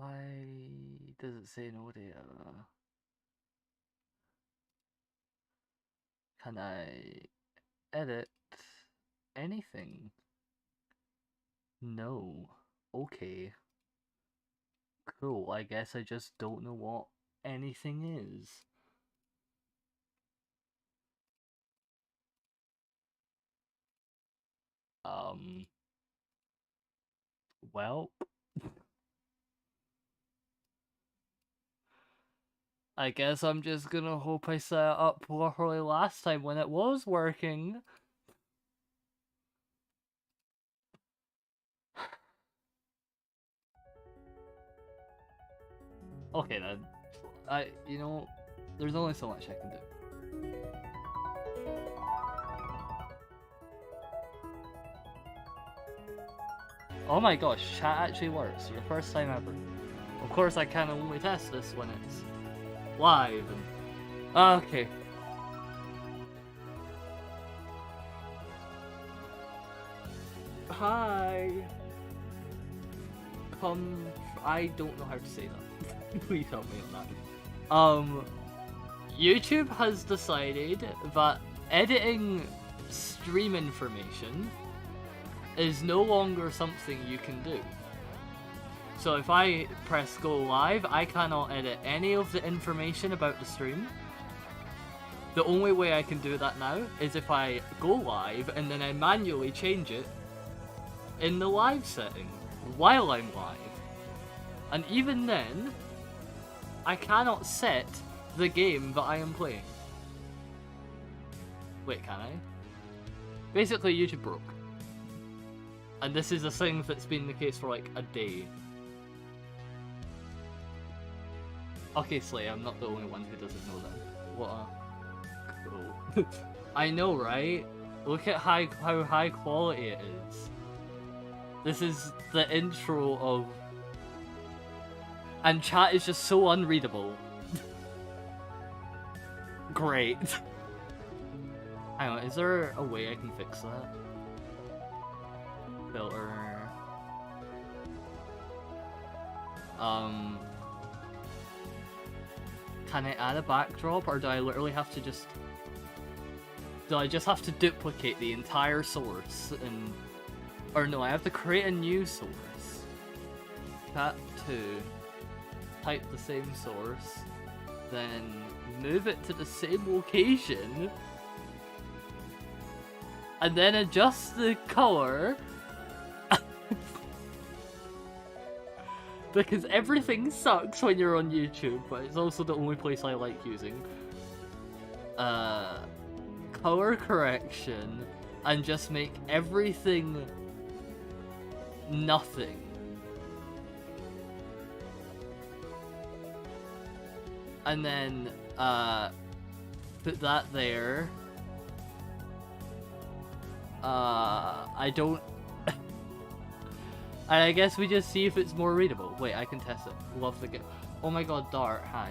Why does it say no data? Can I edit anything? No. Okay. Cool, I guess I just don't know what anything is. Well, I guess I'm just gonna hope I set it up properly last time when it was working. Okay then. You know, there's only so much I can do. Oh my gosh, chat actually works for the first time ever. Of course I can only test this when it's live. Okay. Hi. I don't know how to say that. Please help me on that. YouTube has decided that editing stream information is no longer something you can do. So if I press go live, I cannot edit any of the information about the stream. The only way I can do that now is if I go live and then I manually change it in the live setting while I'm live. And even then, I cannot set the game that I am playing. Wait, can I? Basically, YouTube broke. And this is a thing that's been the case for like a day. Okay, Slay, I'm not the only one who doesn't know that. What a... Cool. I know, right? Look at how high quality it is. This is the intro of... And chat is just so unreadable. Great. Hang on, is there a way I can fix that? Filter... Can I add a backdrop, or do I literally have to just... Do I just have to duplicate the entire source, and... Or no, I have to create a new source. Cat 2. Type the same source. Then move it to the same location. And then adjust the color. Because everything sucks when you're on YouTube, but it's also the only place I like using. Color correction, and just make everything nothing. And then, put that there. I don't... And I guess we just see if it's more readable. Wait, I can test it. Love the game. Oh my god, Dart, hi.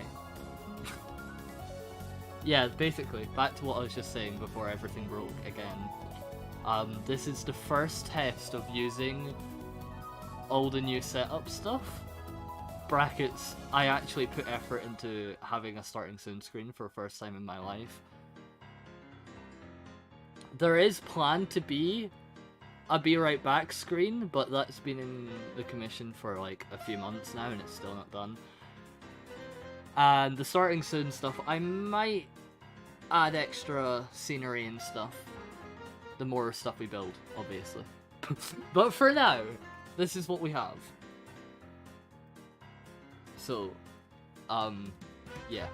Yeah, basically, back to what I was just saying before everything broke again. This is the first test of using all the new setup stuff. Brackets, I actually put effort into having a starting soon screen for the first time in my life. There is planned to be a be right back screen, but that's been in the commission for like a few months now and it's still not done. And the starting soon stuff, I might add extra scenery and stuff. The more stuff we build, obviously. But for now, this is what we have. So, yeah.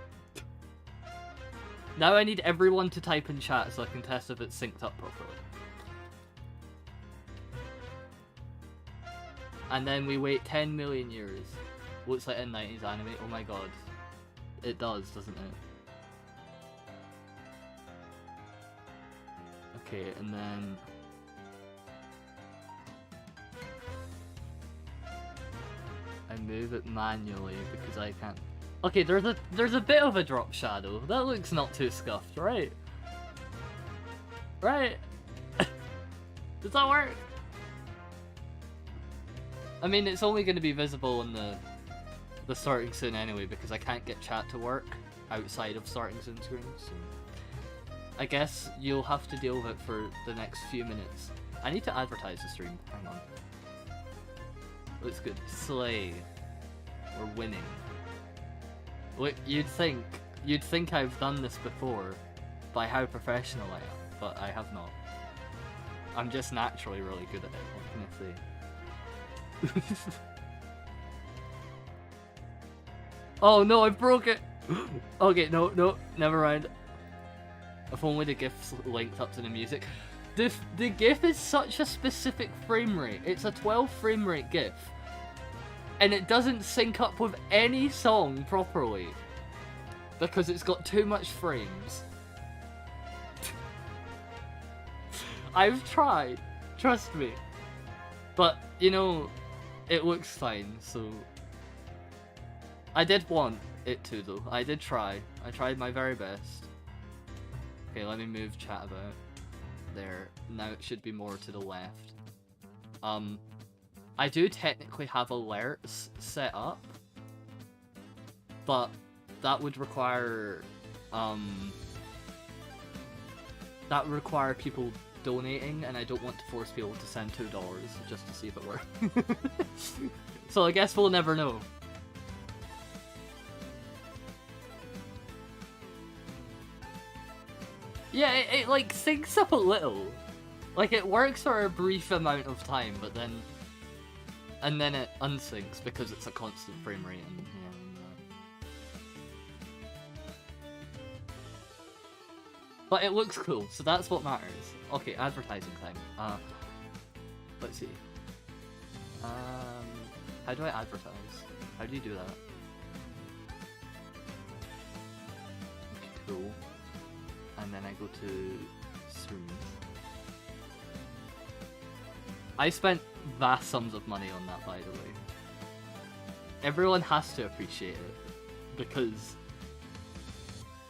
Now I need everyone to type in chat so I can test if it's synced up properly. And then we wait 10 million years. Looks like a 90s anime. Oh my god. It does, doesn't it? Okay, and then... I move it manually because I can't... Okay, there's a bit of a drop shadow. That looks not too scuffed, right? Right? Does that work? I mean, it's only going to be visible in the the starting soon anyway, because I can't get chat to work outside of starting soon screens. So I guess you'll have to deal with it for the next few minutes. I need to advertise the stream. Hang on. Looks good. Slay. We're winning. Look, you'd think I've done this before by how professional I am, but I have not. I'm just naturally really good at it. What can I say? Oh no, I broke it! Okay, no, never mind. If only the GIF's linked up to the music. The GIF is such a specific frame rate. It's a 12 frame rate GIF. And it doesn't sync up with any song properly. Because it's got too much frames. I've tried. Trust me. But, you know, it looks fine, so... I did want it to, though. I did try. I tried my very best. Okay, let me move chat about. There. Now it should be more to the left. I do technically have alerts set up. But that would require... that would require people donating, and I don't want to force people to send $2 just to see if it works. So I guess we'll never know. Yeah, it like syncs up a little. Like it works for a brief amount of time, but then... And then it unsyncs because it's a constant frame rate and... But it looks cool, so that's what matters. Okay, advertising time. Let's see. How do I advertise? How do you do that? Okay, cool. And then I go to streams. I spent vast sums of money on that, by the way. Everyone has to appreciate it, because...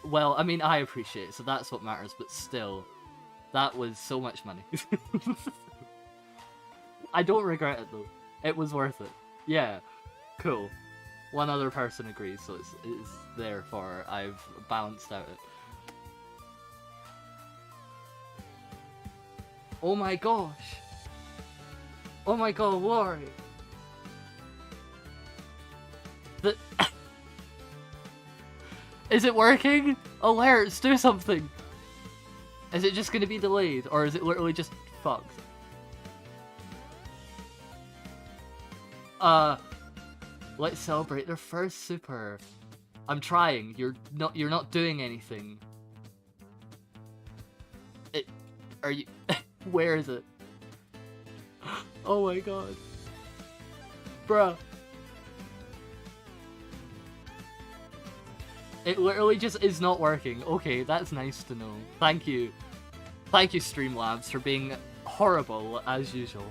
Well, I mean, I appreciate it, so that's what matters, but still, that was so much money. I don't regret it, though. It was worth it. Yeah, cool. One other person agrees, so it's therefore I've balanced out it. Oh my gosh! Oh my god, Lori! Is it working? Alerts, do something! Is it just gonna be delayed, or is it literally just fucked? Let's celebrate their first super. I'm trying. You're not doing anything. Are you? Where is it? Oh my god. Bruh. It literally just is not working. Okay, that's nice to know. Thank you. Thank you, Streamlabs, for being horrible as usual.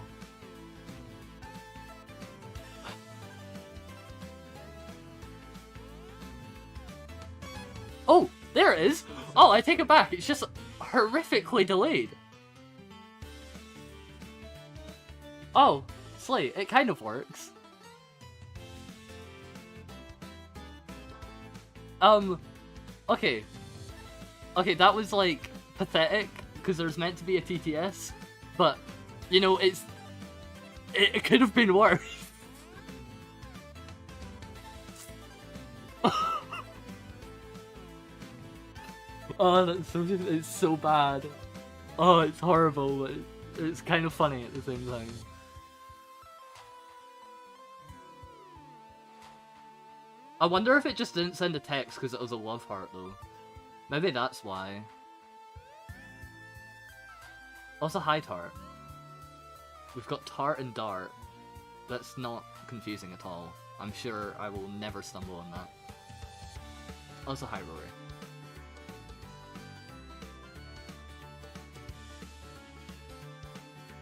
Oh, there it is! Oh, I take it back. It's just horrifically delayed. Oh, Slay, it kind of works. Okay. Okay, that was, like, pathetic, because there's meant to be a TTS, but, you know, it could have been worse. Oh, it's so bad. Oh, it's horrible, but it's kind of funny at the same time. I wonder if it just didn't send a text because it was a love heart, though. Maybe that's why. Also, hi, Tart. We've got Tart and Dart. That's not confusing at all. I'm sure I will never stumble on that. Also, hi, Rory.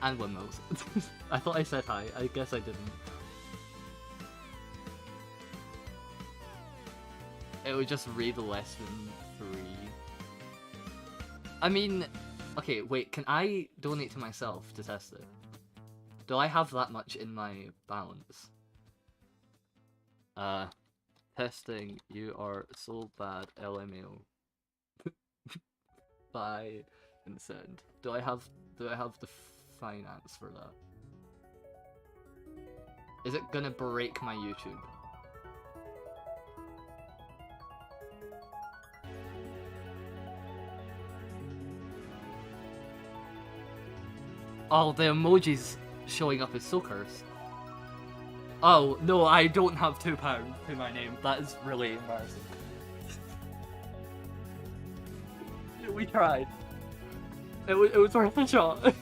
And windmills. I thought I said hi. I guess I didn't. It would just read less than 3. I mean, okay, wait, can I donate to myself to test it? Do I have that much in my balance? Testing, you are so bad, LMAO. Bye and send. Do I have the finance for that? Is it gonna break my YouTube? Oh, the emojis showing up is so cursed. Oh, no, I don't have £2 to my name. That is really embarrassing. We tried. It was worth a shot.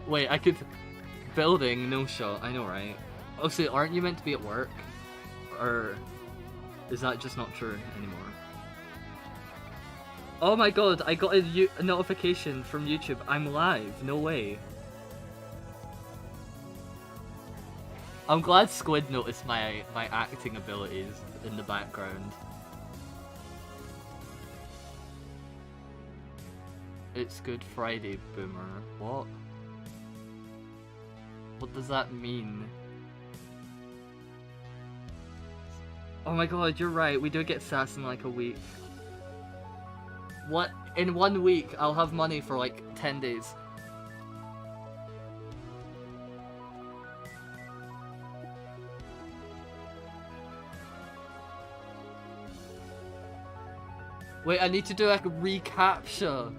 Wait, I could... Building, no shot, I know, right? Oh, so aren't you meant to be at work? Or... is that just not true anymore? Oh my god, I got a notification from YouTube. I'm live, no way. I'm glad Squid noticed my acting abilities in the background. It's Good Friday, Boomer. What? What does that mean? Oh my god, you're right. We do get SAS in like a week. What? In 1 week, I'll have money for like 10 days. Wait, I need to do like a reCAPTCHA.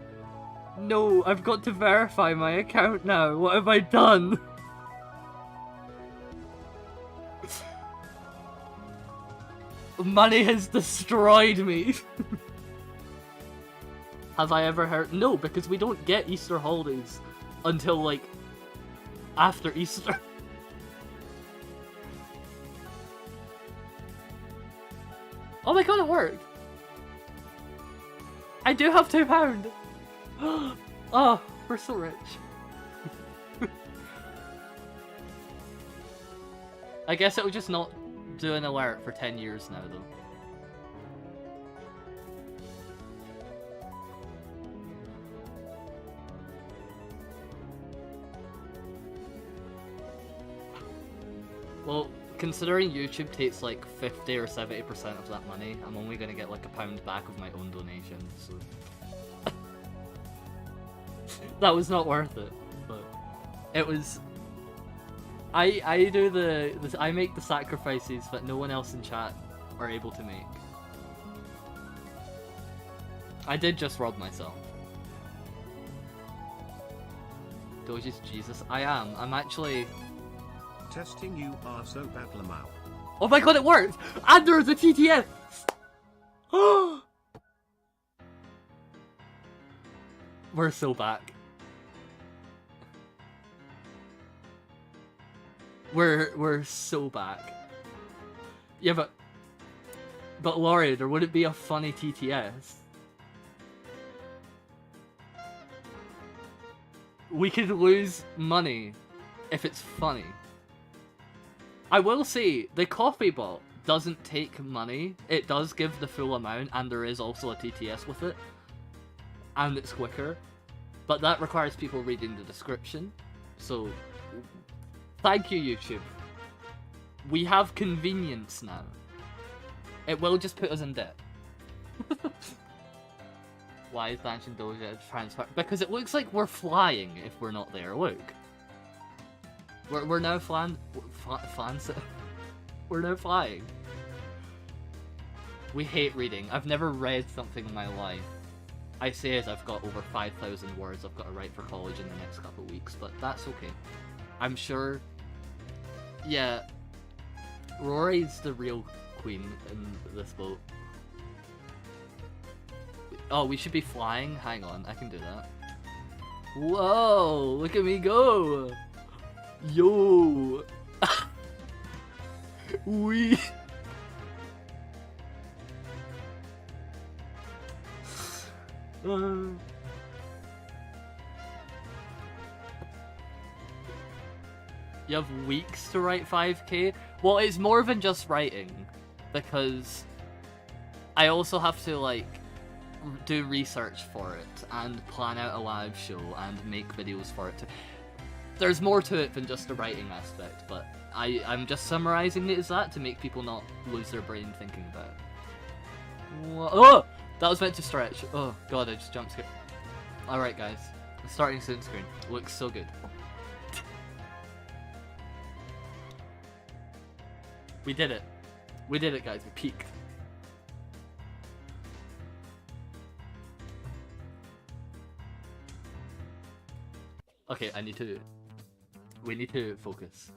No, I've got to verify my account now. What have I done? Money has destroyed me. Have I ever heard? No, because we don't get Easter holidays until like after Easter. Oh my god, it worked. I do have £2. Oh, we're so rich. I guess it'll just not do an alert for 10 years now, though. Well, considering YouTube takes like 50 or 70% of that money, I'm only gonna get like £1 back of my own donation, so... That was not worth it, but... It was... I do I make the sacrifices that no one else in chat are able to make. I did just rob myself. Doge's Jesus. I am. I'm actually... Testing, you are so bad, Lamau. Oh my god, it worked! And there's a TTS! We're so back. We're so back. Yeah, but Laurie, there wouldn't be a funny TTS. We could lose money if it's funny. I will say, the coffee bot doesn't take money. It does give the full amount, and there is also a TTS with it. And it's quicker. But that requires people reading the description. So, thank you, YouTube. We have convenience now. It will just put us in debt. Why is banishing Doge transfer? Because it looks like we're flying if we're not there. Look. We're now we're now flying. We hate reading. I've never read something in my life. I say as I've got over 5,000 words I've got to write for college in the next couple of weeks, but that's okay. I'm sure... Yeah. Rory's the real queen in this boat. Oh, we should be flying? Hang on, I can do that. Whoa! Look at me go! Yo! We. You have weeks to write 5k? Well, it's more than just writing, because I also have to, like, do research for it and plan out a live show and make videos for it. There's more to it than just the writing aspect, but I'm just summarizing it as that to make people not lose their brain thinking about it. Oh! That was meant to stretch. Oh god, I just jump scared. Alright guys, the starting soon screen looks so good. We did it. We did it guys, we peaked. Okay, we need to focus.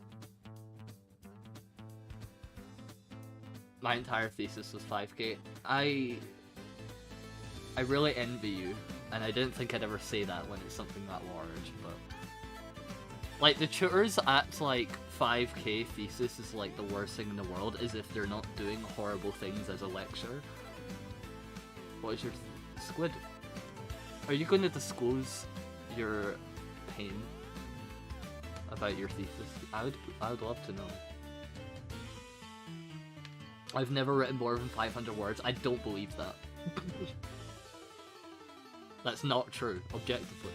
My entire thesis was 5k. I really envy you, and I didn't think I'd ever say that when it's something that large, but... Like, the tutors at, like, 5k thesis is, like, the worst thing in the world, as if they're not doing horrible things as a lecturer. What is your... Squid? Are you going to disclose your pain about your thesis? I would love to know. I've never written more than 500 words. I don't believe that. That's not true, objectively.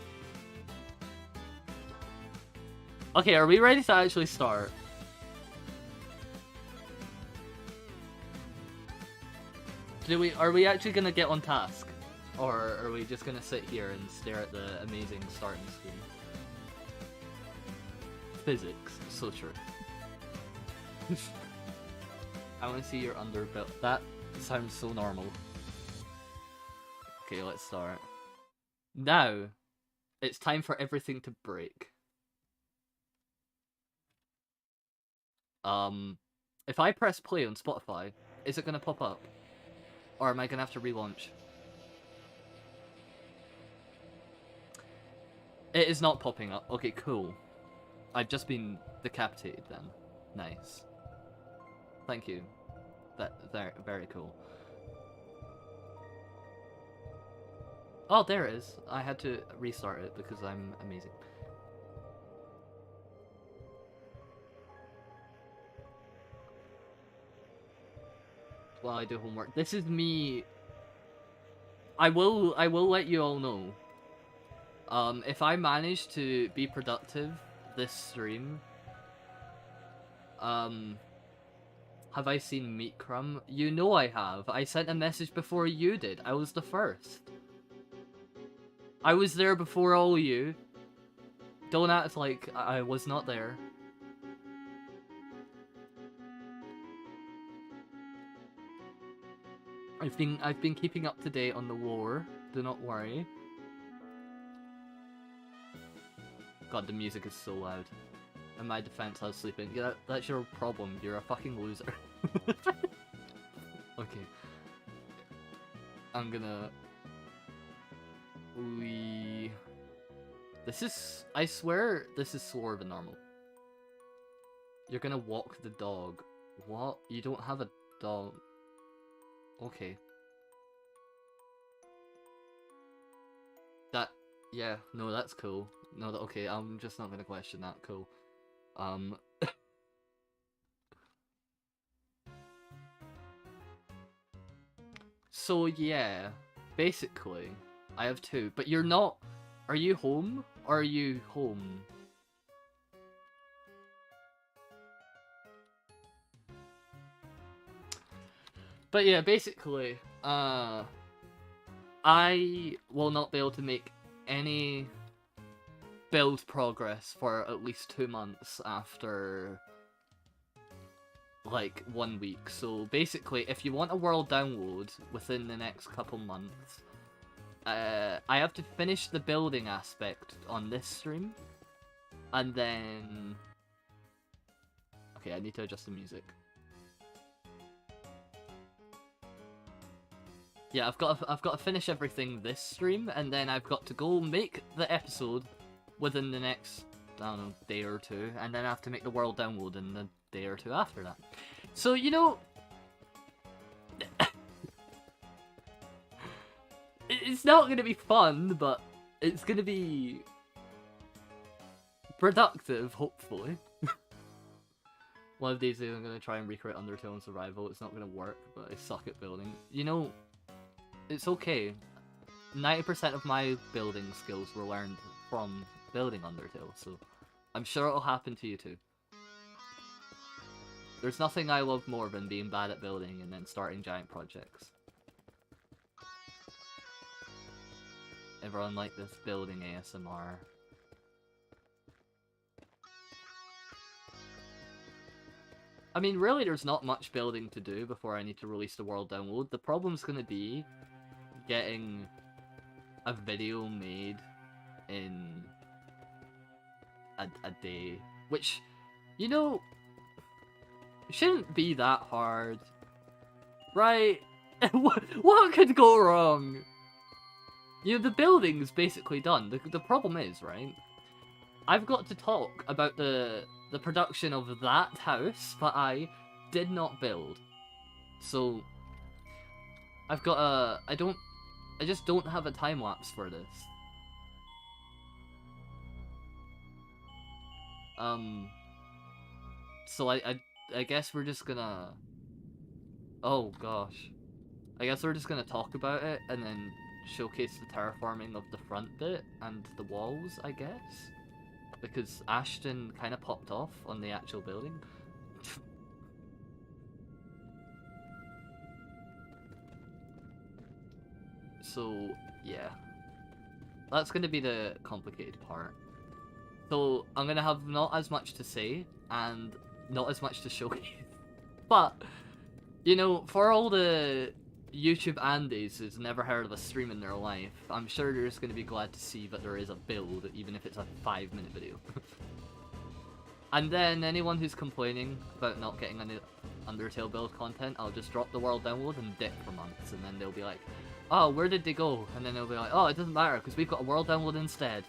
Okay, are we ready to actually start? Are we actually gonna get on task? Or are we just gonna sit here and stare at the amazing starting screen? Physics, so true. I want to see your underbelly. That sounds so normal. Okay, let's start. Now, it's time for everything to break. If I press play on Spotify, is it gonna pop up? Or am I gonna have to relaunch? It is not popping up. Okay, cool. I've just been decapitated then. Nice. Thank you. Very, very cool. Oh, there it is. I had to restart it because I'm amazing. While I do homework. This is me. I will let you all know. If I manage to be productive this stream, have I seen Meat Crumb? You know I have. I sent a message before you did. I was the first. I was there before all you. Don't act like I was not there. I've been keeping up to date on the lore. Do not worry. God, the music is so loud. In my defense, I was sleeping. Yeah, that's your problem. You're a fucking loser. Okay. I'm gonna... This is... I swear this is slower than normal. You're gonna walk the dog. What? You don't have a dog. Okay. That... Yeah, no, that's cool. No, okay, I'm just not gonna question that. Cool. So yeah, basically, I have two, but you're not... Are you home? Or are you home? But yeah, basically, I will not be able to make any build progress for at least 2 months after like 1 week. So basically, if you want a world download within the next couple months, I have to finish the building aspect on this stream, and then... Okay, I need to adjust the music. Yeah, I've got to finish everything this stream, and then I've got to go make the episode within the next, I don't know, day or two, and then I have to make the world download in the day or two after that. So, you know... It's not going to be fun, but it's going to be productive, hopefully. One of these days I'm going to try and recreate Undertale and Survival. It's not going to work, but I suck at building. You know, it's okay. 90% of my building skills were learned from building Undertale, so I'm sure it'll happen to you too. There's nothing I love more than being bad at building and then starting giant projects. Everyone like this building ASMR. I mean, really, there's not much building to do before I need to release the world download. The problem's gonna be getting a video made in a day, which, you know, shouldn't be that hard, right? what could go wrong? You know, the building's basically done. The problem is, right, I've got to talk about the production of that house that I did not build. So I've got I just don't have a time lapse for this. So I guess we're just gonna, oh gosh, I guess we're just gonna talk about it and then showcase the terraforming of the front bit and the walls, I guess, because Ashton kind of popped off on the actual building. So yeah, that's gonna be the complicated part. So I'm gonna have not as much to say and not as much to showcase. But, you know, for all the YouTube Andes who's never heard of a stream in their life, I'm sure they're just gonna be glad to see that there is a build, even if it's a 5-minute video. And then anyone who's complaining about not getting any Undertale build content, I'll just drop the world download and dip for months, and then they'll be like, oh, where did they go? And then they'll be like, oh, it doesn't matter, because we've got a world download instead.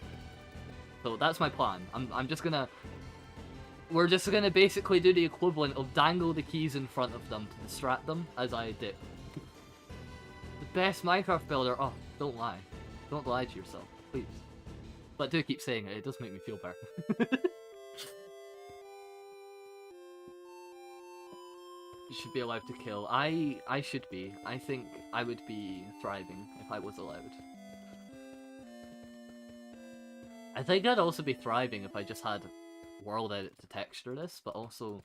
So that's my plan. We're just gonna basically do the equivalent of dangle the keys in front of them to distract them as I dip. The best Minecraft builder. Oh, don't lie. Don't lie to yourself, please. But do keep saying it. It does make me feel better. You should be allowed to kill. I should be. I think I would be thriving if I was allowed. I think I'd also be thriving if I just had world edit to texture this, but also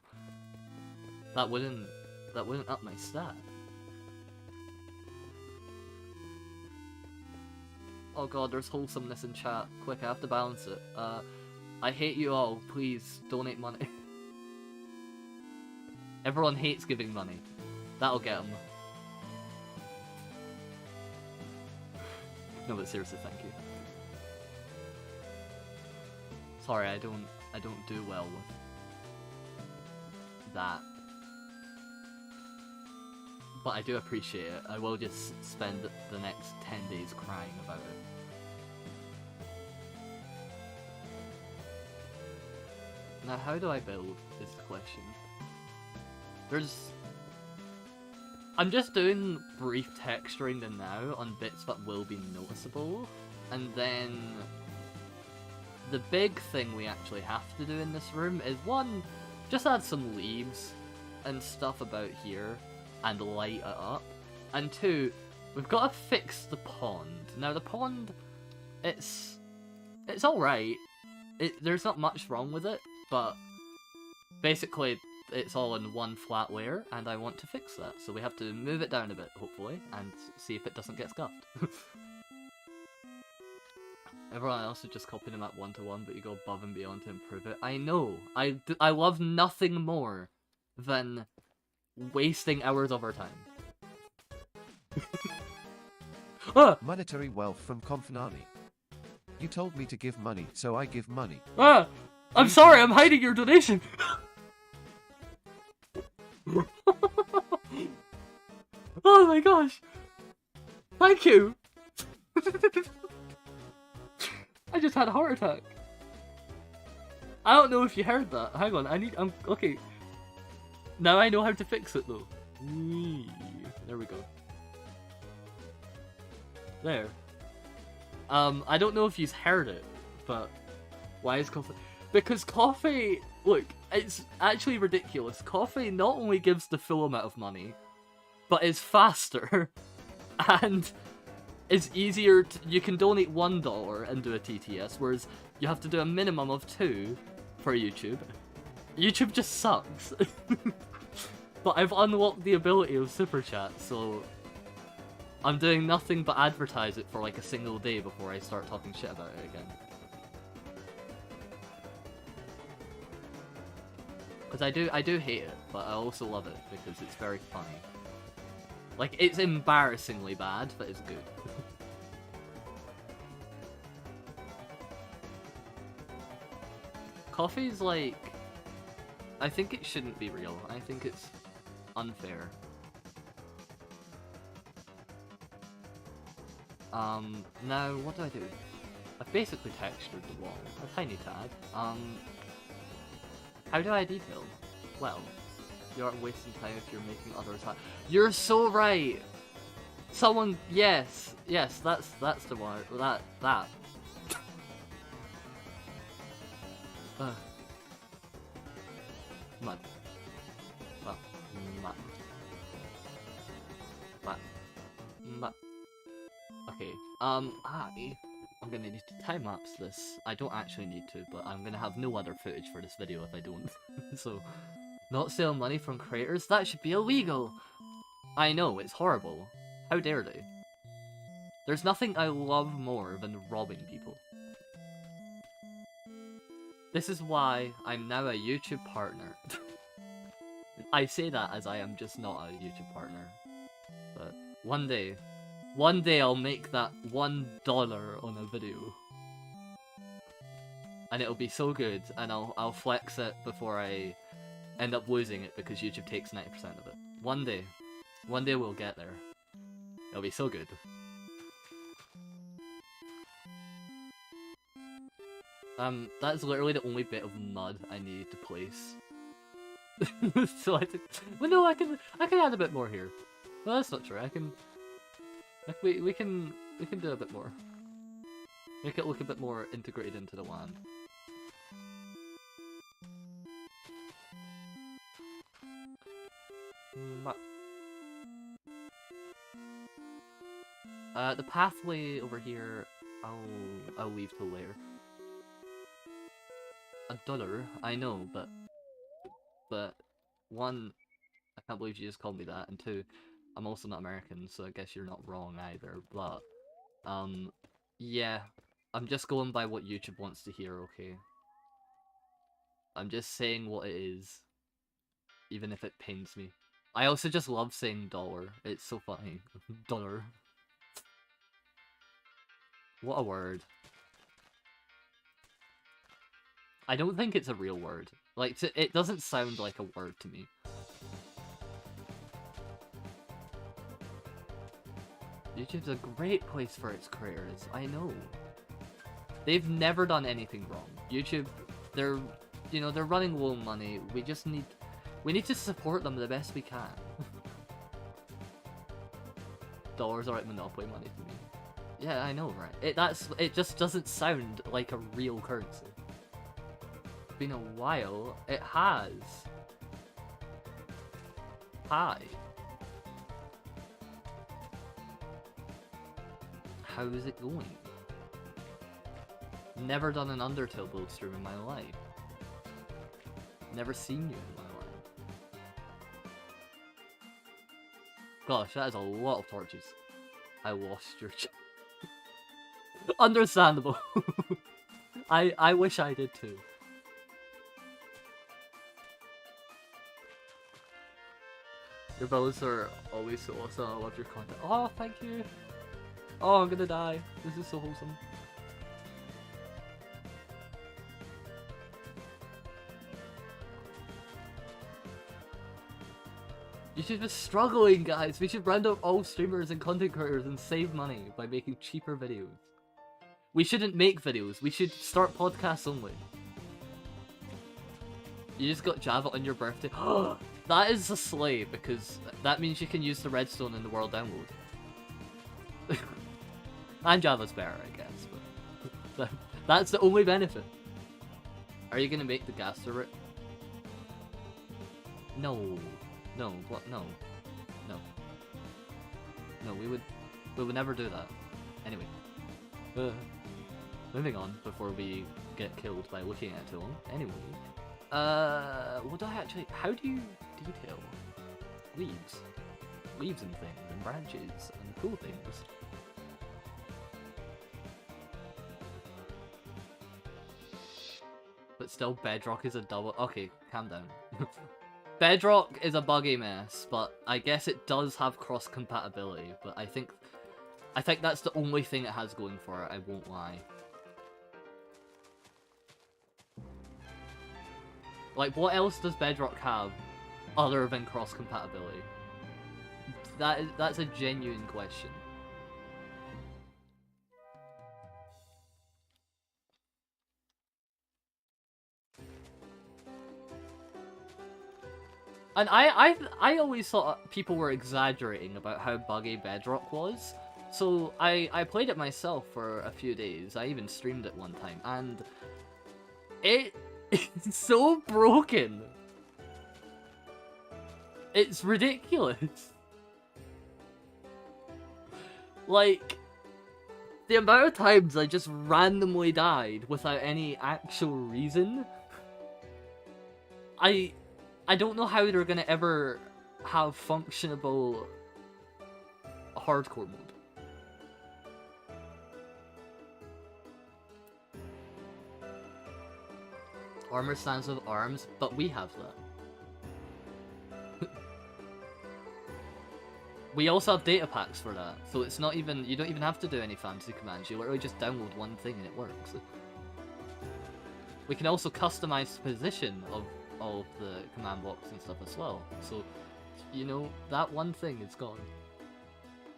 that wouldn't up my stat. Oh god, there's wholesomeness in chat. Quick, I have to balance it. I hate you all. Please donate money. Everyone hates giving money. That'll get them. No, but seriously, thank you. Sorry, I don't do well with that. But I do appreciate it. I will just spend the next 10 days crying about it. Now, how do I build is the question. I'm just doing brief texturing them now on bits that will be noticeable, and then the big thing we actually have to do in this room is, one, just add some leaves and stuff about here and light it up, and two, we've got to fix the pond. Now the pond, it's alright, there's not much wrong with it, but basically it's all in one flat layer, and I want to fix that, so we have to move it down a bit, hopefully, and see if it doesn't get scuffed. Everyone else is just copying them at 1-to-1, but you go above and beyond to improve it. I know. I love nothing more than wasting hours of our time. Ah! Monetary wealth from Konfanani. You told me to give money, so I give money. Ah! I'm sorry, I'm hiding your donation! Oh my gosh! Thank you! I just had a heart attack. I don't know if you heard that. Hang on, okay. Now I know how to fix it though. There we go. There. I don't know if you've heard it, but why is coffee? Because coffee, look, it's actually ridiculous. Coffee not only gives the full amount of money, but is faster, and is easier. You can donate $1 and do a TTS, whereas you have to do a minimum of 2 for YouTube. YouTube just sucks. But I've unlocked the ability of Super Chat, so I'm doing nothing but advertise it for like a single day before I start talking shit about it again. Because I do hate it, but I also love it because it's very funny. Like, it's embarrassingly bad, but it's good. Coffee's like... I think it shouldn't be real. I think it's unfair. Now, what do I do? I've basically textured the wall. A tiny tad. How do I detail? Well, you aren't wasting time if you're making others happy. You're so right! Someone, yes, that's the one, that. Mud. Mud. Mud. Mud. Mud. Okay, I'm gonna need to time-lapse this. I don't actually need to, but I'm gonna have no other footage for this video if I don't. So, not steal money from creators? That should be illegal! I know, it's horrible. How dare they? There's nothing I love more than robbing people. This is why I'm now a YouTube partner. I say that as I am just not a YouTube partner. But one day I'll make that $1 on a video. And it'll be so good, and I'll flex it before I end up losing it because YouTube takes 90% of it. One day we'll get there. It'll be so good. That's literally the only bit of mud I need to place. So I think, well, no, I can add a bit more here. Well, that's not true. We can do a bit more. Make it look a bit more integrated into the land. The pathway over here, I'll leave till later. $1, I know, but one, I can't believe you just called me that, and two, I'm also not American, so I guess you're not wrong either, but, yeah, I'm just going by what YouTube wants to hear, okay? I'm just saying what it is, even if it pains me. I also just love saying dollar, it's so funny. Dollar. What a word. I don't think it's a real word. Like, it doesn't sound like a word to me. YouTube's a great place for its creators, I know. They've never done anything wrong. YouTube, they're running low on money. We need to support them the best we can. Dollars are like Monopoly money to me. Yeah, I know, right? It just doesn't sound like a real currency. It's been a while. It has. Hi. How is it going? Never done an Undertale build stream in my life. Never seen you in my life. Gosh, that is a lot of torches. I lost your Understandable. I wish I did too. Your builds are always so awesome. I love your content. Oh, thank you. Oh, I'm gonna die. This is so wholesome. YouTube is struggling, guys. We should round up all streamers and content creators and save money by making cheaper videos. We shouldn't make videos. We should start podcasts only. You just got Java on your birthday. That is a slay, because that means you can use the redstone in the world download. And Java's better, I guess, but that's the only benefit. Are you gonna make the gas turret? No. No, what? No. No. No, we would never do that. Anyway. Moving on before we get killed by looking at it too long. Anyway. What do I actually... How do you detail leaves? Leaves and things, and branches, and cool things. But still, Bedrock is a double... Okay, calm down. Bedrock is a buggy mess, but I guess it does have cross-compatibility, but I think that's the only thing it has going for it, I won't lie. Like, what else does Bedrock have other than cross-compatibility? That's a genuine question. And I always thought people were exaggerating about how buggy Bedrock was. So I played it myself for a few days. I even streamed it one time, and it's so broken. It's ridiculous. Like, the amount of times I just randomly died without any actual reason. I don't know how they're gonna ever have functionable hardcore mode. Armor stands with arms, but we have that. We also have data packs for that, so it's not even, you don't even have to do any fancy commands, you literally just download one thing and it works. We can also customize the position of all of the command blocks and stuff as well, so, you know, that one thing is gone.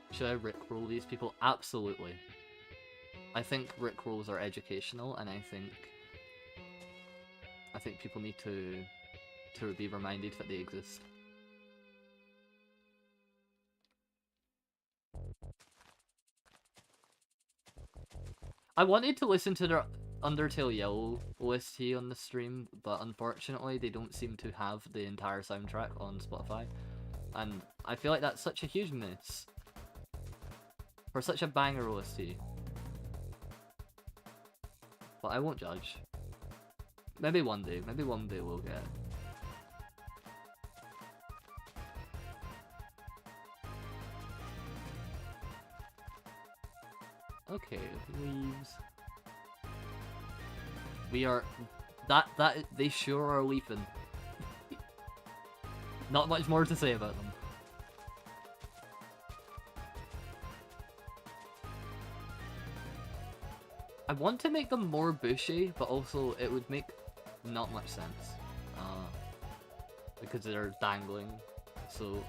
Should I rickroll these people? Absolutely. I think rickrolls are educational, and I think people need to be reminded that they exist. I wanted to listen to their Undertale Yellow OST on the stream, but unfortunately they don't seem to have the entire soundtrack on Spotify. And I feel like that's such a huge miss for such a banger OST. But I won't judge. Maybe one day we'll get it. Okay, leaves. We are... They sure are leafing. Not much more to say about them. I want to make them more bushy, but also it would make not much sense. Because they're dangling, so...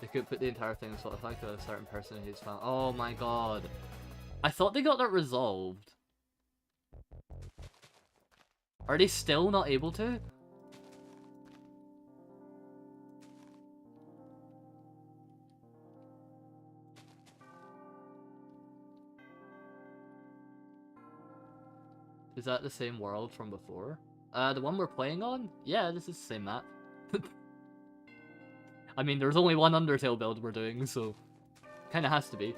They could put the entire thing on Spotify to a certain person who's found. Oh my god. I thought they got that resolved. Are they still not able to? Is that the same world from before? The one we're playing on? Yeah, this is the same map. I mean, there's only one Undertale build we're doing, so kinda has to be.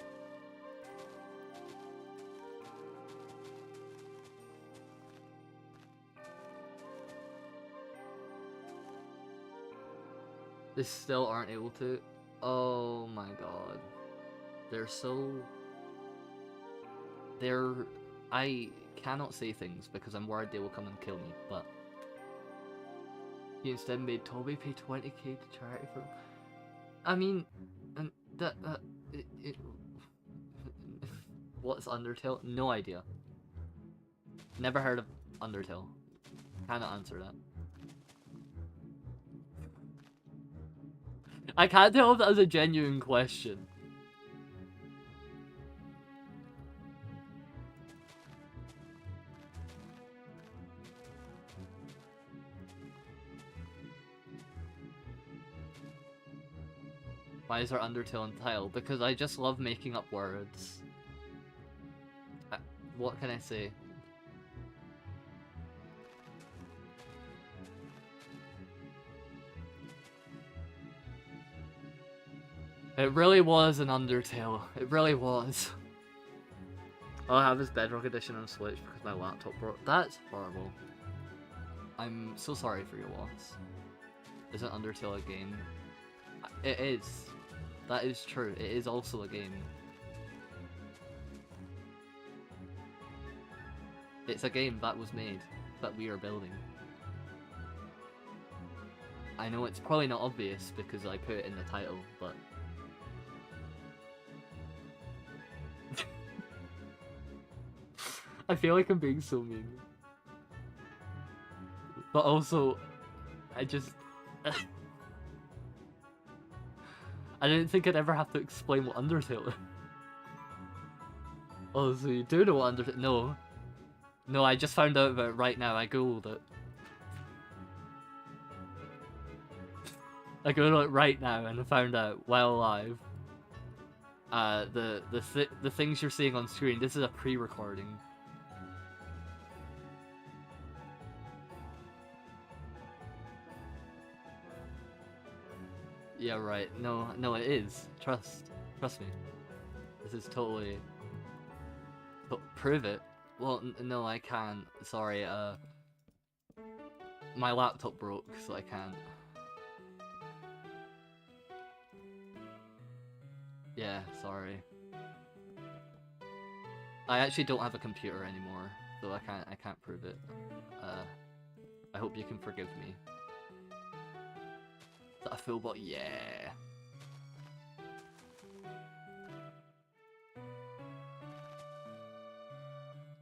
They still aren't able to. Oh my god. They're so... I cannot say things because I'm worried they will come and kill me, but... He instead made Toby pay 20k to charity for... I mean... And what's Undertale? No idea. Never heard of Undertale. Cannot answer that. I can't tell if that was a genuine question. Why is there Undertale and Tile? Because I just love making up words. What can I say? It really was an Undertale. It really was. All I have is Bedrock Edition on Switch because my laptop broke. That's horrible. I'm so sorry for your loss. Isn't Undertale a game? It is. That is true. It is also a game. It's a game that was made, that we are building. I know it's probably not obvious because I put it in the title, but... I feel like I'm being so mean. But also, I just... I didn't think I'd ever have to explain what Undertale is. Oh, so you do know what Undertale... No. No, I just found out about it right now. I googled it. I googled it right now and I found out while live. The things you're seeing on screen, this is a pre-recording. Yeah, right. No, it is. Trust me. This is totally... Prove it. Well, no, I can't. Sorry, my laptop broke, so I can't. Yeah, sorry. I actually don't have a computer anymore, so I can't prove it. I hope you can forgive me. Is that a full bot? Yeah.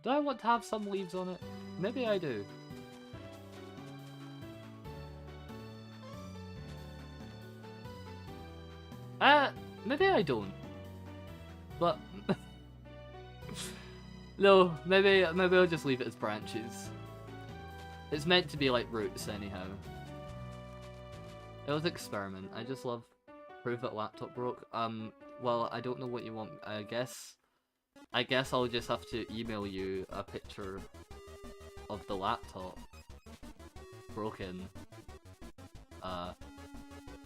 Do I want to have some leaves on it? Maybe I do. Maybe I don't. But no, maybe I'll just leave it as branches. It's meant to be like roots anyhow. It was an experiment. I just love proof that laptop broke. Well, I don't know what you want. I guess I'll just have to email you a picture of the laptop broken.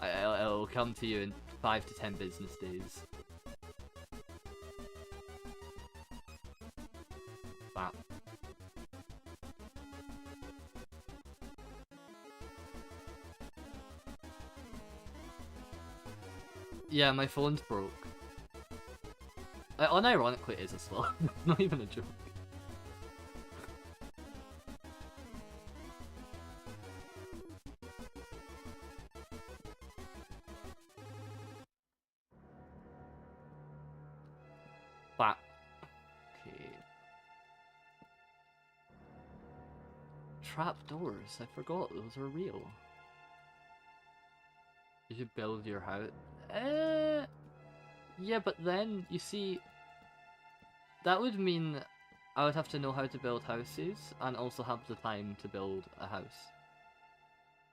It'll come to you in 5 to 10 business days. Wow. Yeah, my phone's broke. Unironically, it is as well. Not even a joke. But okay. Trapdoors. I forgot those are real. You should build your house. Yeah, but then you see. That would mean I would have to know how to build houses and also have the time to build a house.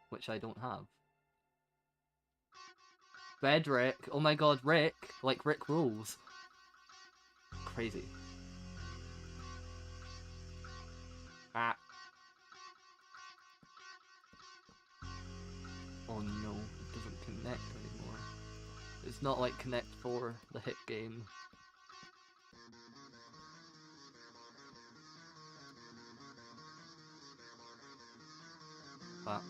Which I don't have. Bed Rick. Oh my god, Rick. Like Rick rules. Crazy. Ah. Oh no, it doesn't connect anymore. It's not like Connect 4, the hit game. But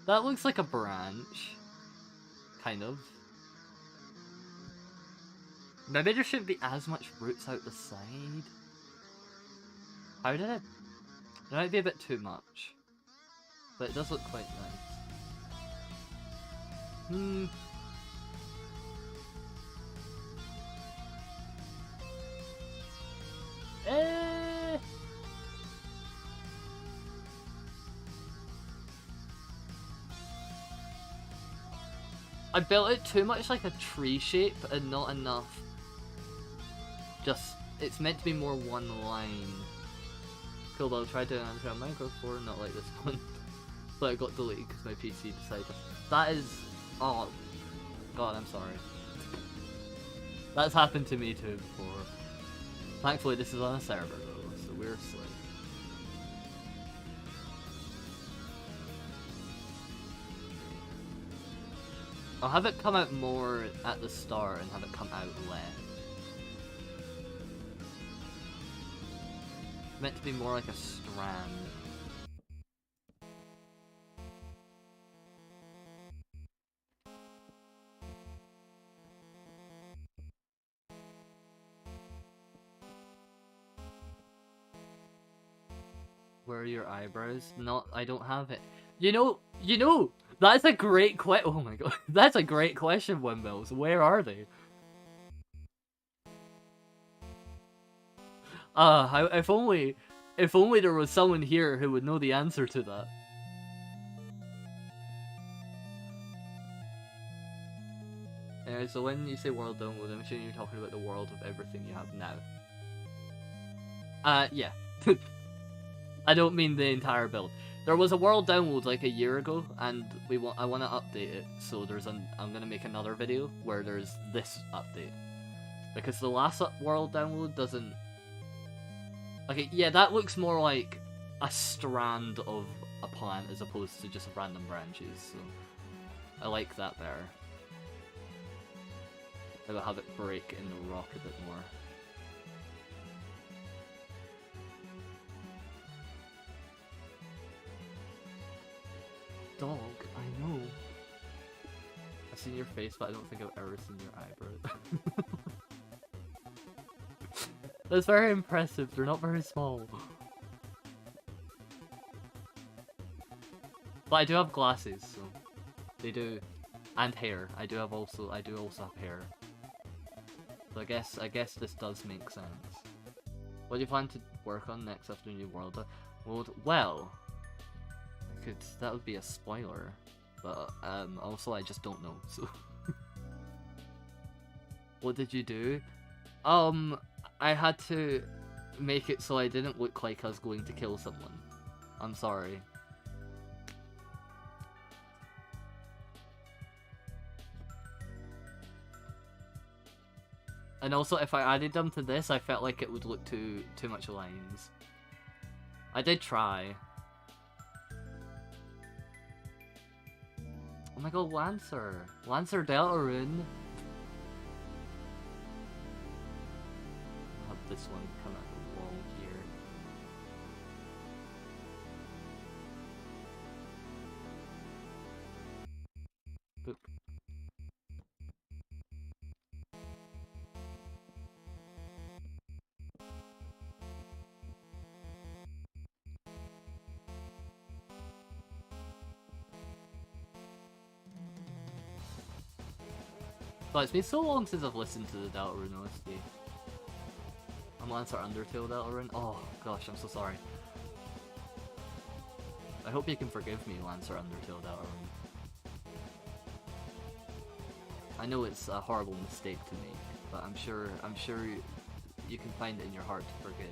that looks like a branch. Kind of. Maybe there shouldn't be as much roots out the side. How did it? It might be a bit too much. But it does look quite nice. I built it too much like a tree shape and not enough. It's meant to be more one line. Cool, I'll try to answer on Minecraft 4, not like this one. But it got deleted because my PC decided. That is... Oh, God, I'm sorry. That's happened to me too before. Thankfully this is on a server though, so we're slick. I'll have it come out more at the start and have it come out less. It's meant to be more like a strand. Where are your eyebrows? Not, I don't have it. You know, that's a great oh my god, that's a great question, Windmills. Where are they? If only there was someone here who would know the answer to that. Anyway, so when you say world download, I'm assuming you're talking about the world of everything you have now. Yeah. I don't mean the entire build. There was a world download like a year ago, and I want to update it. So I'm gonna make another video where there's this update, because the last world download doesn't. Okay, yeah, that looks more like a strand of a plant as opposed to just random branches. So I like that better. I'll have it break in the rock a bit more. Dog, I know. I've seen your face, but I don't think I've ever seen your eyebrows. That's very impressive. They're not very small. But I do have glasses, so they do, and hair. I do also have hair. So I guess this does make sense. What do you plan to work on next after New World? Well, that would be a spoiler, but also I just don't know. So, what did you do? I had to make it so I didn't look like I was going to kill someone. I'm sorry. And also, if I added them to this, I felt like it would look too much lines. I did try. Oh my god, Lancer! Lancer Deltarune! I'll have this one come out of the wall here. Boop. But it's been so long since I've listened to the Deltarune OST. I'm Lancer Undertale Deltarune. Oh gosh, I'm so sorry. I hope you can forgive me, Lancer Undertale Deltarune. I know it's a horrible mistake to make, but I'm sure you can find it in your heart to forgive.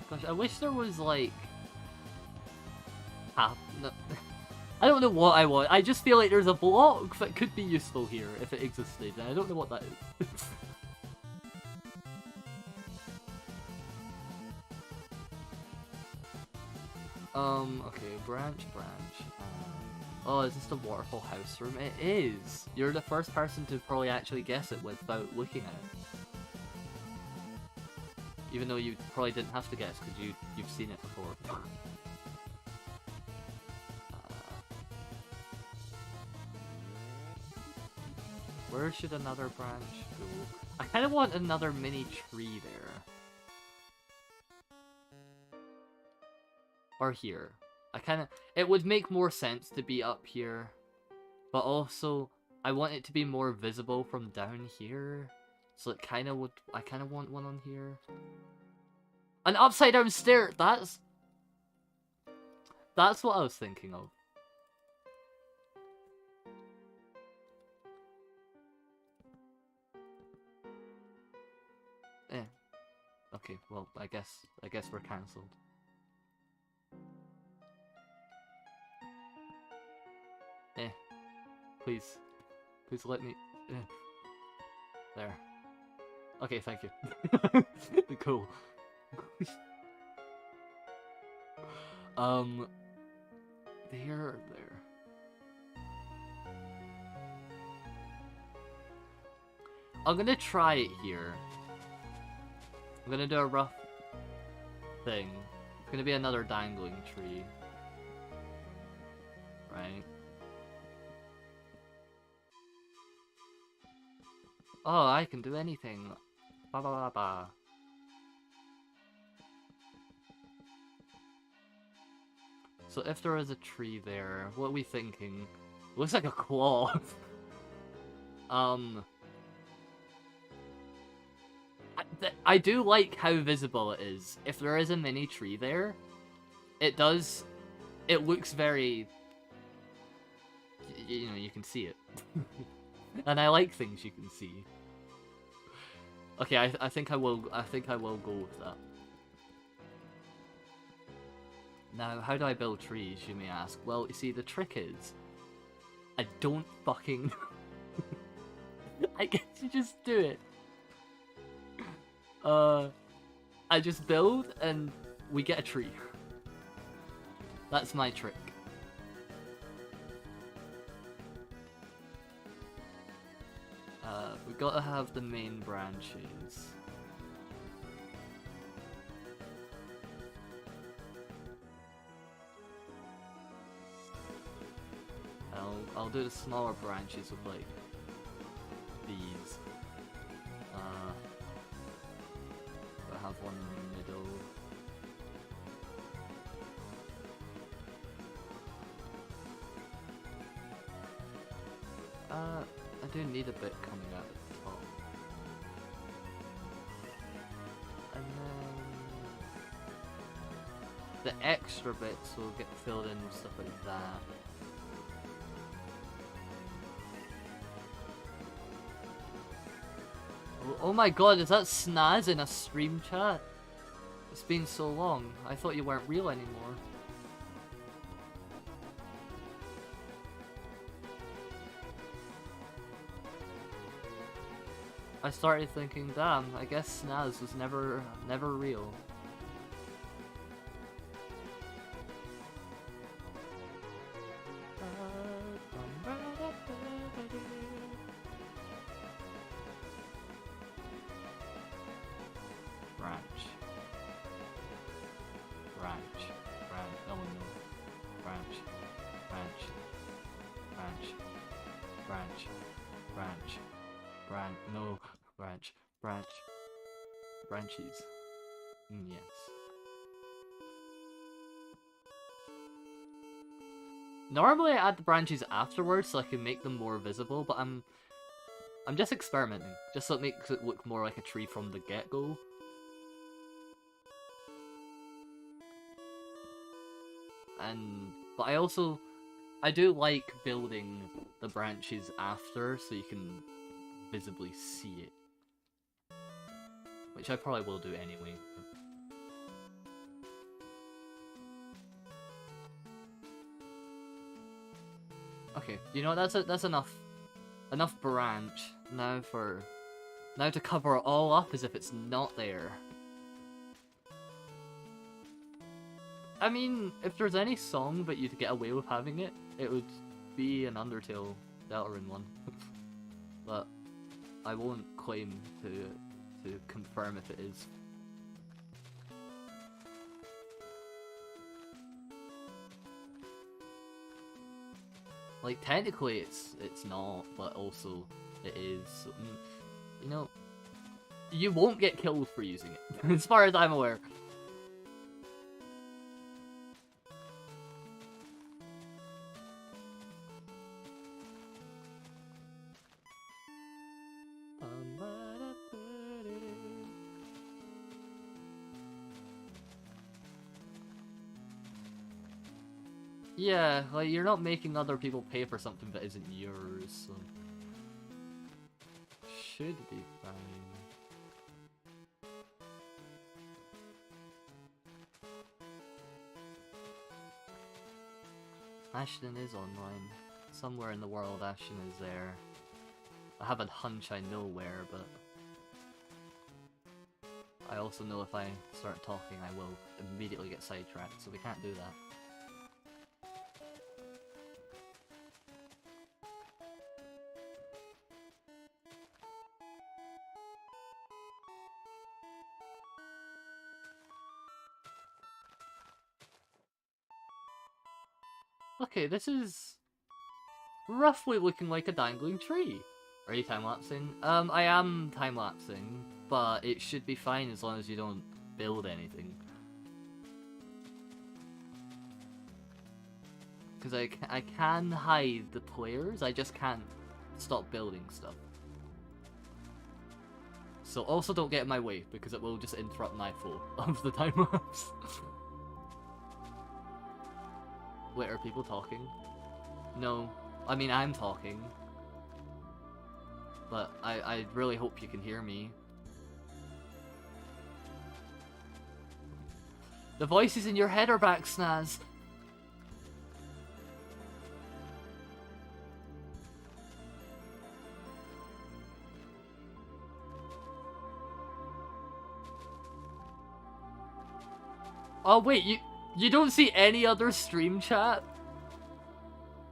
Gosh, I wish there was like no, I don't know what I want. I just feel like there's a block that could be useful here if it existed, and I don't know what that is. Okay, branch. Oh, is this the waterfall house room? It is! You're the first person to probably actually guess it without looking at it. Even though you probably didn't have to guess, because you've seen it before. Where should another branch go? I kind of want another mini tree there. Or here. It would make more sense to be up here. But also, I want it to be more visible from down here. So I kind of want one on here. An upside down stair! That's what I was thinking of. Okay, well, I guess we're cancelled. Please. Please let me... There. Okay, thank you. Cool. There. I'm gonna try it here. I'm gonna do a rough thing. It's gonna be another dangling tree. Right? Oh, I can do anything. Ba ba ba ba. So if there is a tree there, what are we thinking? Looks like a claw. I do like how visible it is. If there is a mini tree there, it looks very, you know, you can see it. And I like things you can see. Okay, I think I will go with that. Now, how do I build trees, you may ask? Well, you see, the trick is, I don't fucking... I guess you just do it. I just build, and we get a tree. That's my trick. We gotta have the main branches. I'll do the smaller branches with like these. I have one in the middle. I do need a bit coming out at the top. And then the extra bits will get filled in with stuff like that. Oh my god, is that Snaz in a stream chat? It's been so long. I thought you weren't real anymore. I started thinking, damn, I guess Snaz was never real. Branches. Yes. Normally I add the branches afterwards so I can make them more visible, but I'm just experimenting, just so it makes it look more like a tree from the get-go. But I do like building the branches after so you can visibly see it. Which I probably will do anyway. Okay, you know, that's enough branch now to cover it all up as if it's not there. I mean, if there's any song that you'd get away with having it, it would be an Undertale Deltarune one. But I won't claim to confirm if it is. Like, technically it's not, but also it is. So, you know, you won't get killed for using it, as far as I'm aware. Yeah, like, you're not making other people pay for something that isn't yours, so... Should be fine. Ashton is online, Somewhere in the world, Ashen is there. I have a hunch I know where, but I also know if I start talking, I will immediately get sidetracked, so we can't do that. Okay, this is roughly looking like a dangling tree. Are you time-lapsing? I am time-lapsing, but it should be fine as long as you don't build anything. Because I can hide the players, I just can't stop building stuff. So also don't get in my way, because it will just interrupt my flow of the time-lapse. Wait, are people talking? No. I mean, I'm talking. But I really hope you can hear me. The voices in your head are back, Snaz! Oh wait, you don't see any other stream chat?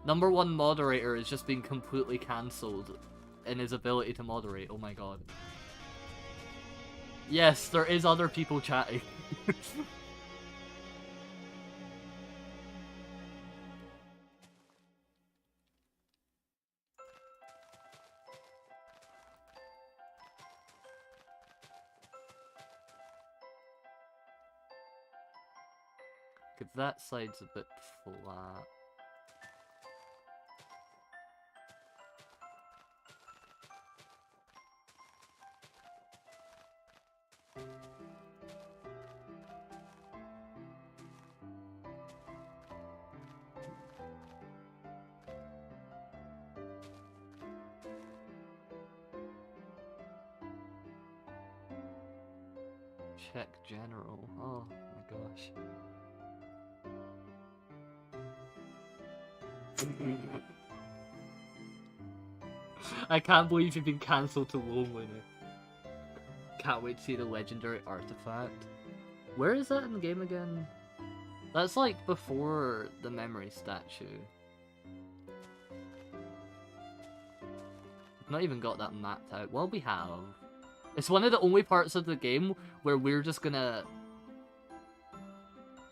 Number one moderator is just being completely cancelled in his ability to moderate. Oh my god. Yes, there is other people chatting. Because that side's a bit flat. Check general. Oh my gosh. I can't believe you've been cancelled to Lone Winner. Can't wait to see the legendary artifact. Where is that in the game again? That's like before the memory statue. We've not even got that mapped out. Well, we have. It's one of the only parts of the game where we're just gonna...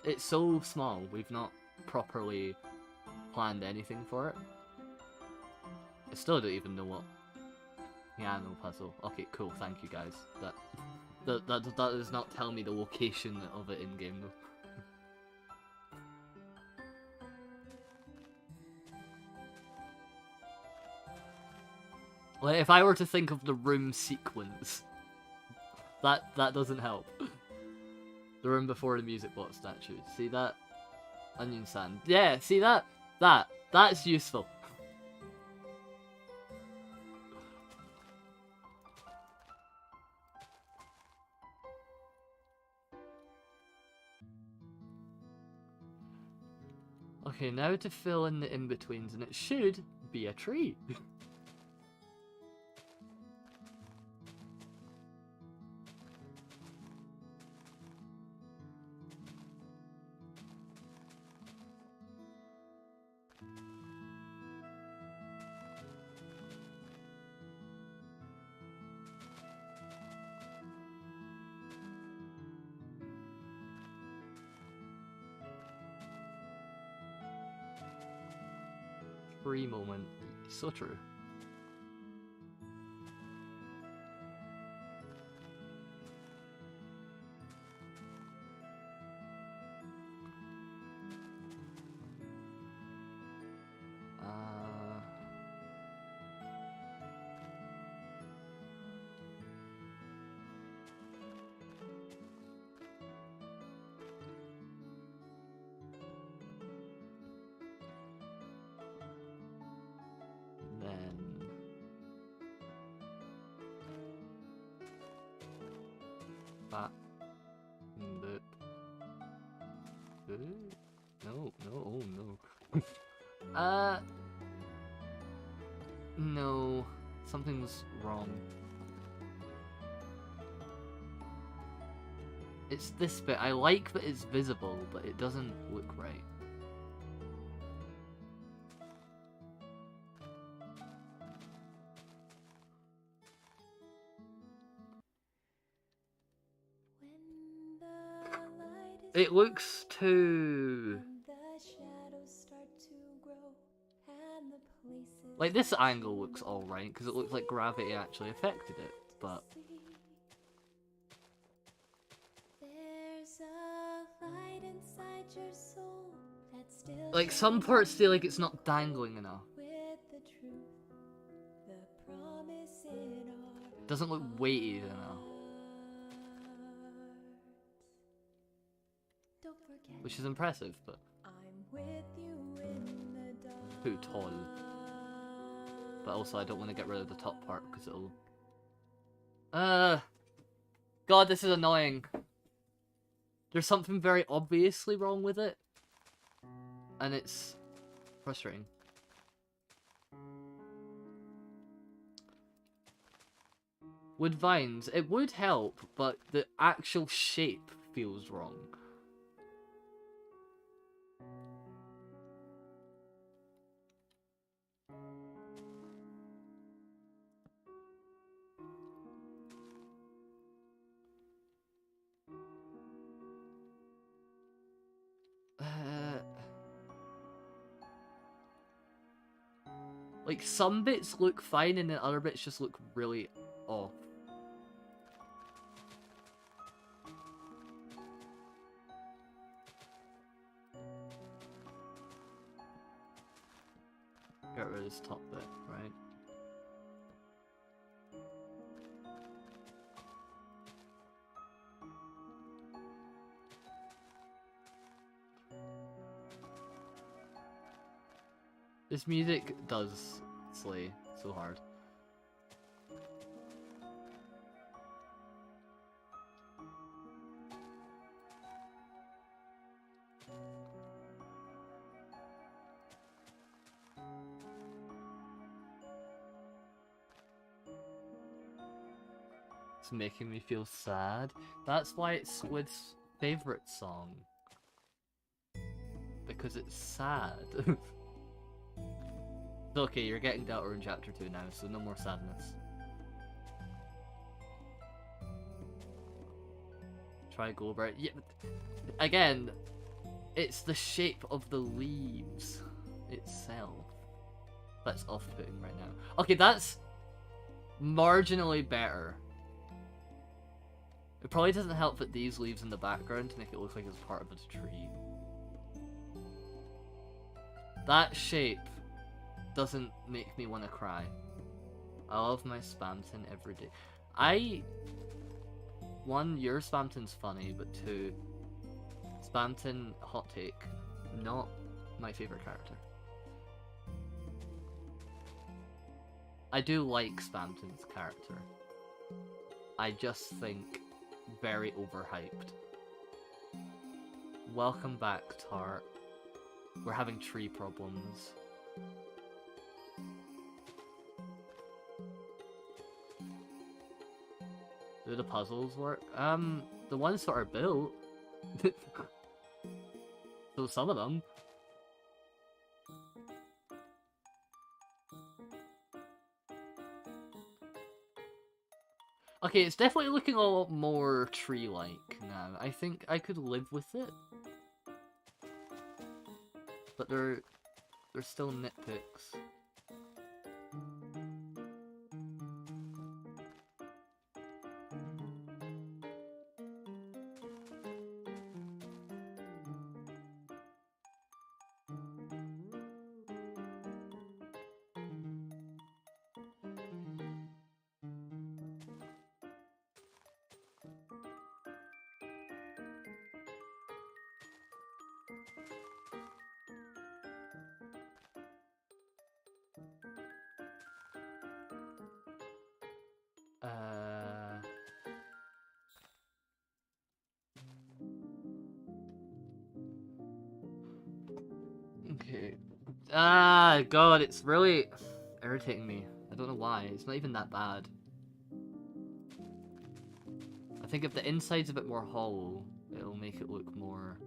It's so small, we've not properly planned anything for it. I still don't even know what... Piano puzzle. Okay, cool, thank you guys. That does not tell me the location of it in-game though. Like, if I were to think of the room sequence, that doesn't help. The room before the music box statue. See that? Onion sand. Yeah, see that? That's useful. Okay, now to fill in the in-betweens, and it should be a tree. 3 moment. So true. No, oh no. No, something's wrong. It's this bit. I like that it's visible, but it doesn't look right. It looks too... Like, this angle looks alright, because it looks like gravity actually affected it, but... Like, some parts feel like it's not dangling enough. It doesn't look weighted enough. Which is impressive, but... Too tall. But also I don't want to get rid of the top part, because it'll... God, this is annoying. There's something very obviously wrong with it. And it's frustrating. Wood vines, it would help, but the actual shape feels wrong. Like, some bits look fine and then other bits just look really off. Get rid of this top bit, right? This music does slay so hard. It's making me feel sad. That's why it's Squid's favorite song. Because it's sad. Okay, you're getting Delta in Chapter 2 now, so no more sadness. Try Goldberg. Yeah, but again, it's the shape of the leaves itself that's off-putting right now. Okay, that's marginally better. It probably doesn't help that these leaves in the background to make it look like it's part of a tree. That shape doesn't make me want to cry. I love my Spamton every day. One, your Spamton's funny, but two, Spamton, hot take, not my favourite character. I do like Spamton's character. I just think very overhyped. Welcome back, Tart. We're having tree problems. Do the puzzles work? The ones that are built. So some of them. Okay, it's definitely looking a lot more tree-like now. I think I could live with it. But they're still nitpicks. Okay. Ah, God, it's really irritating me. I don't know why. It's not even that bad. I think if the inside's a bit more hollow, it'll make it look more...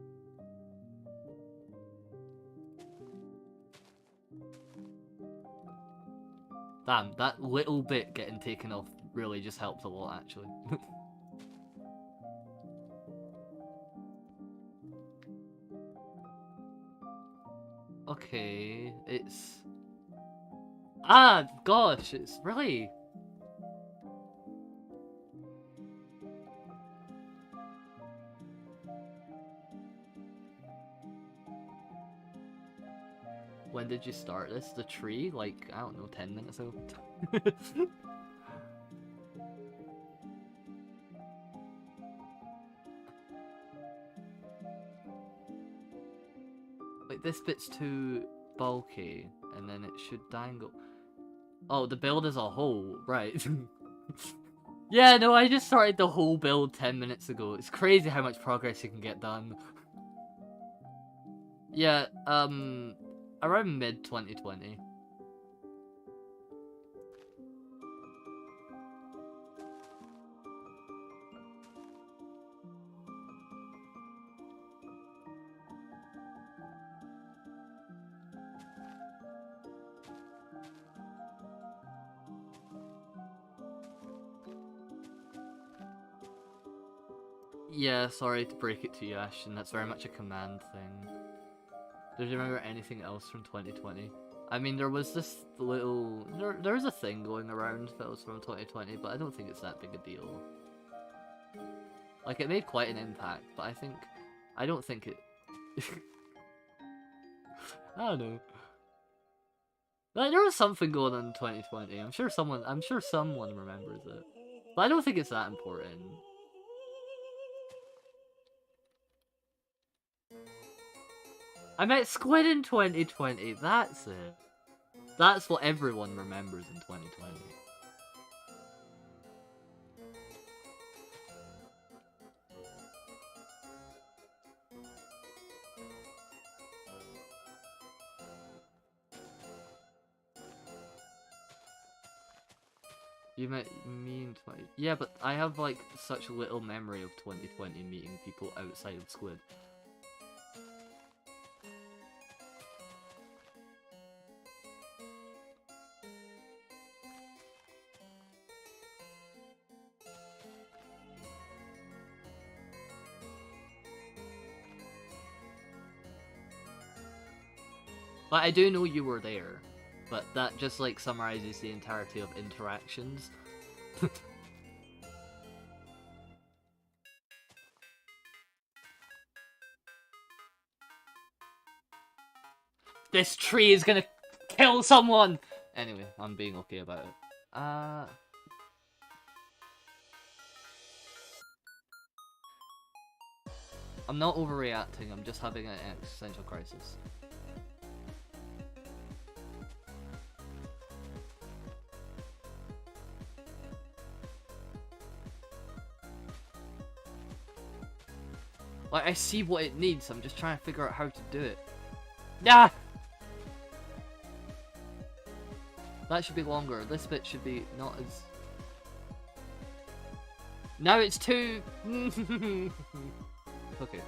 Damn, that little bit getting taken off really just helped a lot, actually. Okay, it's... Ah, gosh, it's really... When did you start this? The tree? Like, I don't know, 10 minutes ago? Like, this bit's too bulky, and then it should dangle. Oh, the build as a whole, right. Yeah, no, I just started the whole build 10 minutes ago. It's crazy how much progress you can get done. Yeah, around mid-2020. Yeah, sorry to break it to you, Ashton. That's very much a command thing. Do you remember anything else from 2020? I mean, there was this little... There was a thing going around that was from 2020, but I don't think it's that big a deal. Like, it made quite an impact, but I don't think it... I don't know. Like, there was something going on in 2020. I'm sure someone remembers it. But I don't think it's that important. I met Squid in 2020, that's it. That's what everyone remembers in 2020. You met me in 20... Yeah, but I have, like, such little memory of 2020 meeting people outside of Squid. But I do know you were there, but that just like summarizes the entirety of interactions. This tree is gonna kill someone! Anyway, I'm being okay about it. I'm not overreacting, I'm just having an existential crisis. Like, I see what it needs, I'm just trying to figure out how to do it. Ah! That should be longer, this bit should be not as... Now it's too... Okay,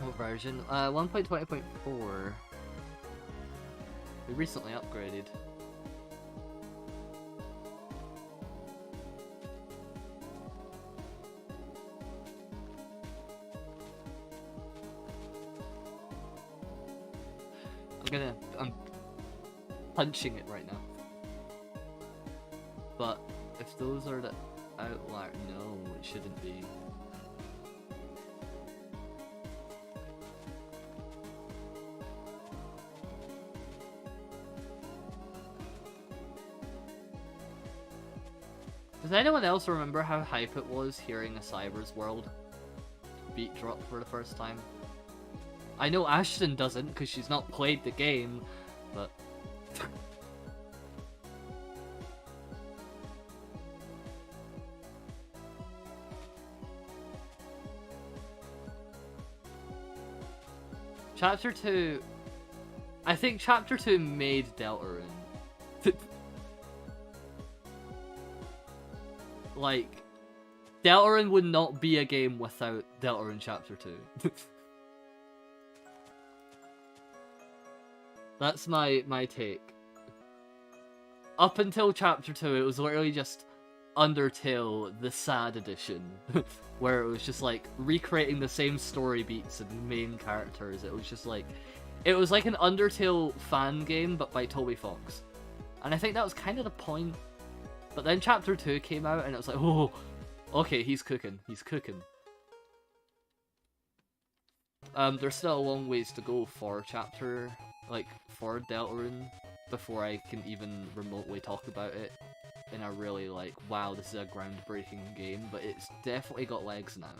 What version? 1.20.4. We recently upgraded. I'm punching it right now. But if those are the outlier, no, it shouldn't be. Does anyone else remember how hype it was hearing a Cyber's World beat drop for the first time? I know Ashton doesn't because she's not played the game, but... Chapter 2... I think Chapter 2 made Deltarune. Like, Deltarune would not be a game without Deltarune Chapter 2. That's my take. Up until Chapter 2, it was literally just Undertale, the sad edition, where it was just like recreating the same story beats and main characters. It was just like, it was like an Undertale fan game, but by Toby Fox. And I think that was kind of the point. But then Chapter 2 came out, and it was like, oh, okay, he's cooking. He's cooking. There's still a long ways to go for for Deltarune, before I can even remotely talk about it in a really, like, wow, this is a groundbreaking game, but it's definitely got legs now.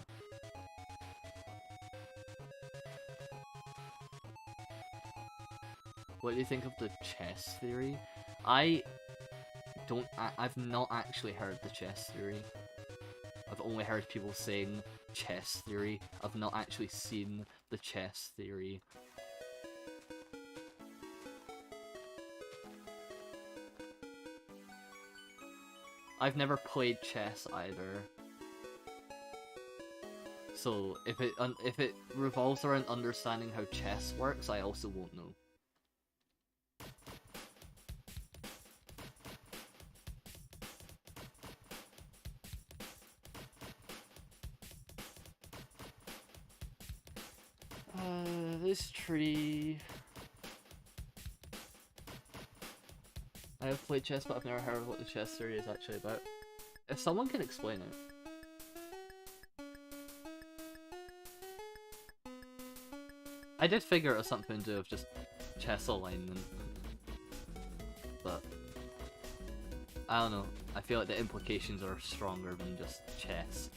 What do you think of the chess theory? I've not actually heard the chess theory. I've only heard people saying chess theory. I've not actually seen the chess theory. I've never played chess either. So if it revolves around understanding how chess works, I also won't know. This tree... I have played chess, but I've never heard of what the chess theory is actually about. If someone can explain it. I did figure it was something to do with just chess alignment. But I don't know. I feel like the implications are stronger than just chess.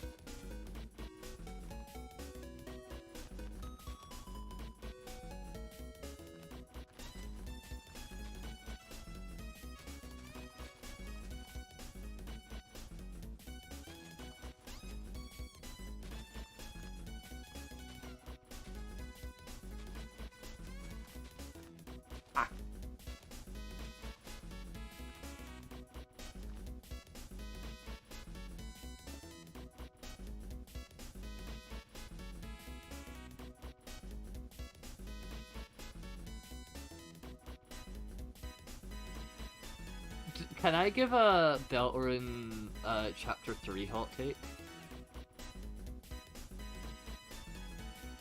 Can I give a Deltarune Chapter 3 hot take?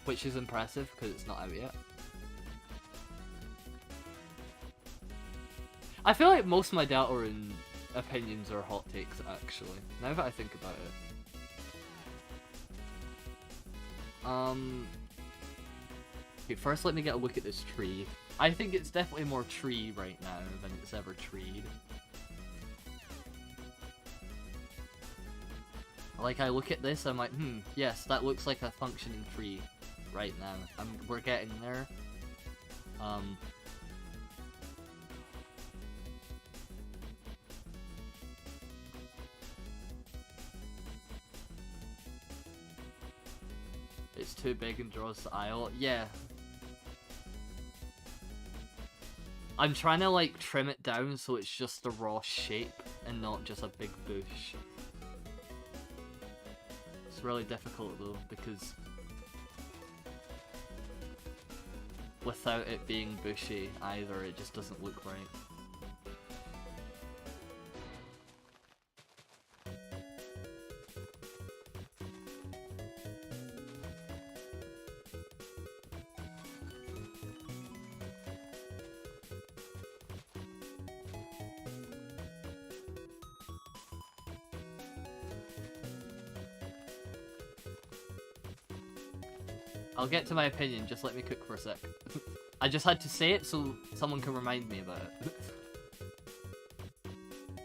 Which is impressive because it's not out yet. I feel like most of my Deltarune opinions are hot takes, actually, now that I think about it. Okay, first let me get a look at this tree. I think it's definitely more tree right now than it's ever treed. Like, I look at this, I'm like, yes, that looks like a functioning tree right now. We're getting there. It's too big and draws the eye out. Yeah. I'm trying to, like, trim it down so it's just the raw shape and not just a big bush. It's really difficult though, because without it being bushy either, it just doesn't look right. I'll get to my opinion, just let me cook for a sec. I just had to say it so someone can remind me about it.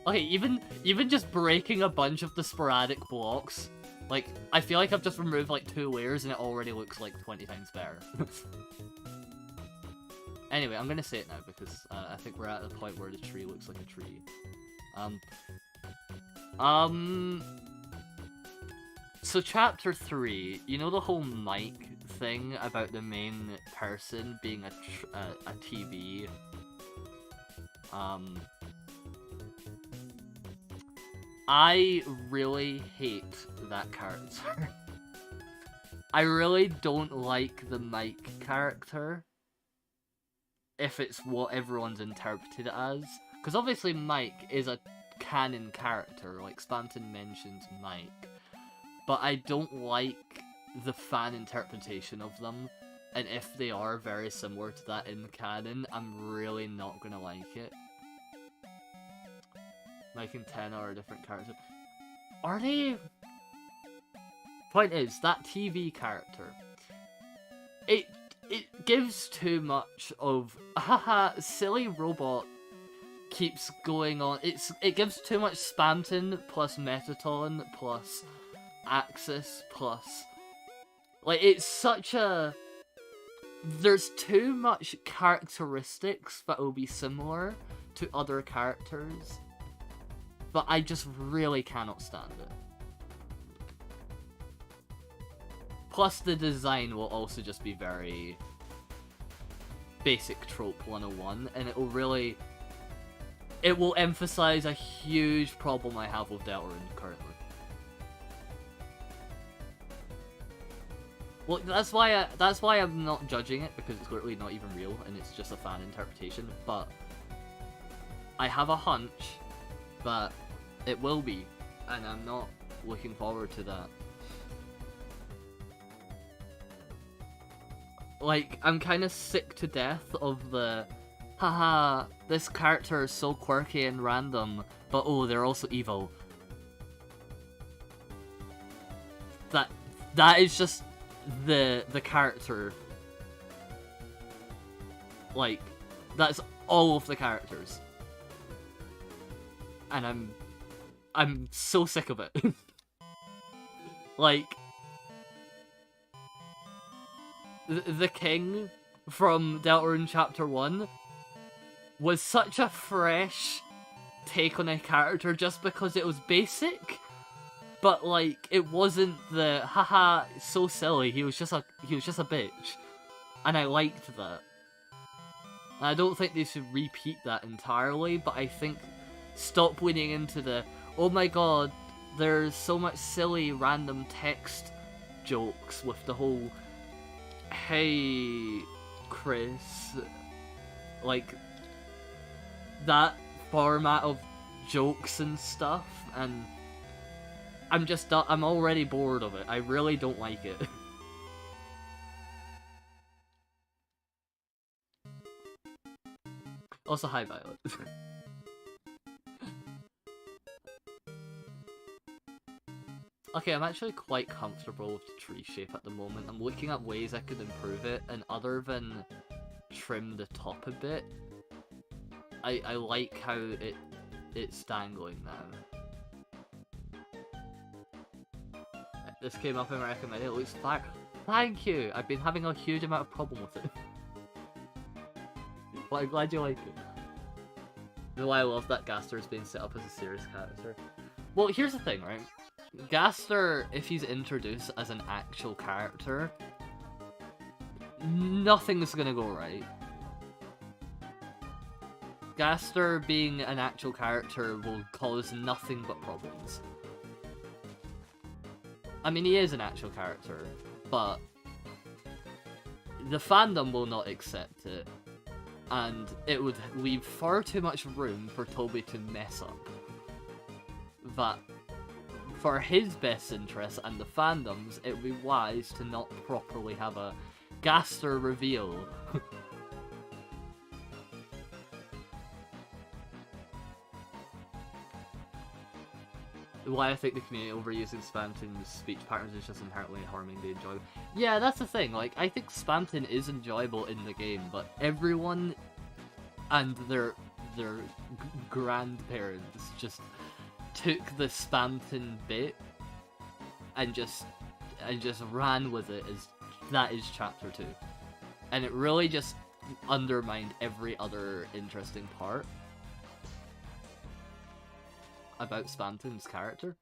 Okay, even just breaking a bunch of the sporadic blocks, like, I feel like I've just removed like 2 layers and it already looks like 20 times better. Anyway, I'm gonna say it now because I think we're at the point where the tree looks like a tree. So chapter 3, you know the whole mic thing about the main person being a TV. I really hate that character. I really don't like the Mike character, if it's what everyone's interpreted it as. Because obviously Mike is a canon character, like Spamton mentions Mike. But I don't like the fan interpretation of them. And if they are very similar to that in canon, I'm really not gonna like it. Mike and Tenna are different characters. Are they? Point is, that TV character, it gives too much of haha silly robot keeps going on. It gives too much Spamton plus Metaton plus Axis plus, like, it's such a, there's too much characteristics that will be similar to other characters, but I just really cannot stand it. Plus, the design will also just be very basic trope 101, and it will emphasize a huge problem I have with Deltarune currently. Well, that's why I'm not judging it, because it's literally not even real, and it's just a fan interpretation, but I have a hunch that it will be, and I'm not looking forward to that. Like, I'm kind of sick to death of the, haha, this character is so quirky and random, but oh, they're also evil. That is just the character. Like, that's all of the characters. And I'm so sick of it. Like, the king from Deltarune Chapter 1 was such a fresh take on a character just because it was basic, but like, it wasn't the haha so silly, he was just a bitch, and I liked that. And I don't think they should repeat that entirely, but I think stop leaning into the, oh my god, there's so much silly random text jokes with the whole, hey Chris, like that format of jokes and stuff, and I'm already bored of it. I really don't like it. Also, hi Violet. Okay, I'm actually quite comfortable with the tree shape at the moment. I'm looking at ways I could improve it, and other than trim the top a bit, I like how it's dangling now. This came up and recommended. It looks fire. Thank you! I've been having a huge amount of problem with it. But I'm glad you like it. You know why I love that Gaster is being set up as a serious character? Well, here's the thing, right? Gaster, if he's introduced as an actual character, nothing's gonna go right. Gaster being an actual character will cause nothing but problems. I mean, he is an actual character, but the fandom will not accept it, and it would leave far too much room for Toby to mess up. That, for his best interest and the fandom's, it would be wise to not properly have a Gaster reveal. Why I think the community overusing Spamton's speech patterns is just inherently harming the enjoyment. Yeah, that's the thing, like, I think Spamton is enjoyable in the game, but everyone and their grandparents just took the Spamton bit and just ran with it as that is chapter 2. And it really just undermined every other interesting part about Spamton's character.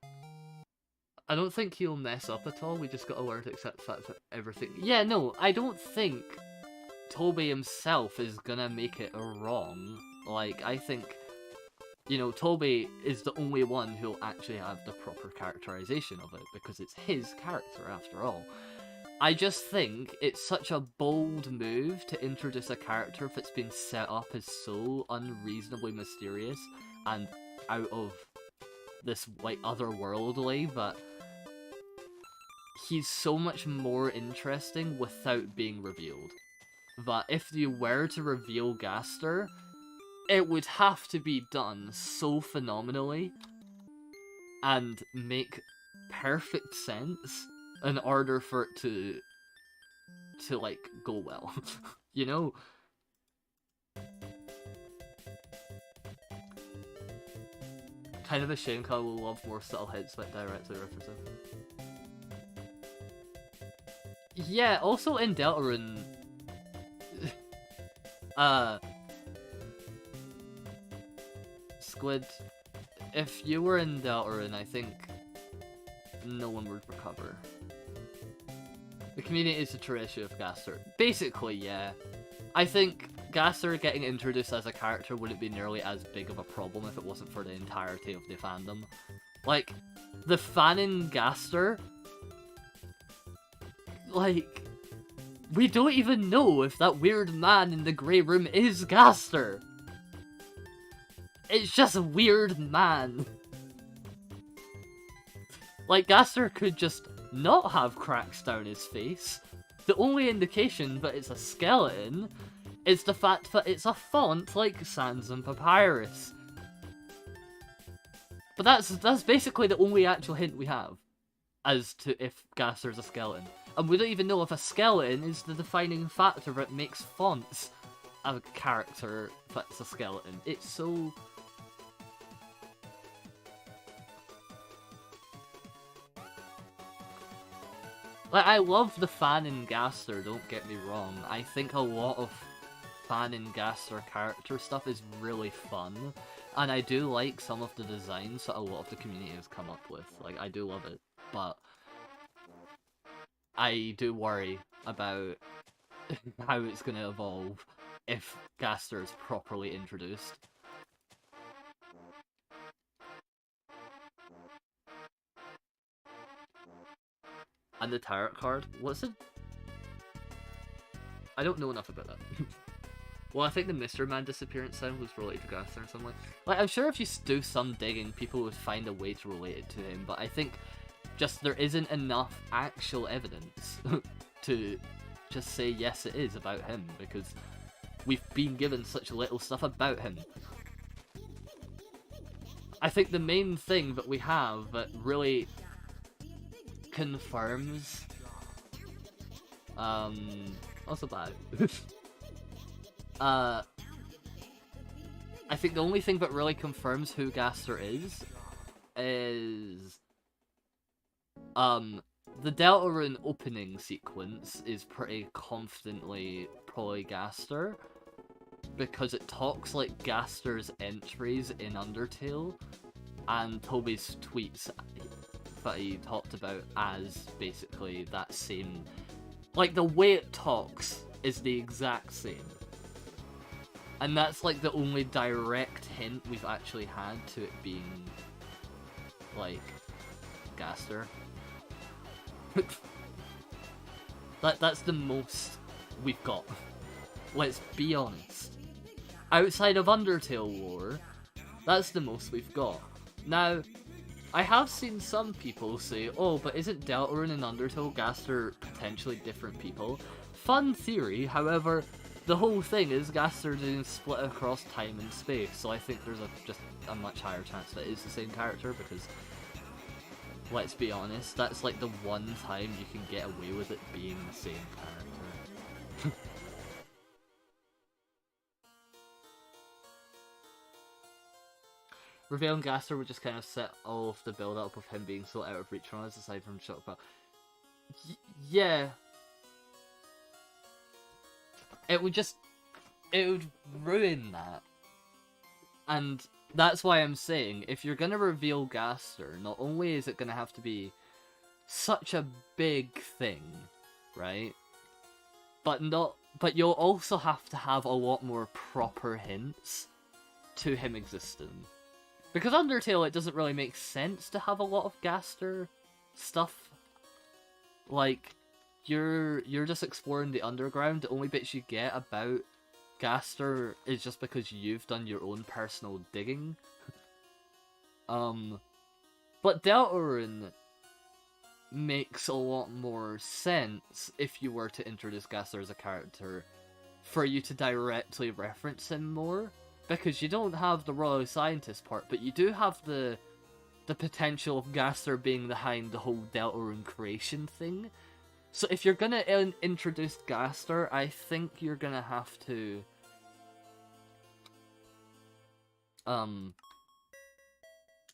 I don't think he'll mess up at all. We just gotta learn to accept the fact that everything. Yeah, no, I don't think Toby himself is gonna make it wrong. Like, I think, you know, Toby is the only one who'll actually have the proper characterization of it, because it's his character after all. I just think it's such a bold move to introduce a character that's been set up as so unreasonably mysterious and out of this, like, otherworldly, but he's so much more interesting without being revealed. That if you were to reveal Gaster, it would have to be done so phenomenally and make perfect sense in order for it to like, go well. You know? Kind of a shame, cause I will love more subtle hints that directly reference it. Yeah, also in Deltarune, Squid, if you were in Deltarune, I think no one would recover. The community is the true issue of Gaster. Basically, yeah. I think Gaster getting introduced as a character wouldn't be nearly as big of a problem if it wasn't for the entirety of the fandom. Like, the fan in Gaster, like, we don't even know if that weird man in the grey room is Gaster. It's just a weird man. Like, Gaster could just not have cracks down his face. The only indication that it's a skeleton is the fact that it's a font like Sans and Papyrus. But that's basically the only actual hint we have as to if Gaster's a skeleton. And we don't even know if a skeleton is the defining factor that makes fonts a character that's a skeleton. It's so... Like, I love the fan in Gaster, don't get me wrong. I think a lot of fan in Gaster character stuff is really fun. And I do like some of the designs that a lot of the community has come up with. Like, I do love it. But I do worry about how it's going to evolve if Gaster is properly introduced. And the tarot card? What's it? I don't know enough about that. Well, I think the Mr. Man disappearance sound was related to Gaster in some way. Like, I'm sure if you do some digging, people would find a way to relate it to him, but I think just there isn't enough actual evidence to just say yes it is about him, because we've been given such little stuff about him. I think the main thing that we have that really confirms also bad. I think the only thing that really confirms who Gaster is the Deltarune opening sequence is pretty confidently probably Gaster, because it talks like Gaster's entries in Undertale and Toby's tweets that he talked about as basically that same... Like, the way it talks is the exact same. And that's, like, the only direct hint we've actually had to it being, like, Gaster. That's the most we've got. Let's be honest. Outside of Undertale lore, that's the most we've got. Now, I have seen some people say, oh, but isn't Deltarune and Undertale Gaster potentially different people? Fun theory, however, the whole thing is Gaster being split across time and space, so I think there's just a much higher chance that it is the same character, because, let's be honest, that's like the one time you can get away with it being the same character. Revealing Gaster would just kind of set all of the build-up of him being so out of reach from us, aside from shock about. Yeah. It would ruin that. And that's why I'm saying, if you're gonna reveal Gaster, not only is it gonna have to be such a big thing, right? But you'll also have to have a lot more proper hints to him existing. Because Undertale, it doesn't really make sense to have a lot of Gaster stuff. Like, you're just exploring the underground. The only bits you get about Gaster is just because you've done your own personal digging. But Deltarune makes a lot more sense if you were to introduce Gaster as a character for you to directly reference him more. Because you don't have the Royal Scientist part, but you do have the potential of Gaster being behind the whole Deltarune creation thing. So if you're gonna introduce Gaster, I think you're gonna have to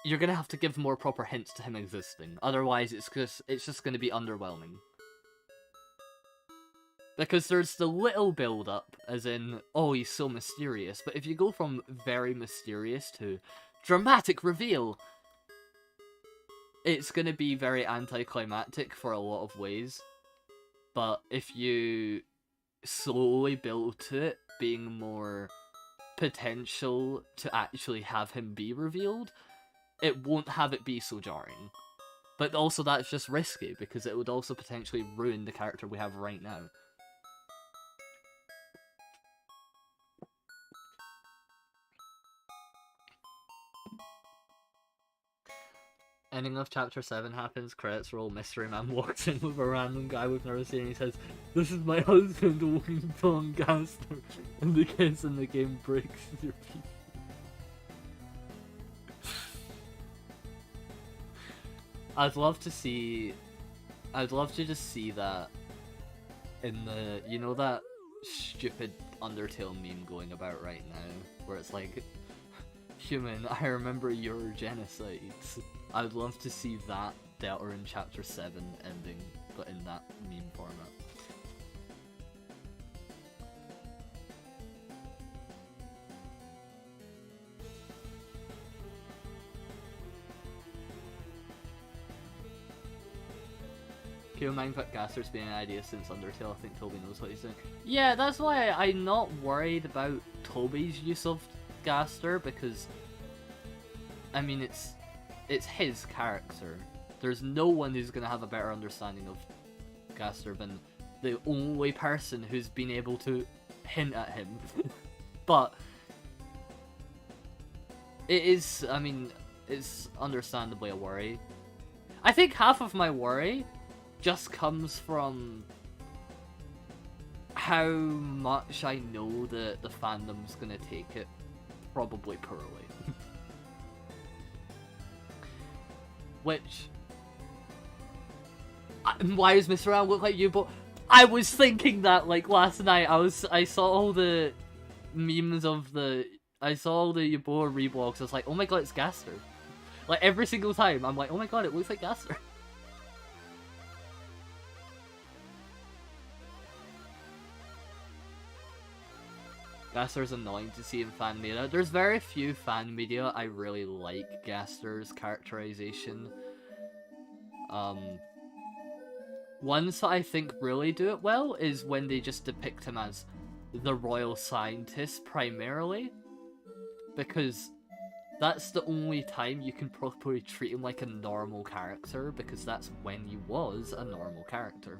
you're gonna have to give more proper hints to him existing. Otherwise, it's just gonna be underwhelming. Because there's the little build-up, as in, oh, he's so mysterious, but if you go from very mysterious to dramatic reveal, it's gonna be very anticlimactic for a lot of ways. But if you slowly build to it being more potential to actually have him be revealed, it won't have it be so jarring. But also that's just risky, because it would also potentially ruin the character we have right now. Ending of chapter 7 happens, credits roll, Mystery Man walks in with a random guy we've never seen and he says, "This is my husband, Wing Dong Gaster," and the kiss in the game breaks your feet. I'd love to just see that in the, you know that stupid Undertale meme going about right now, where it's like, "Human, I remember your genocides." I'd love to see that Deltarune Chapter 7 ending, but in that meme format. Keep in mind that Gaster's been an idea since Undertale. I think Toby knows what he's doing. Yeah, that's why I'm not worried about Toby's use of Gaster, because, I mean, it's his character. There's no one who's gonna have a better understanding of Gaster than the only person who's been able to hint at him. But it is, I mean, it's understandably a worry. I think half of my worry just comes from how much I know that the fandom's gonna take it probably poorly. Which, why does Mr. Round look like you? But I was thinking that like last night. I saw all the memes of I saw all the Yabor reblogs. I was like, oh my god, it's Gaster. Like every single time, I'm like, oh my god, it looks like Gaster. Gaster's annoying to see in fan media. There's very few fan media I really like Gaster's characterization. Ones that I think really do it well is when they just depict him as the royal scientist primarily. Because that's the only time you can properly treat him like a normal character, because that's when he was a normal character.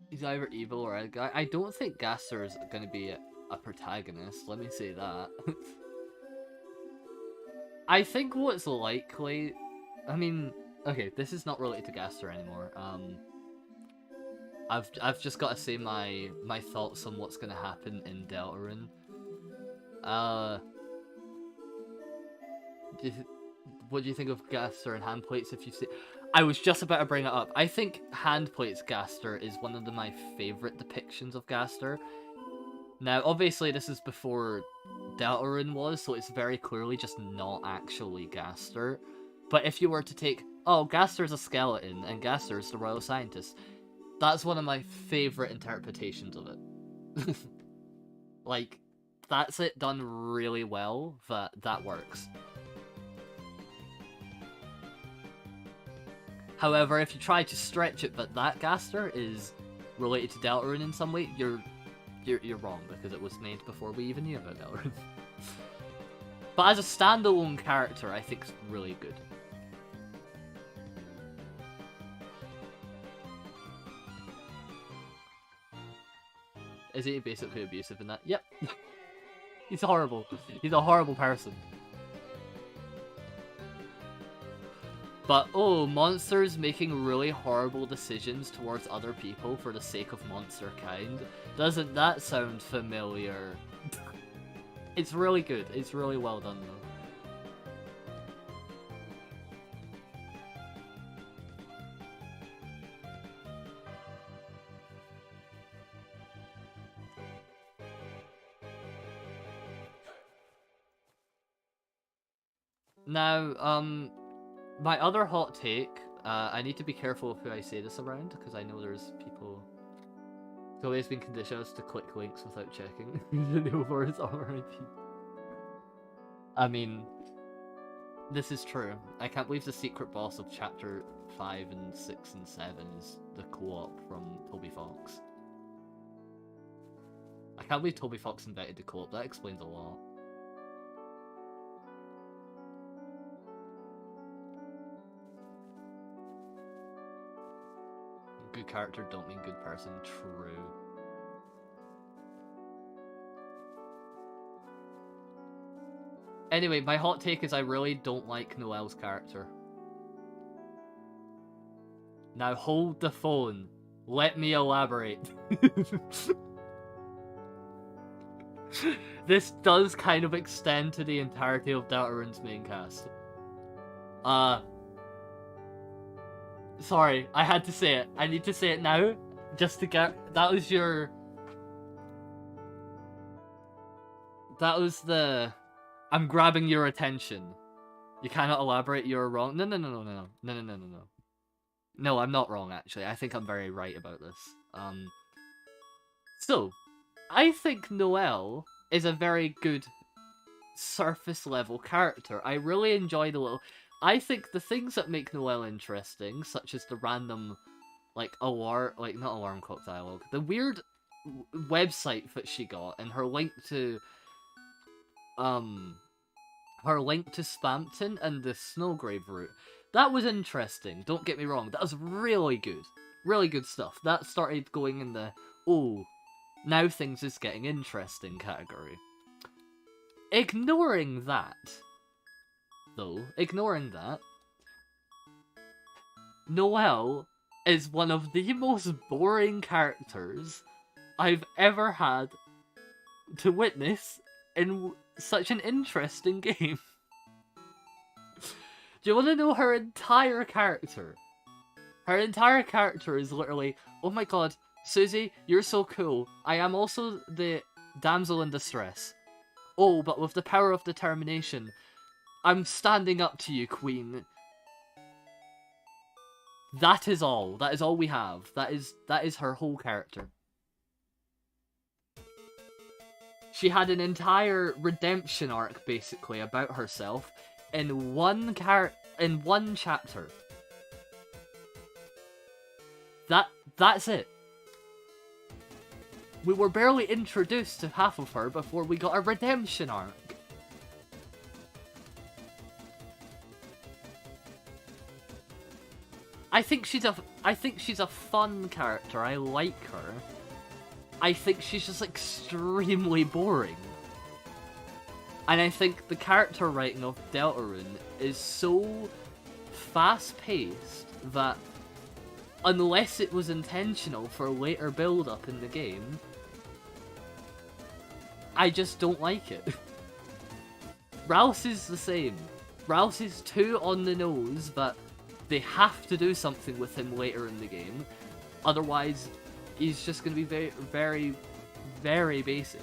He's either evil or a guy. I don't think Gaster is going to be a protagonist, let me say that. I think what's likely... I mean, okay, this is not related to Gaster anymore. I've just got to say my thoughts on what's going to happen in Deltarune. What do you think of Gaster and handplates if you see... I was just about to bring it up. I think handplates Gaster is one of my favourite depictions of Gaster. Now, obviously this is before Deltarune was, so it's very clearly just not actually Gaster. But if you were to take, oh, Gaster's a skeleton and Gaster's the royal scientist, that's one of my favorite interpretations of it. Like, that's it done really well, that works. However, if you try to stretch it, but that Gaster is related to Deltarune in some way, you're wrong, because it was made before we even knew about Deltarune. But as a standalone character, I think it's really good. Is he basically abusive in that? Yep. He's horrible. He's a horrible person. But, oh, monsters making really horrible decisions towards other people for the sake of monster kind. Doesn't that sound familiar? It's really good. It's really well done, though. Now, my other hot take, I need to be careful of who I say this around, because I know there's people... It's always been conditioned to click links without checking the Over's RIP. I mean, this is true. I can't believe the secret boss of Chapter 5 and 6 and 7 is the co-op from Toby Fox. I can't believe Toby Fox invented the co-op, that explains a lot. Good character don't mean good person. True. Anyway, my hot take is I really don't like Noelle's character. Now hold the phone. Let me elaborate. This does kind of extend to the entirety of Deltarune's main cast. Sorry, I had to say it. I need to say it now, just to get... That was your... That was the... I'm grabbing your attention. You cannot elaborate, you're wrong. No. No, I'm not wrong, actually. I think I'm very right about this. So, I think Noelle is a very good surface-level character. I really enjoy the little... I think the things that make Noelle interesting, such as the random, not alarm clock dialogue, the weird website that she got, and her link to Spampton and the Snowgrave route, that was interesting, don't get me wrong, that was really good stuff. That started going in the, oh, now things is getting interesting category. Ignoring that, Noelle is one of the most boring characters I've ever had to witness in such an interesting game. Do you want to know her entire character? Her entire character is literally, oh my god, Susie, you're so cool. I am also the damsel in distress. Oh, but with the power of determination, I'm standing up to you, Queen. That is all. That is all we have. That is her whole character. She had an entire redemption arc, basically, about herself in one chapter. That's it. We were barely introduced to half of her before we got a redemption arc. I think she's a fun character. I like her. I think she's just extremely boring. And I think the character writing of Deltarune is so fast-paced that unless it was intentional for later build-up in the game, I just don't like it. Rouse is the same. Rouse is too on the nose, but they have to do something with him later in the game. Otherwise, he's just going to be very, very, very basic.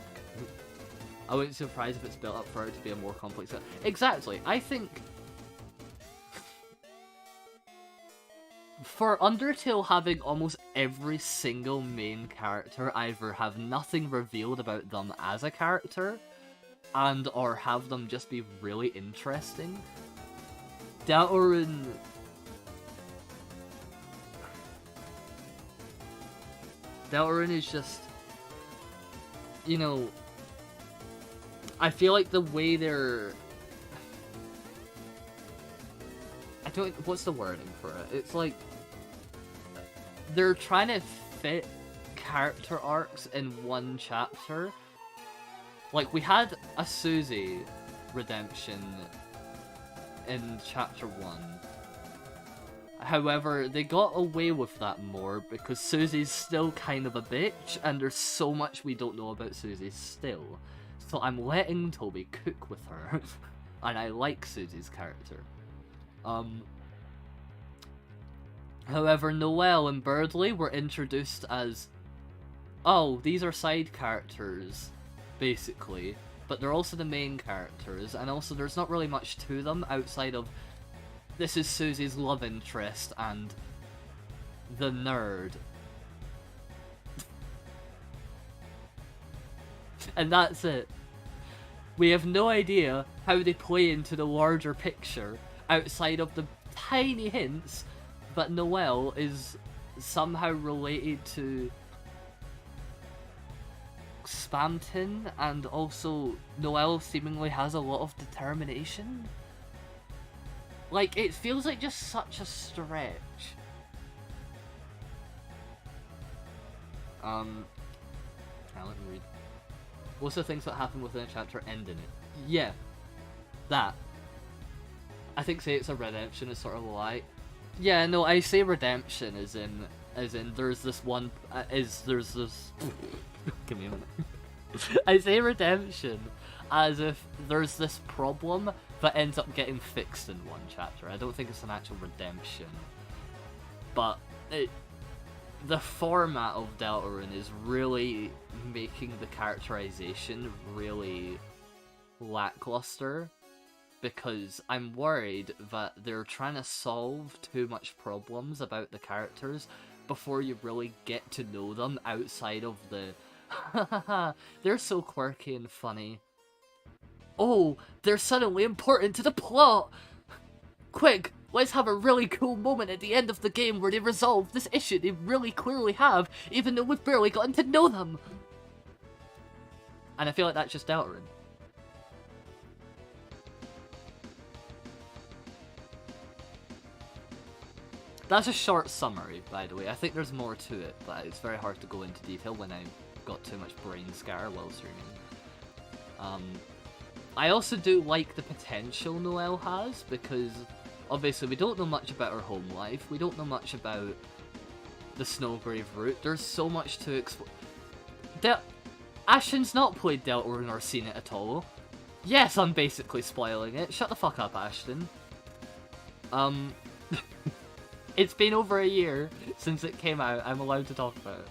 I wouldn't be surprised if it's built up for her to be a more complex... Exactly. I think for Undertale having almost every single main character either have nothing revealed about them as a character, and or have them just be really interesting, Deltarune is just, you know, I feel like the way they're, what's the wording for it? It's like, they're trying to fit character arcs in one chapter. Like, we had a Susie redemption in chapter 1. However, they got away with that more because Susie's still kind of a bitch, and there's so much we don't know about Susie still. So I'm letting Toby cook with her, and I like Susie's character. However, Noelle and Birdley were introduced as, oh, these are side characters, basically, but they're also the main characters, and also there's not really much to them outside of, this is Susie's love interest and the nerd. And that's it. We have no idea how they play into the larger picture outside of the tiny hints that Noelle is somehow related to Spamton, and also Noelle seemingly has a lot of determination. Like, it feels like just such a stretch. Now let me read. What's the things that happen within a chapter end in it? Yeah, that. I think say it's a redemption is sort of a lie. Yeah, no, I say redemption as in there's this one, there's this, give me a minute. I say redemption as if there's this problem that ends up getting fixed in one chapter. I don't think it's an actual redemption. But the format of Deltarune is really making the characterization really lackluster, because I'm worried that they're trying to solve too much problems about the characters before you really get to know them outside of the they're so quirky and funny. Oh, they're suddenly important to the plot! Quick, let's have a really cool moment at the end of the game where they resolve this issue they really clearly have, even though we've barely gotten to know them! And I feel like that's just Deltarune. That's a short summary, by the way. I think there's more to it, but it's very hard to go into detail when I've got too much brain scatter while streaming. I also do like the potential Noelle has, because obviously we don't know much about her home life, we don't know much about the Snowgrave route, there's so much to explore. Ashton's not played Deltarune or seen it at all. Yes, I'm basically spoiling it. Shut the fuck up, Ashton. It's been over a year since it came out, I'm allowed to talk about it.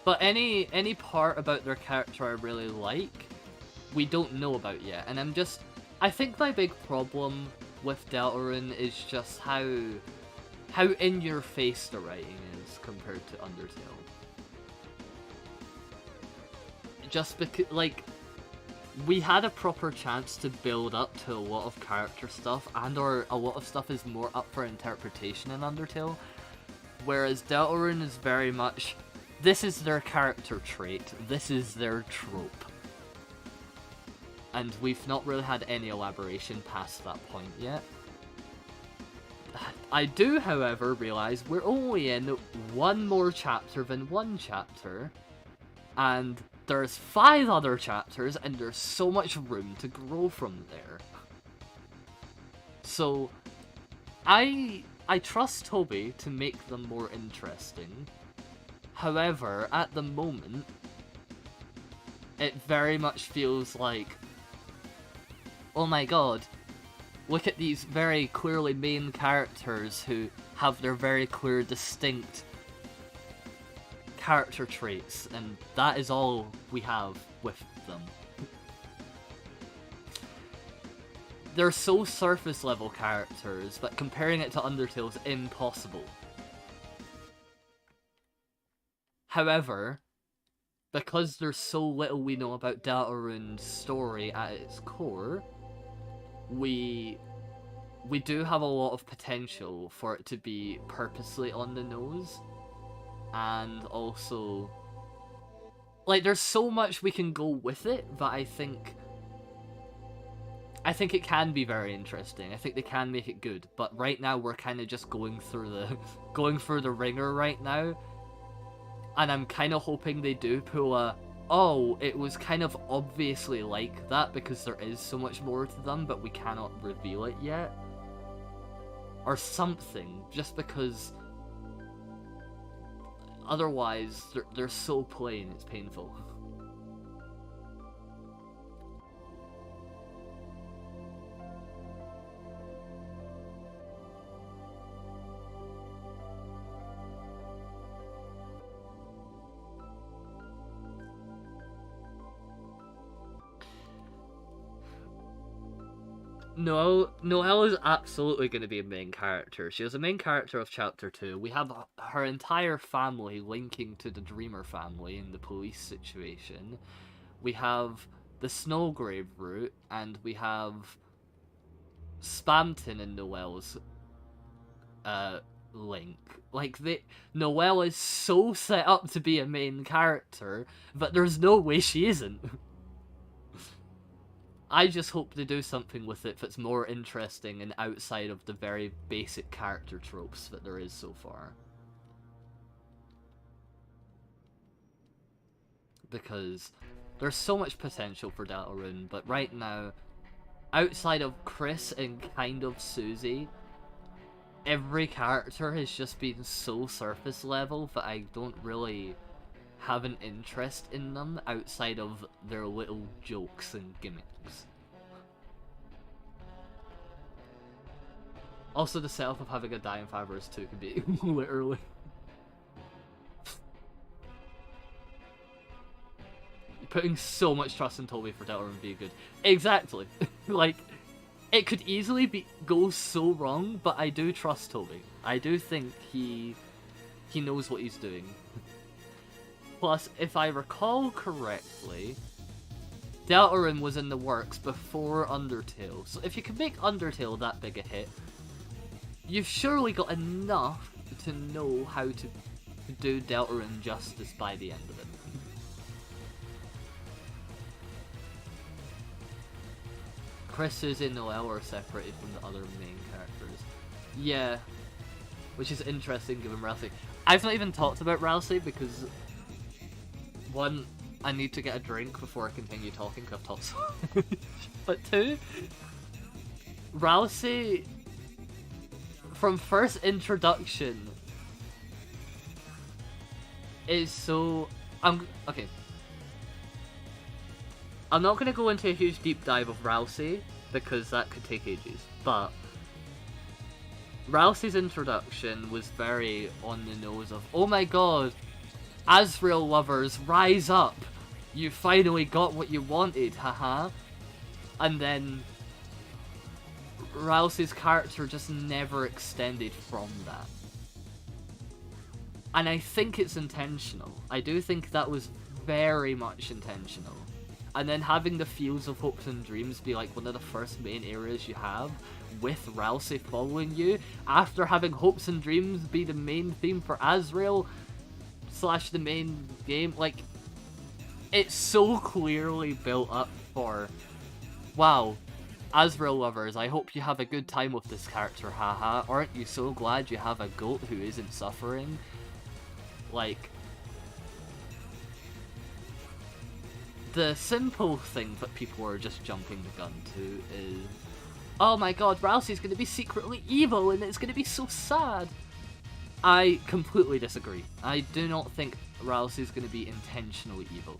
But any part about their character I really like, we don't know about yet, and I think my big problem with Deltarune is just how in your face the writing is compared to Undertale. Just because, like, we had a proper chance to build up to a lot of character stuff, and or a lot of stuff is more up for interpretation in Undertale, whereas Deltarune is very much, this is their character trait, this is their trope. And we've not really had any elaboration past that point yet. I do, however, realise we're only in one more chapter than one chapter, and there's 5 other chapters, and there's so much room to grow from there. So, I trust Toby to make them more interesting. However, at the moment, it very much feels like, oh my god, look at these very clearly main characters who have their very clear, distinct character traits, and that is all we have with them. They're so surface level characters that comparing it to Undertale is impossible. However, because there's so little we know about Deltarune's story at its core, we do have a lot of potential for it to be purposely on the nose, and also, like, there's so much we can go with it that I think it can be very interesting. I think they can make it good, but right now we're kind of just going through the ringer right now, and I'm kind of hoping they do pull a, oh, it was kind of obviously like that because there is so much more to them, but we cannot reveal it yet, or something, just because otherwise they're so plain, it's painful. Noelle is absolutely going to be a main character. She was a main character of Chapter 2. We have her entire family linking to the Dreamer family in the police situation. We have the Snowgrave route, and we have Spamton and Noelle's link. Like, Noelle is so set up to be a main character that there's no way she isn't. I just hope they do something with it that's more interesting and outside of the very basic character tropes that there is so far. Because there's so much potential for Deltarune, but right now, outside of Chris and kind of Susie, every character has just been so surface level that I don't really have an interest in them outside of their little jokes and gimmicks. Also, the setup of having a dying Fabulous too could be literally. Putting so much trust in Toby for Deltarune to be good. Exactly. Like, it could easily go so wrong, but I do trust Toby. I do think he knows what he's doing. Plus, if I recall correctly, Deltarune was in the works before Undertale, so if you can make Undertale that big a hit, you've surely got enough to know how to do Deltarune justice by the end of it. Chris, Susie, and Noelle are separated from the other main characters. Yeah, which is interesting given Ralsei. I've not even talked about Ralsei because, one, I need to get a drink before I continue talking because I've talked so much. But two, Ralsei, from first introduction, is so... okay. I'm not going to go into a huge deep dive of Ralsei, because that could take ages, but Ralsei's introduction was very on the nose of, oh my god, Azrael lovers, rise up! You finally got what you wanted, haha. And then Ralsei's character just never extended from that. And I think it's intentional. I do think that was very much intentional. And then having the Fields of Hopes and Dreams be like one of the first main areas you have, with Ralsei following you, after having Hopes and Dreams be the main theme for Azrael / the main game, like, it's so clearly built up for, wow, Azrael lovers, I hope you have a good time with this character, haha. Aren't you so glad you have a goat who isn't suffering? Like, the simple thing that people are just jumping the gun to is, oh my god, Ralsei's going to be secretly evil and it's going to be so sad. I completely disagree. I do not think Ralsei's going to be intentionally evil.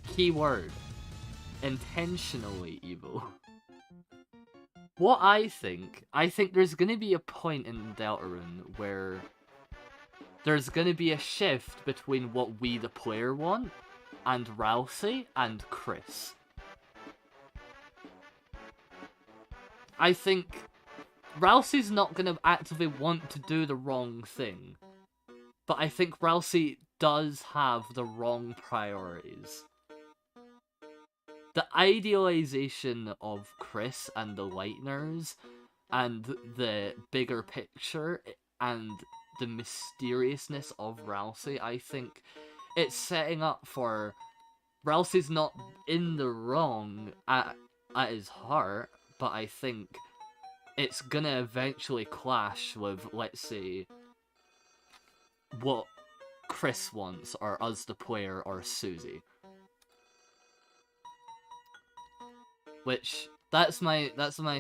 Key word. Intentionally evil. What I think there's gonna be a point in Deltarune where there's gonna be a shift between what we, the player, want, and Ralsei and Chris. I think Ralsei's not gonna actively want to do the wrong thing, but I think Ralsei does have the wrong priorities. The idealization of Chris and the Lightners, and the bigger picture, and the mysteriousness of Ralsei, I think it's setting up for Ralsei's not in the wrong at his heart, but I think it's gonna eventually clash with, let's say, what Chris wants, or us the player, or Susie. Which, that's my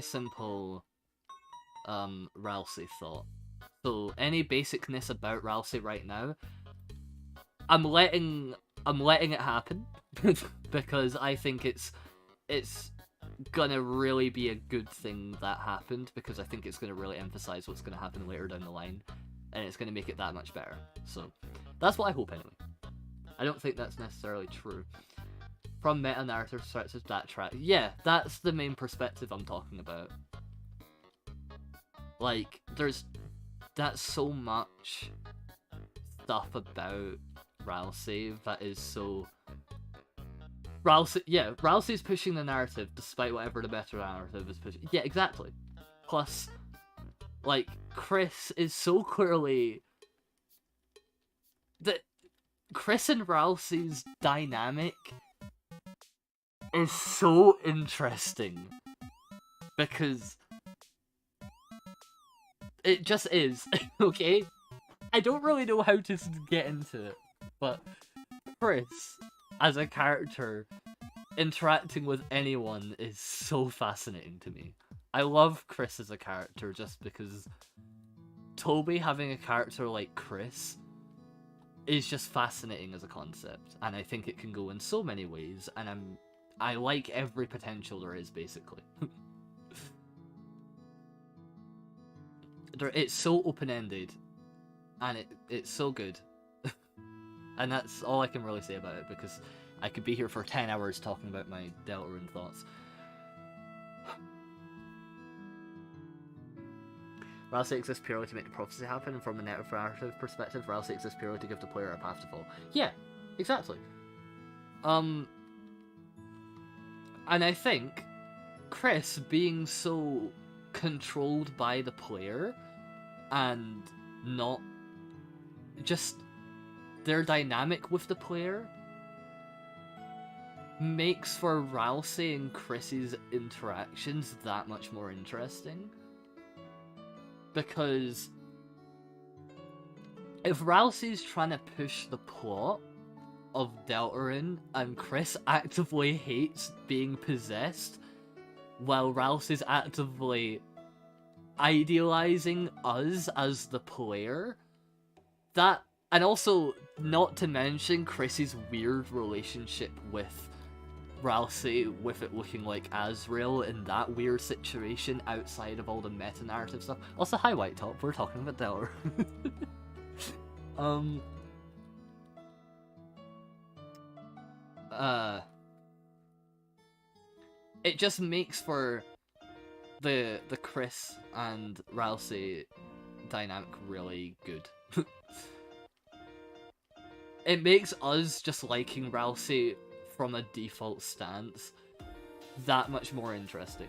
simple Ralsei thought. So any basicness about Ralsei right now, I'm letting it happen because I think it's gonna really be a good thing that happened, because I think it's gonna really emphasize what's gonna happen later down the line, and it's gonna make it that much better. So that's what I hope anyway. I don't think that's necessarily true. From meta-narrative perspective, that track. Yeah, that's the main perspective I'm talking about. Like, that's so much stuff about Ralsei that is so... Ralsei's pushing the narrative despite whatever the meta-narrative is pushing. Yeah, exactly. Plus, like, Chris is so clearly... Chris and Ralsei's dynamic is so interesting, because it just is. Okay, I don't really know how to get into it, but Chris as a character interacting with anyone is so fascinating to me. I love Chris as a character just because Toby having a character like Chris is just fascinating as a concept, and I think it can go in so many ways, and I like every potential there is, basically. It's so open-ended, and it's so good. And that's all I can really say about it, because I could be here for 10 hours talking about my Deltarune thoughts. Ralsei exists purely to make the prophecy happen, and from a narrative perspective, Ralsei exists purely to give the player a path to follow. Yeah, exactly. And I think Chris being so controlled by the player, and not just their dynamic with the player, makes for Ralsei and Chris's interactions that much more interesting. Because if Ralsei's trying to push the plot of Deltarune, and Chris actively hates being possessed, while Ralsei's actively idealizing us as the player, that, and also not to mention Chris's weird relationship with Ralsei, with it looking like Azrael in that weird situation outside of all the meta-narrative stuff. Also, hi White Top, we're talking about Deltarune. It just makes for the Chris and Ralsei dynamic really good. It makes us just liking Ralsei from a default stance that much more interesting.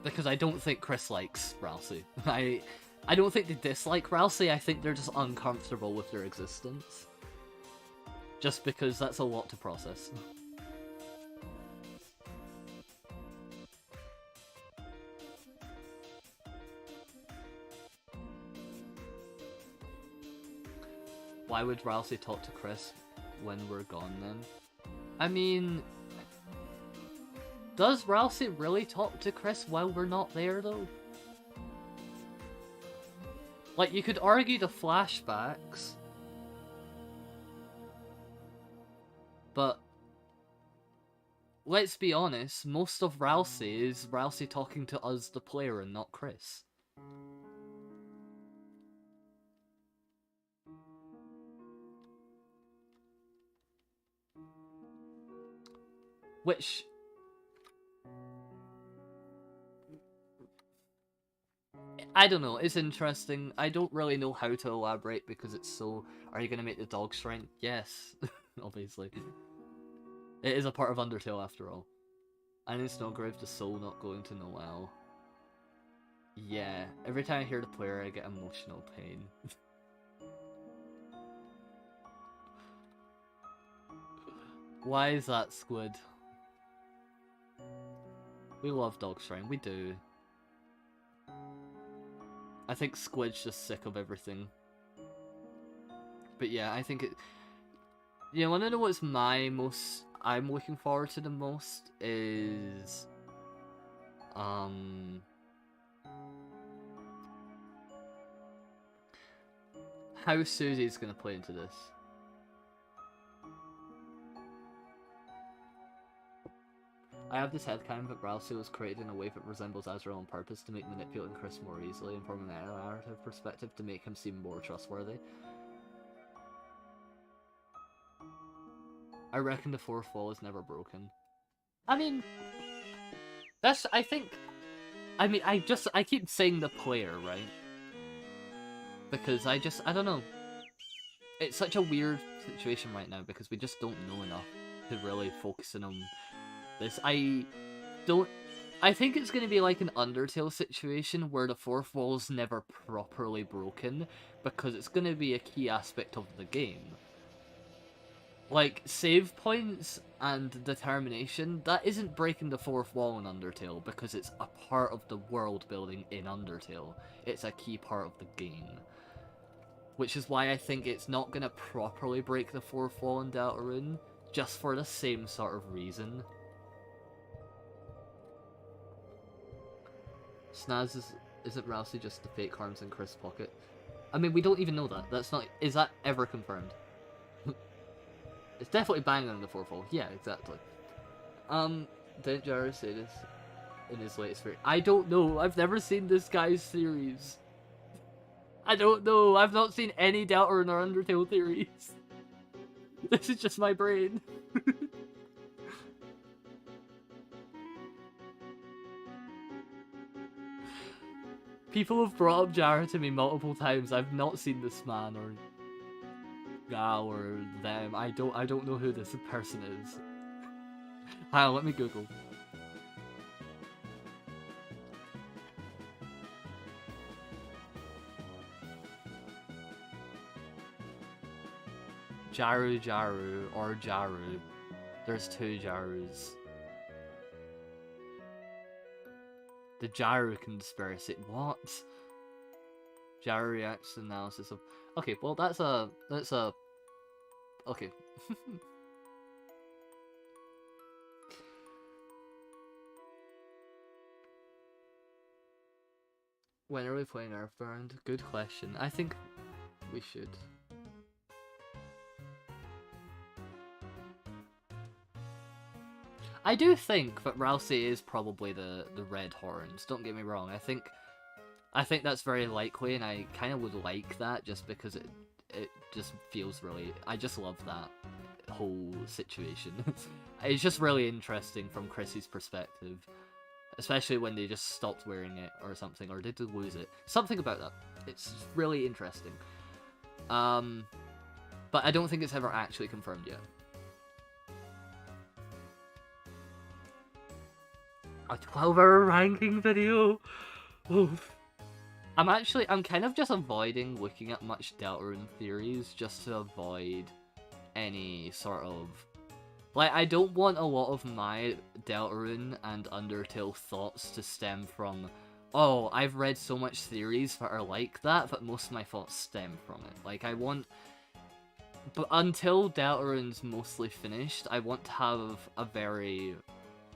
Because I don't think Chris likes Ralsei. I don't think they dislike Ralsei, I think they're just uncomfortable with their existence. Just because that's a lot to process. Why would Ralsei talk to Chris when we're gone then? I mean, does Ralsei really talk to Chris while we're not there though? Like, you could argue the flashbacks, but let's be honest, most of Ralsei is Ralsei talking to us, the player, and not Chris. Which... I don't know, it's interesting. I don't really know how to elaborate because it's so... Are you gonna make the dog shrine? Yes, obviously. It is a part of Undertale after all. And in Snowgrave, the soul not going to Noel. Yeah, every time I hear the player, I get emotional pain. Why is that, Squid? We love Dog Shrine, we do. I think Squid's just sick of everything. But yeah, I think it... You wanna know what's I'm looking forward to the most is... How Susie's gonna play into this. I have this headcanon that Ralsei was created in a way that resembles Azrael on purpose to make manipulating Chris more easily and from a narrative perspective to make him seem more trustworthy. I reckon the fourth wall is never broken. I mean, that's, I keep saying the player, right? Because I don't know. It's such a weird situation right now because we just don't know enough to really focus in on this. I think it's going to be like an Undertale situation where the fourth wall is never properly broken because it's going to be a key aspect of the game. Like, save points and determination, that isn't breaking the fourth wall in Undertale because it's a part of the world building in Undertale. It's a key part of the game. Which is why I think it's not going to properly break the fourth wall in Deltarune, just for the same sort of reason. Snaz isn't Ralsei just the fake harms in Chris' pocket? I mean, we don't even know that. That's not... Is that ever confirmed? It's definitely banging on the fourth wall. Yeah, exactly. Didn't Jaru say this in his latest video? I don't know. I've never seen this guy's series. I don't know. I've not seen any Deltarune or Undertale theories. This is just my brain. People have brought up Jared to me multiple times. I've not seen this man or gal or them. I don't know who this person is. Hang on, let me Google. Jaru, or Jaru. There's two Jarus. The Jaru conspiracy. What? Jaru reacts to analysis of... Okay, well that's a... Okay. When are we playing Earthbound? Good question. I think we should. I do think that Ralsei is probably the Red Horns, don't get me wrong. I think that's very likely, and I kind of would like that just because it just feels really... I just love that whole situation. It's just really interesting from Chrissy's perspective. Especially when they just stopped wearing it or something, or did they lose it? Something about that. It's really interesting. But I don't think it's ever actually confirmed yet. A 12-hour ranking video! Oof. I'm kind of just avoiding looking at much Deltarune theories just to avoid any sort of... Like, I don't want a lot of my Deltarune and Undertale thoughts to stem from, oh, I've read so much theories that are like that most of my thoughts stem from it. Like, I want... But until Deltarune's mostly finished, I want to have a very...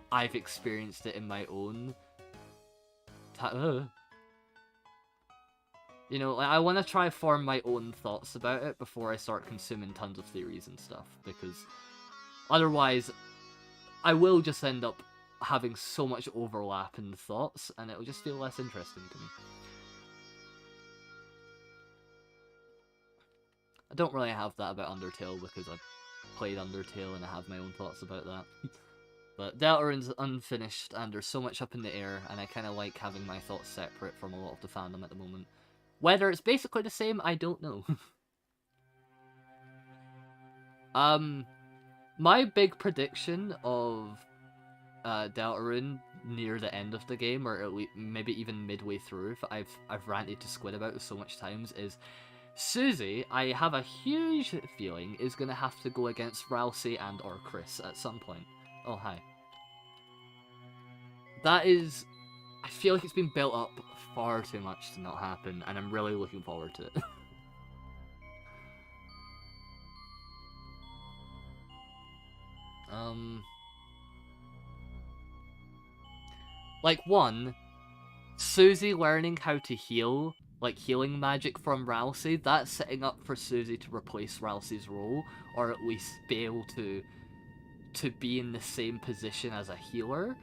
I've experienced it in my own... You know, like, I want to try form my own thoughts about it before I start consuming tons of theories and stuff, because otherwise I will just end up having so much overlap in the thoughts, and it'll just feel less interesting to me. I don't really have that about Undertale because I've played Undertale and I have my own thoughts about that. But Deltarune's unfinished and there's so much up in the air, and I kind of like having my thoughts separate from a lot of the fandom at the moment. Whether it's basically the same, I don't know. My big prediction of Deltarune near the end of the game, or at least maybe even midway through, if I've ranted to Squid about it so much times, is Susie, I have a huge feeling, is going to have to go against Ralsei and or Chris at some point. Oh, hi. That is... I feel like it's been built up far too much to not happen, and I'm really looking forward to it. Like, one, Susie learning how to heal, like healing magic from Ralsei, that's setting up for Susie to replace Ralsei's role, or at least be able to be in the same position as a healer,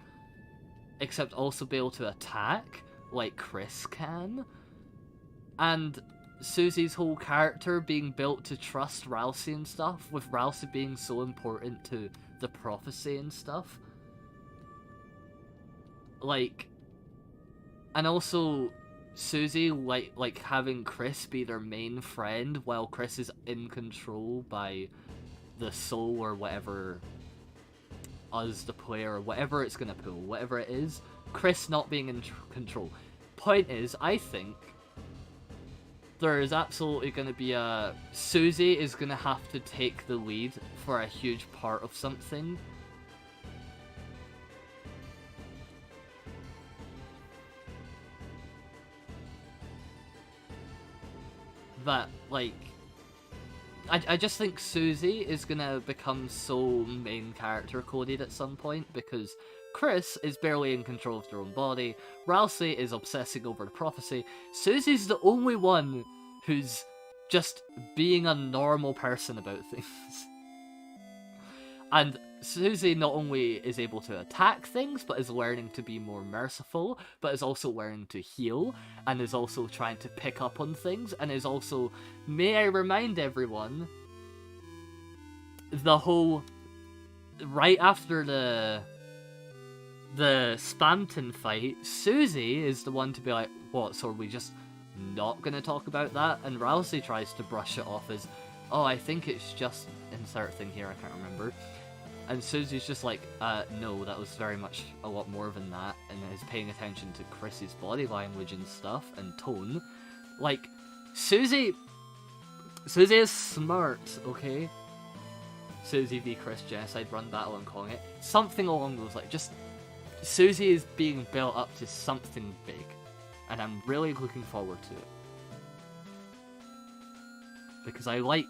except also be able to attack, like Chris can. And Susie's whole character being built to trust Ralsei and stuff, with Ralsei being so important to the prophecy and stuff. Like, and also Susie like having Chris be their main friend while Chris is in control by the soul or whatever, us the player, or whatever it's gonna pull, whatever it is, Chris not being in control. Point is, I think there is absolutely going to be a... Susie is going to have to take the lead for a huge part of something. That, like... I just think Susie is going to become so main character coded at some point, because Chris is barely in control of their own body, Ralsei is obsessing over the prophecy, Susie's the only one who's just being a normal person about things. And Susie not only is able to attack things, but is learning to be more merciful, but is also learning to heal, and is also trying to pick up on things, and is also, may I remind everyone, the whole... Right after the Spamton fight, Susie is the one to be like, what, so are we just not gonna talk about that? And Ralsei tries to brush it off as, oh, I think it's just insert thing here, I can't remember. And Susie's just like, no, that was very much a lot more than that, and is paying attention to Chris's body language and stuff, and tone. Like, Susie is smart, okay? Susie v Chris Genocide Run Battle, I'm calling it. Something along those lines. Just, Susie is being built up to something big, and I'm really looking forward to it. Because I like...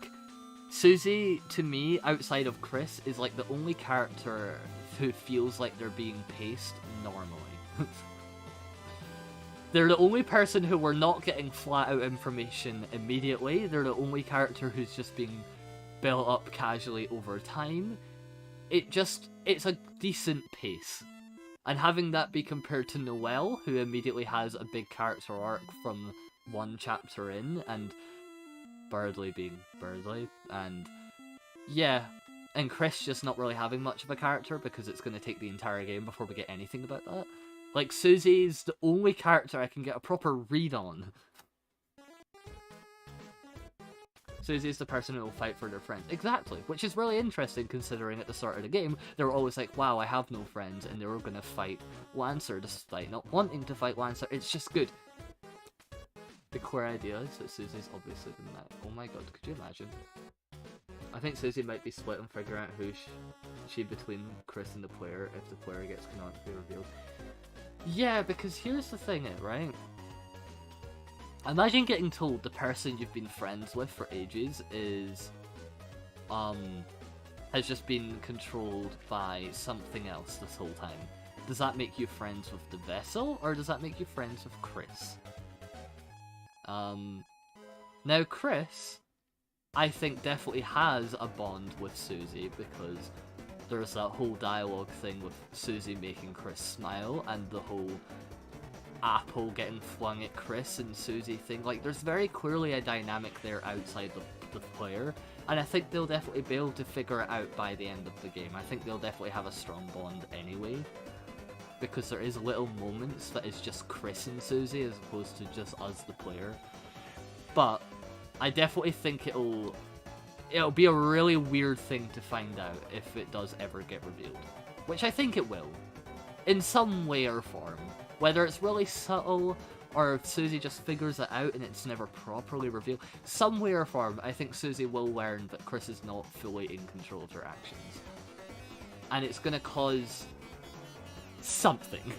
Susie, to me, outside of Chris, is like the only character who feels like they're being paced normally. They're the only person who we're not getting flat-out information immediately. They're the only character who's just being built up casually over time. It's a decent pace. And having that be compared to Noelle, who immediately has a big character arc from one chapter in, and Birdley being Birdley, and yeah, and Chris just not really having much of a character because it's going to take the entire game before we get anything about that. Like, Susie's the only character I can get a proper read on. Susie's the person who will fight for their friends. Exactly, which is really interesting considering at the start of the game, they were always like, wow, I have no friends, and they were going to fight Lancer despite not wanting to fight Lancer. It's just good. The core idea is that Susie's obviously the net. Oh my god, could you imagine? I think Susie might be split on figuring out who she between Chris and the player if the player gets canonically revealed. Yeah, because here's the thing, right? Imagine getting told the person you've been friends with for ages is, has just been controlled by something else this whole time. Does that make you friends with the vessel, or does that make you friends with Chris? Now Chris, I think definitely has a bond with Susie because there's that whole dialogue thing with Susie making Chris smile, and the whole apple getting flung at Chris and Susie thing. Like, there's very clearly a dynamic there outside the player, and I think they'll definitely be able to figure it out by the end of the game. I think they'll definitely have a strong bond anyway, because there is little moments that is just Chris and Susie as opposed to just us, the player. But I definitely think it'll be a really weird thing to find out if it does ever get revealed, which I think it will, in some way or form. Whether it's really subtle, or if Susie just figures it out and it's never properly revealed, some way or form, I think Susie will learn that Chris is not fully in control of her actions. And it's gonna cause something.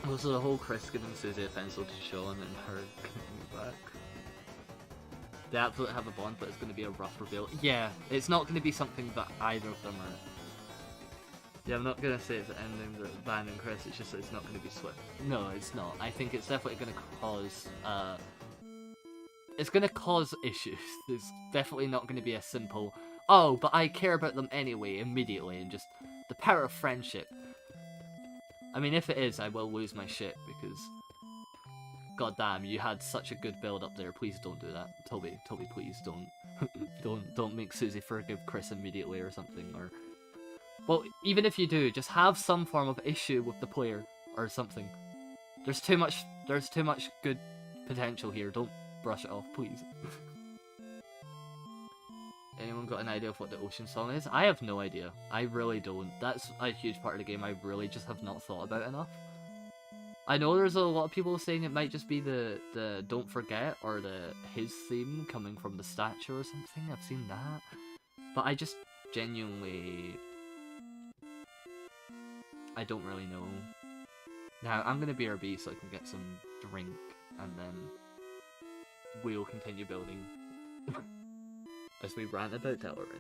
Also, the whole Chris giving Susie a pencil to show him and her coming back. They absolutely have a bond, but it's going to be a rough reveal. Yeah, it's not going to be something that either of them are... Yeah, I'm not going to say it's the ending that abandoning Chris, it's just that it's not going to be swift. No, it's not. I think it's definitely going to cause... It's going to cause issues. It's definitely not going to be a simple, oh, but I care about them anyway, immediately, and just the power of friendship. I mean, if it is, I will lose my shit, because... God damn, you had such a good build up there. Please don't do that. Toby, please don't. don't make Susie forgive Chris immediately or something, or... Well, even if you do, just have some form of issue with the player, or something. There's too much good potential here. Don't brush it off, please. Anyone got an idea of what the ocean song is? I have no idea. I really don't. That's a huge part of the game I really just have not thought about enough. I know there's a lot of people saying it might just be the Don't Forget, or his theme coming from the statue or something. I've seen that. But I just genuinely... I don't really know. Now, I'm gonna BRB so I can get some drink, and then we'll continue building as we rant about Telerin.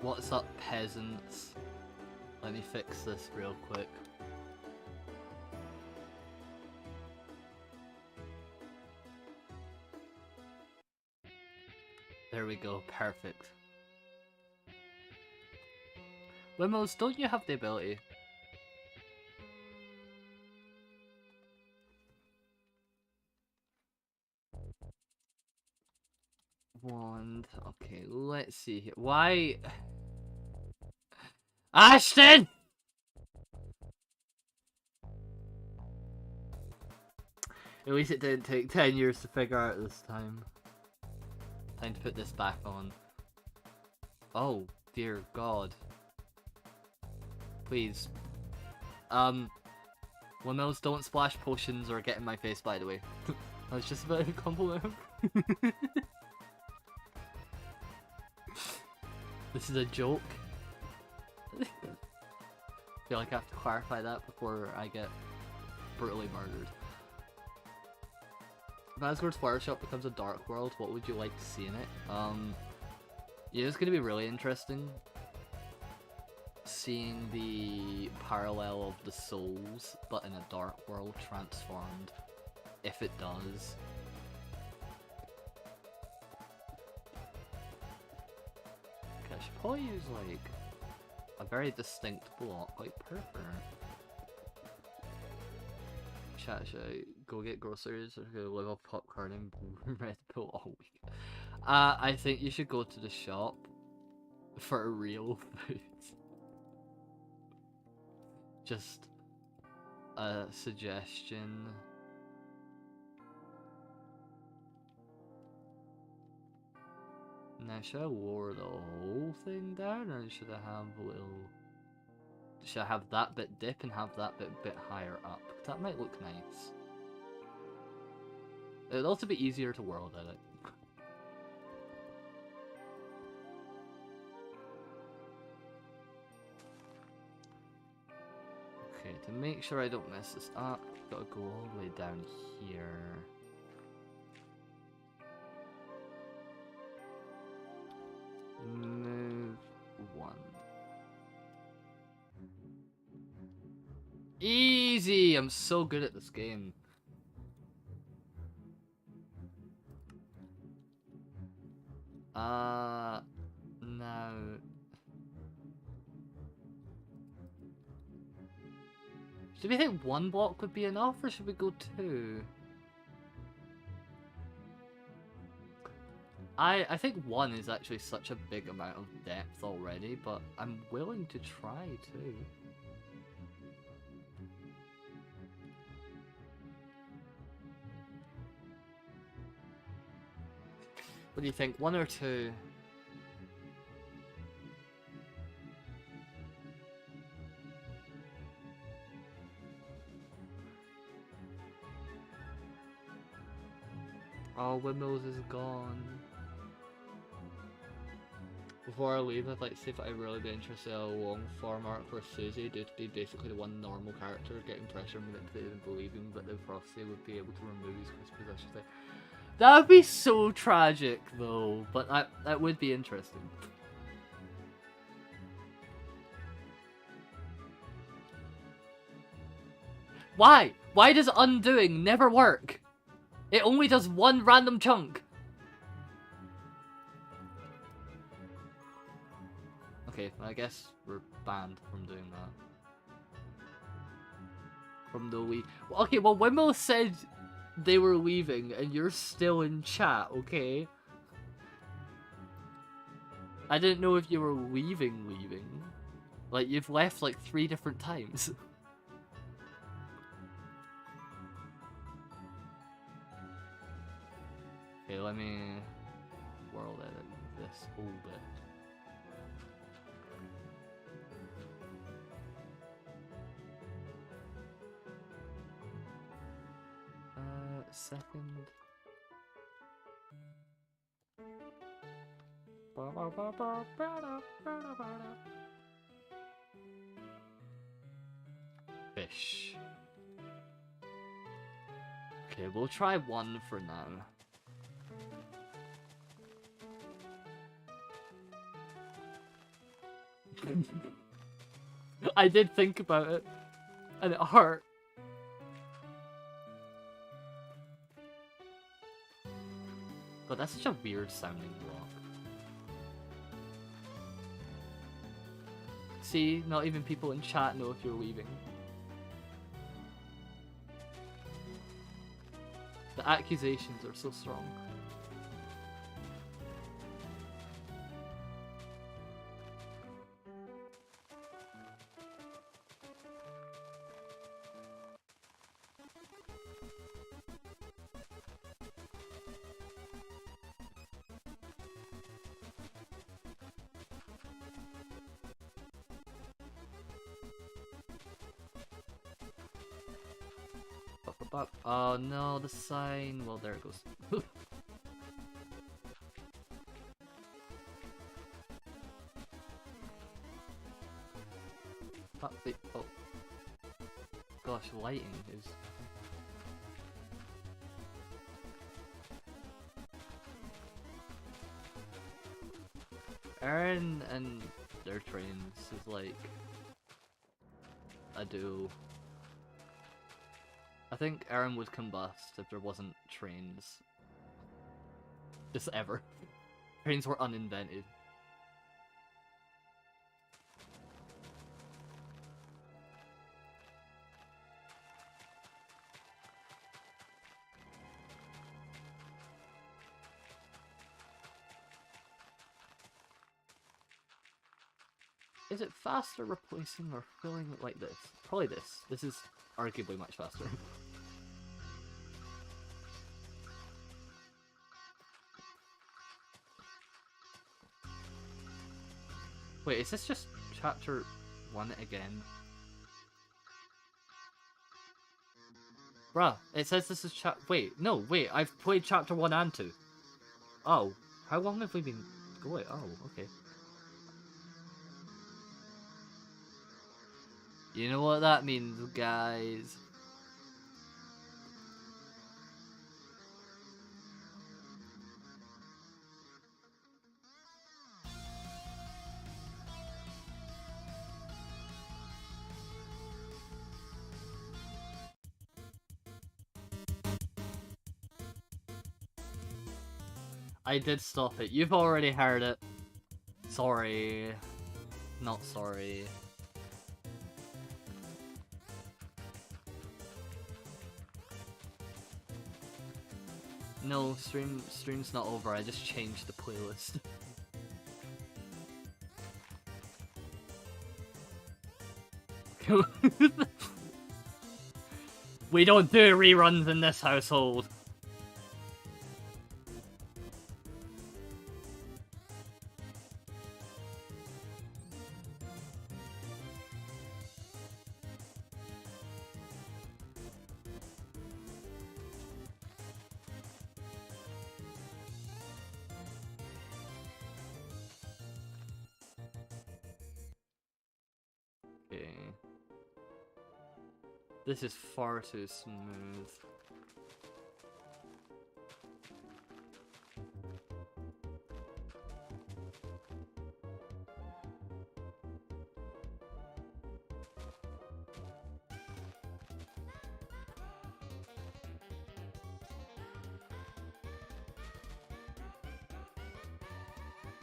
What's up, peasants? Let me fix this real quick. There we go, perfect. Limos, don't you have the ability? Wand. Okay, let's see here. Why? Ashton! At least it didn't take 10 years to figure out this time. Time to put this back on. Oh, dear God. Please. Windmills, don't splash potions or get in my face, by the way. I was just about to compliment him. This is a joke. I feel like I have to clarify that before I get brutally murdered. If Asgard's Flower Shop becomes a dark world, what would you like to see in it? Yeah, it's gonna be really interesting seeing the parallel of the souls, but in a dark world transformed, if it does. Okay, I should probably use like a very distinct block, like purple. Chat, should I go get groceries or go live off popcorn and Red Bull all week? I think you should go to the shop for real food. Just a suggestion. Now, should I lower the whole thing down, or should I have a little... Should I have that bit dip and have that bit higher up? That might look nice. It would also be easier to world edit. Okay, to make sure I don't mess this up, I've got to go all the way down here. Move one. Easy! I'm so good at this game. Now... Should we think one block would be enough, or should we go two? I think one is actually such a big amount of depth already, but I'm willing to try two. What do you think, one or two? Oh, Windmills is gone. Before I leave, I'd like to see if I'd really be interested in a long form arc where Susie, due to be basically the one normal character, getting pressure, manipulated, and believing, but the prophecy would be able to remove his possessions. That would be so tragic, though, but that would be interesting. Why? Why does undoing never work? It only does one random chunk. Okay, I guess we're banned from doing that. From the leave. Okay, well, Wimmo said they were leaving, and you're still in chat, okay? I didn't know if you were leaving. Like, you've left like 3 different times. Okay, let me world edit this whole bit. Second. Fish. Okay, we'll try one for now. I did think about it, and it hurt. But that's such a weird sounding block. See, not even people in chat know if you're leaving. The accusations are so strong. Oh no, the sign. Well, there it goes. Wait, oh. Gosh, lighting is... Aaron and their trains is like a duo. I think Aaron would combust if there wasn't trains. Just ever. Trains were uninvented. Is it faster replacing or filling it like this? Probably this. This is arguably much faster. Wait, is this just chapter 1 again? Bruh, it says this is wait, no, wait, I've played chapter 1 and 2. Oh, how long have we been going? Oh, okay. You know what that means, guys. I did stop it. You've already heard it. Sorry. Not sorry. No, stream's not over. I just changed the playlist. We don't do reruns in this household. This is far too smooth.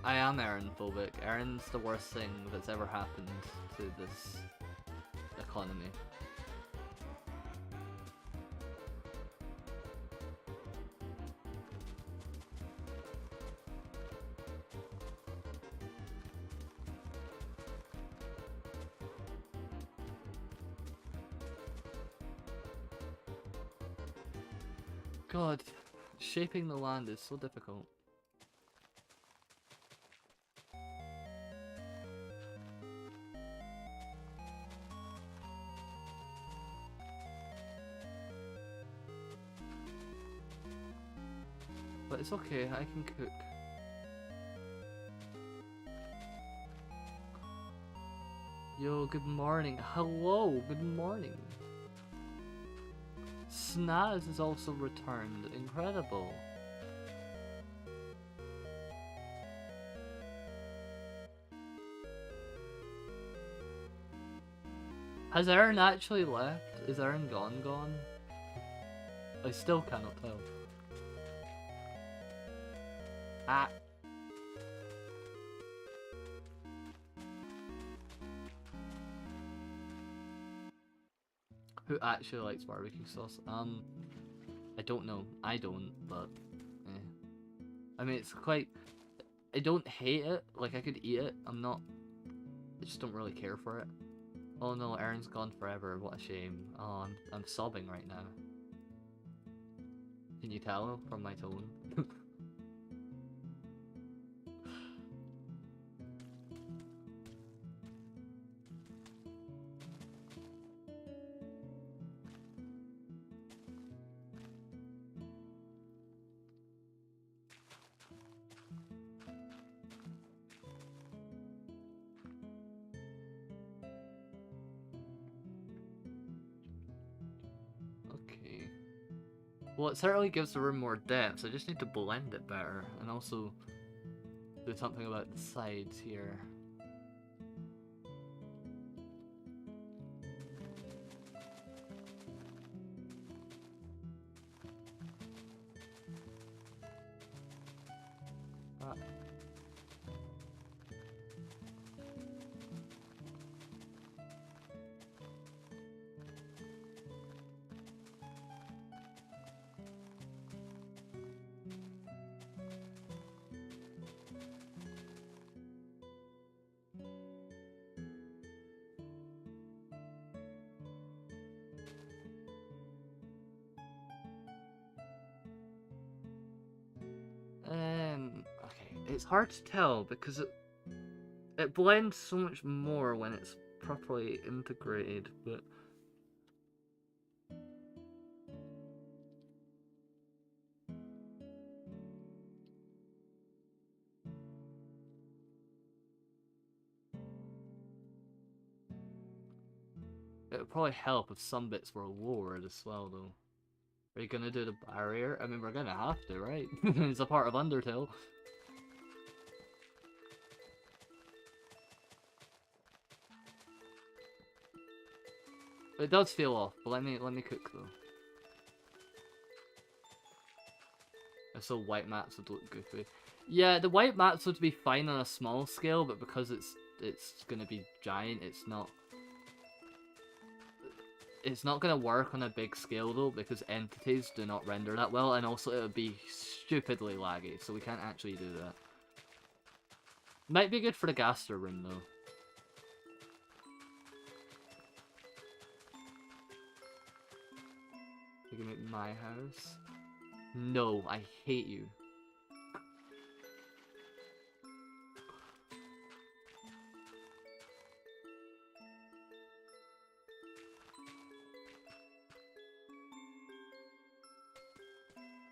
I am Aaron phobic. Aaron's the worst thing that's ever happened to this economy. God, shaping the land is so difficult. But it's okay, I can cook. Yo, good morning. Hello, good morning. Snaz is also returned. Incredible. Has Aaron actually left? Is Aaron gone? I still cannot tell. Ah. Who actually likes barbecue sauce? I don't know. I don't, but eh. I mean, it's quite. I don't hate it. Like, I could eat it. I just don't really care for it. Oh no, Aaron's gone forever. What a shame. Oh, I'm sobbing right now. Can you tell from my tone? Okay. Well, it certainly gives the room more depth. I just need to blend it better, and also do something about the sides here. Okay, it's hard to tell because it blends so much more when it's properly integrated, but it would probably help if some bits were lowered as well, though. Are you gonna do the barrier? I mean, we're gonna have to, right? It's a part of Undertale. It does feel off, but let me cook though. So white maps would look goofy. Yeah, the white maps would be fine on a small scale, but because it's gonna be giant, it's not gonna work on a big scale though, because entities do not render that well, and also it would be stupidly laggy, so we can't actually do that. Might be good for the Gaster room though. You can make my house. No, I hate you.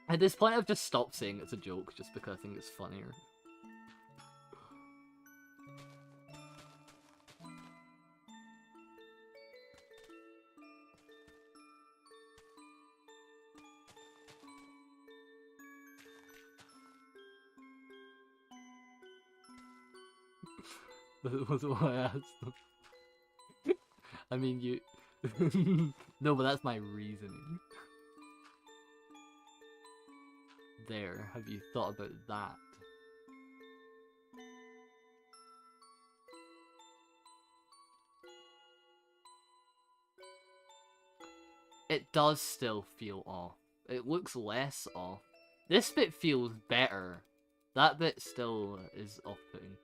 At this point, I've just stopped saying it's a joke, just because I think it's funnier. That was what I asked them. I mean, you... No, but that's my reasoning. There, have you thought about that? It does still feel off. It looks less off. This bit feels better. That bit still is off-putting.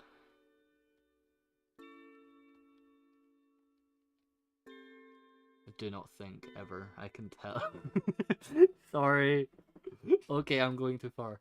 I do not think ever. I can tell. Sorry. Okay, I'm going too far.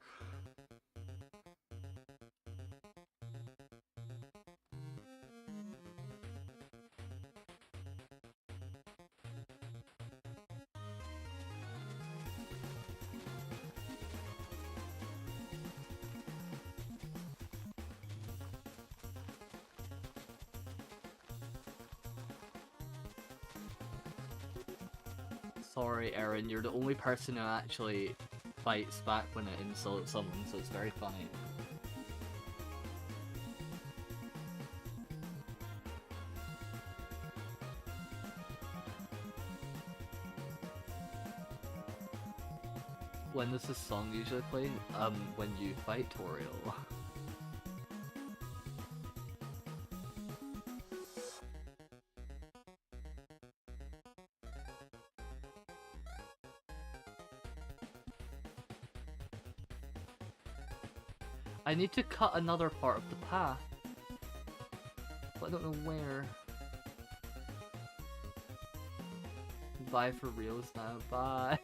Sorry, Aaron, you're the only person who actually fights back when it insults someone, so it's very funny. When does this song usually play? When you fight Toriel. I need to cut another part of the path, but I don't know where. Bye for reals now, bye.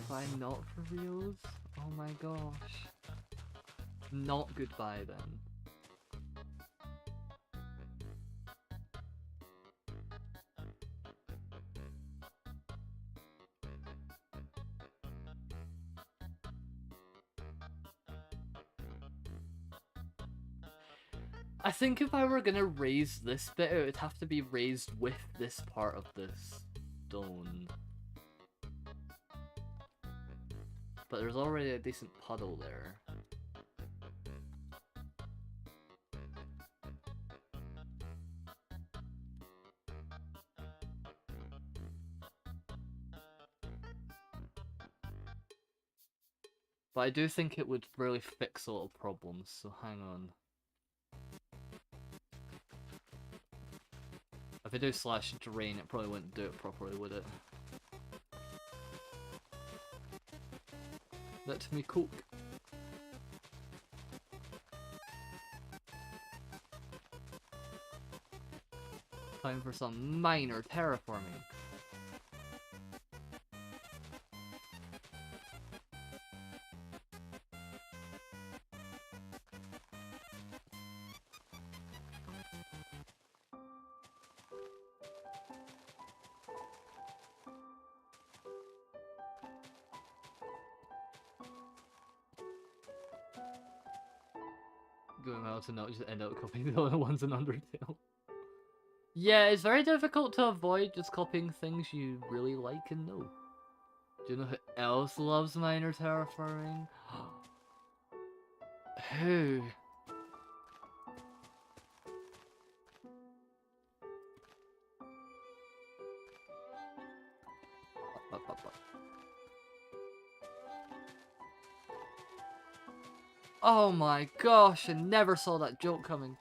Goodbye, not for reals? Oh my gosh. Not goodbye then. I think if I were gonna raise this bit, it would have to be raised with this part of this stone. But there's already a decent puddle there. But I do think it would really fix a lot of problems, so hang on. If I do slash drain, it probably wouldn't do it properly, would it? Let me cook. Time for some minor terraforming. Going out to not just end up copying the other ones in Undertale. Yeah, it's very difficult to avoid just copying things you really like and know. Do you know who else loves minor terraforming? Who? Oh my gosh, I never saw that joke coming.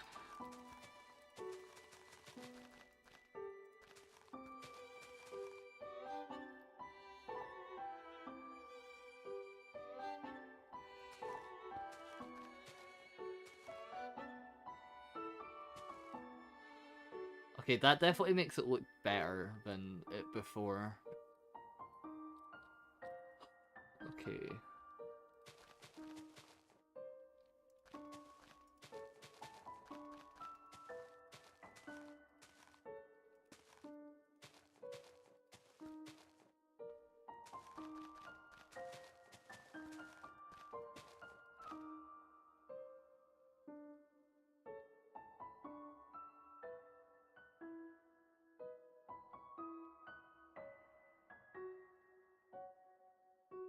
Okay, that definitely makes it look better than it before. Okay.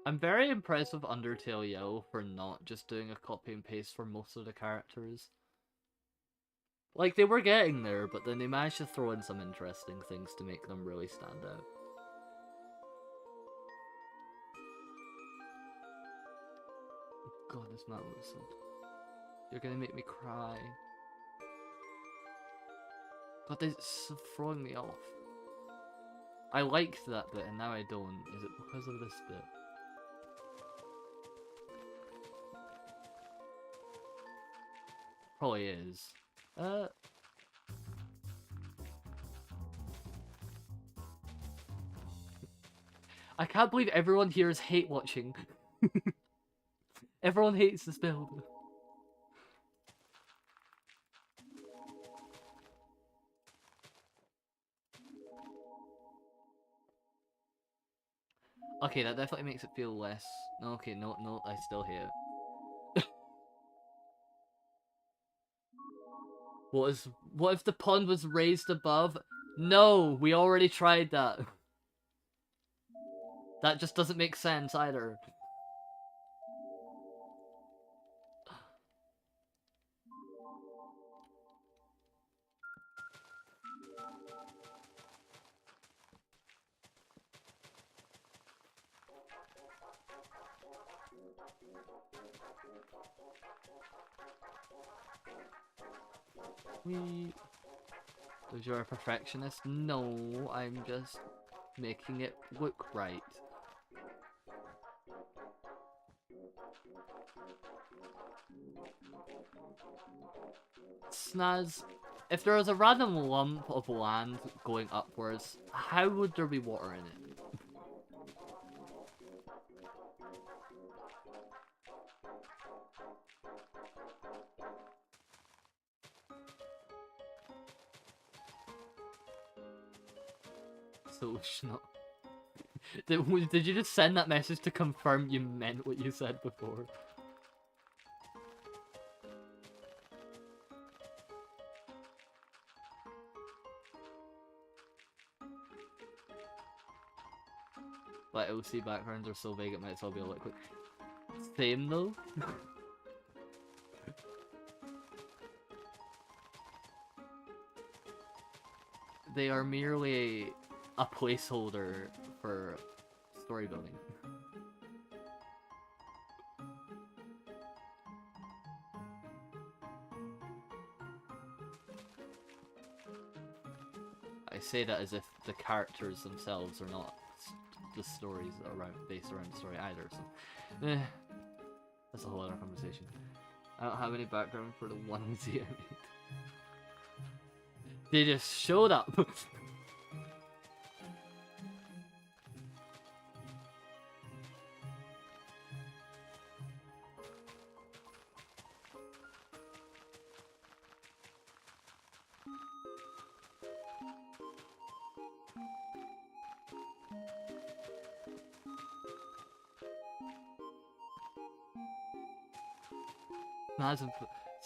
I'm very impressed with Undertale Yellow for not just doing a copy and paste for most of the characters. Like, they were getting there, but then they managed to throw in some interesting things to make them really stand out. God, this map looks so... You're gonna make me cry. God, this is throwing me off. I liked that bit, and now I don't. Is it because of this bit? Probably is. I can't believe everyone here is hate watching. Everyone hates this build. Okay, that definitely makes it feel less. No, okay, no, I still hate it. What if the pond was raised above? No, we already tried that. That just doesn't make sense either. Because you're a perfectionist? No, I'm just making it look right. Snaz, if there was a random lump of land going upwards, how would there be water in it? Solution. Did you just send that message to confirm you meant what you said before? Like, OC backgrounds are so vague it might as well be a liquid. Same though? They are merely a placeholder for story building. I say that as if the characters themselves are not the stories based around the story either, so that's a whole other conversation. I don't have any background for the onesie I made. They just showed up.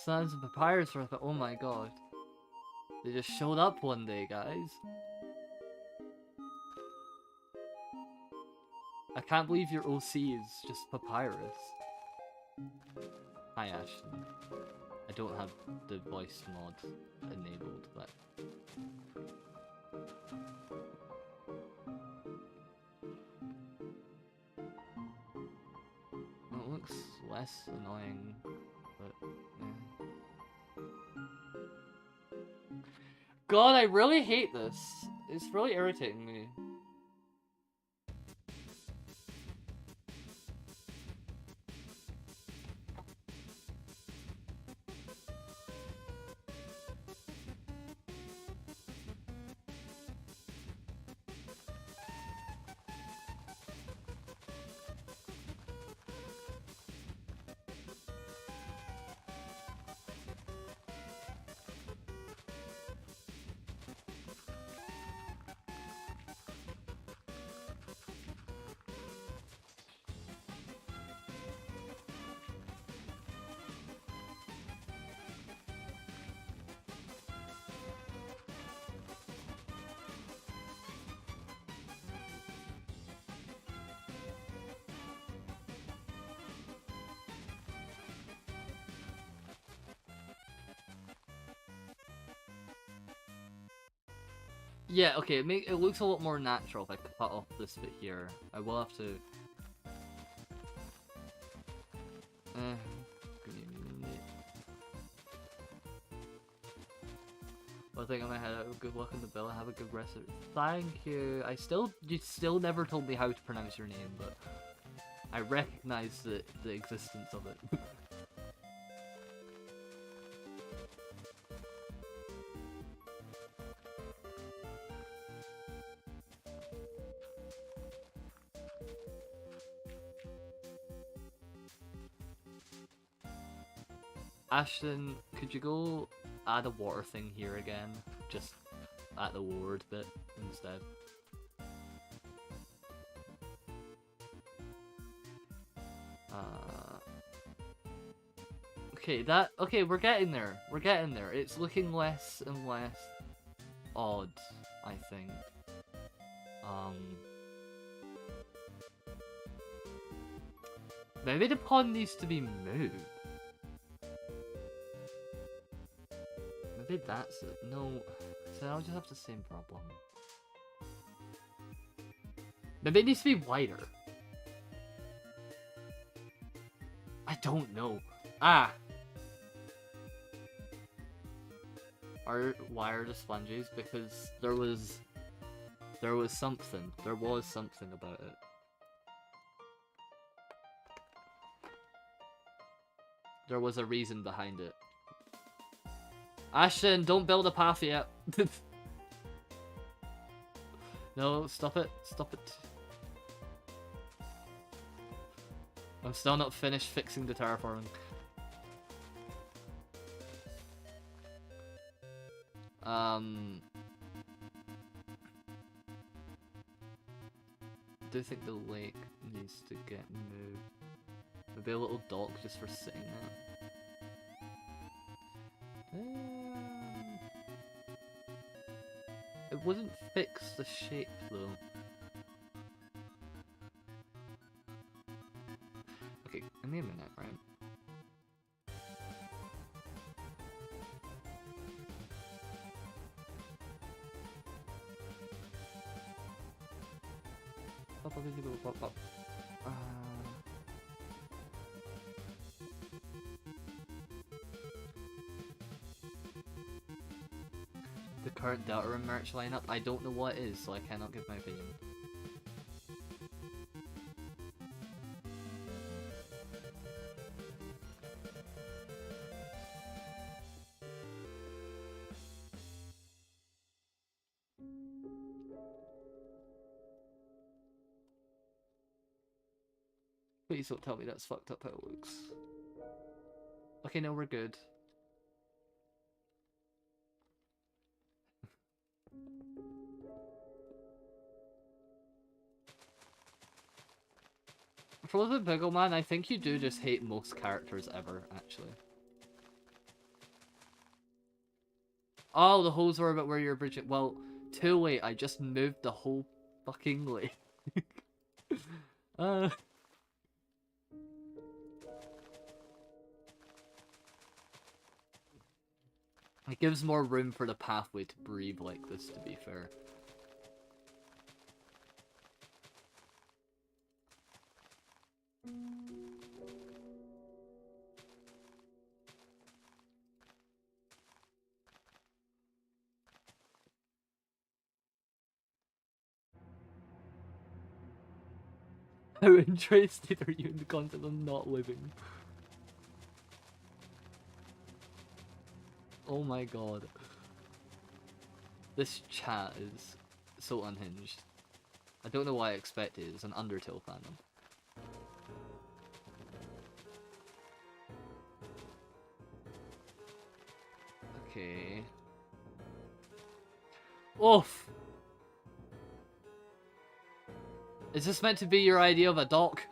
Sands and papyrus were oh my god. They just showed up one day, guys. I can't believe your OC is just papyrus. Hi Ashton. I don't have the voice mod enabled, but... It looks less annoying, but yeah. God, I really hate this. It's really irritating me. Yeah, okay, it looks a lot more natural if I cut off this bit here. I will have to... give me a minute. One thing on my head, good luck in the bill, have a good rest of it. Thank you. You still never told me how to pronounce your name, but I recognize the existence of it. Ashton, could you go add a water thing here again? Just at the ward bit instead. Okay, we're getting there. We're getting there. It's looking less and less odd, I think. Maybe the pawn needs to be moved. Maybe that's it. No, so I'll just have the same problem. Maybe it needs to be wider. I don't know. Ah! Why are the sponges? Because there was something. There was something about it. There was a reason behind it. Ashton, don't build a path yet. No, stop it. Stop it. I'm still not finished fixing the terraforming. I do think the lake needs to get moved. Maybe a little dock just for sitting there. It wouldn't fix the shape though. Okay, give me a minute, right? The current Deltarune merch lineup, I don't know what it is, so I cannot give my opinion. Please don't tell me that's fucked up how it looks. Okay, no, we're good. For the Biggle Man, I think you do just hate most characters ever, actually. Oh, the holes were about where you're bridging. Well, too late. I just moved the whole fucking lake. It gives more room for the pathway to breathe like this, to be fair. How interested are you in the concept of not living? Oh my god. This chat is so unhinged. I don't know why I expected it. It's an Undertale fandom. Okay. Oof! Is this meant to be your idea of a dock?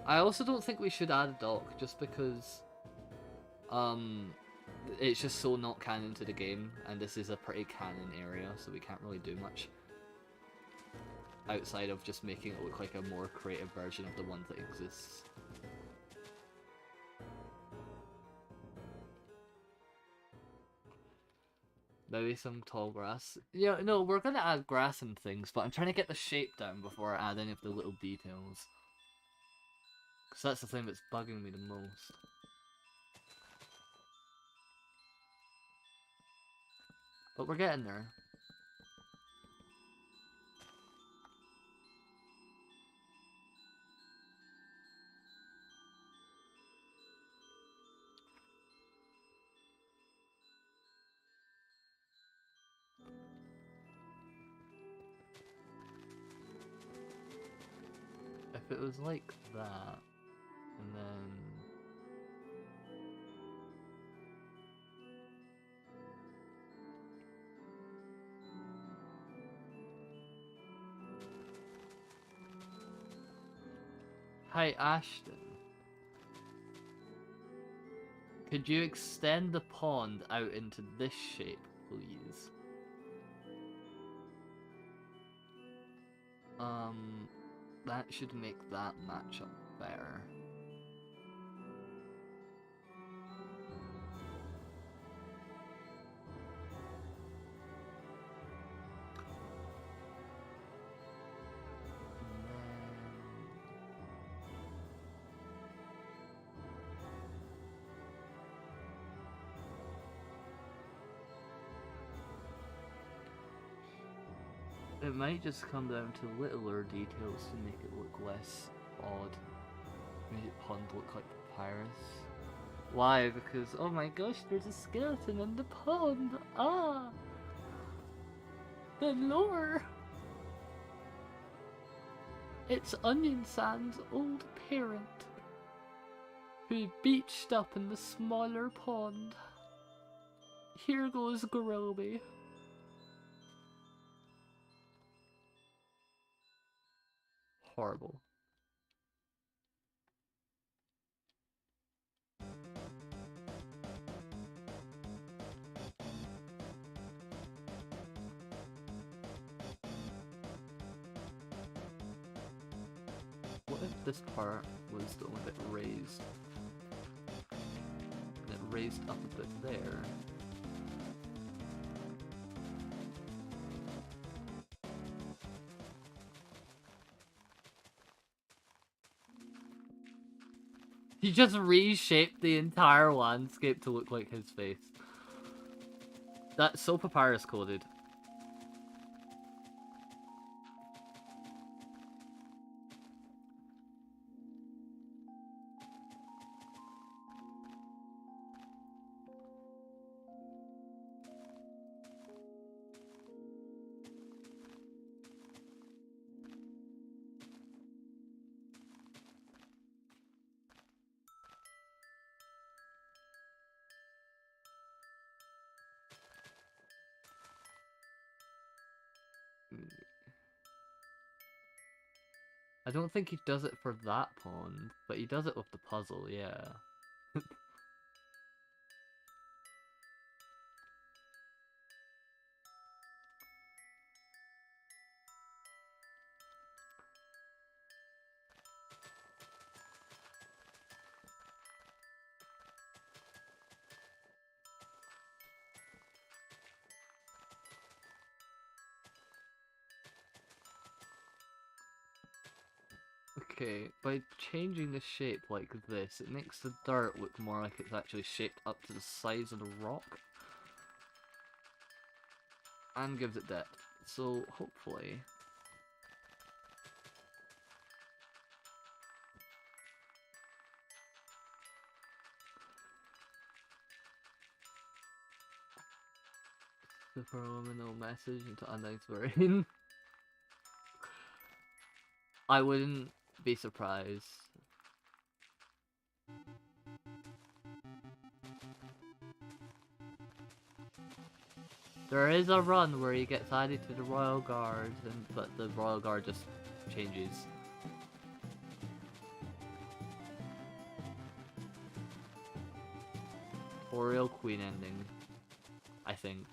I also don't think we should add a dock, just because it's just so not canon to the game, and this is a pretty canon area, so we can't really do much outside of just making it look like a more creative version of the one that exists. Maybe some tall grass. Yeah, no, we're gonna add grass and things, but I'm trying to get the shape down before I add any of the little details. Because that's the thing that's bugging me the most. But we're getting there. If it was like that, and then... Hi, Ashton. Could you extend the pond out into this shape, please? That should make that matchup better. It might just come down to littler details to make it look less odd. Make the pond look like papyrus. Why? Because, oh my gosh, there's a skeleton in the pond! Ah! The lore! It's Onion Sand's old parent, who beached up in the smaller pond. Here goes Groby. Horrible. What if this part was the only bit raised? And it raised up a bit there. He just reshaped the entire landscape to look like his face. That's so papyrus coded. I don't think he does it for that pond, but he does it with the puzzle, yeah. Okay, by changing the shape like this, it makes the dirt look more like it's actually shaped up to the size of the rock. And gives it depth. So, hopefully... Superluminal message into Undyne's brain. I wouldn't be surprised. There is a run where he gets added to the Royal Guard, but the Royal Guard just changes. Oriole Queen ending, I think.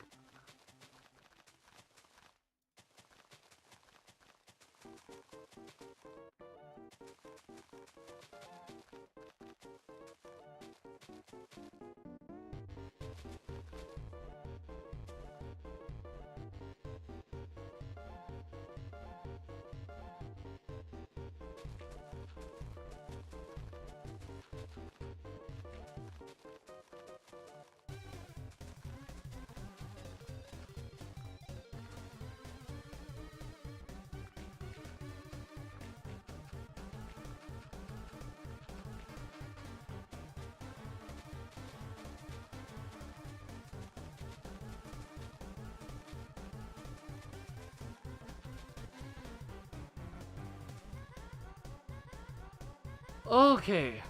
Okay.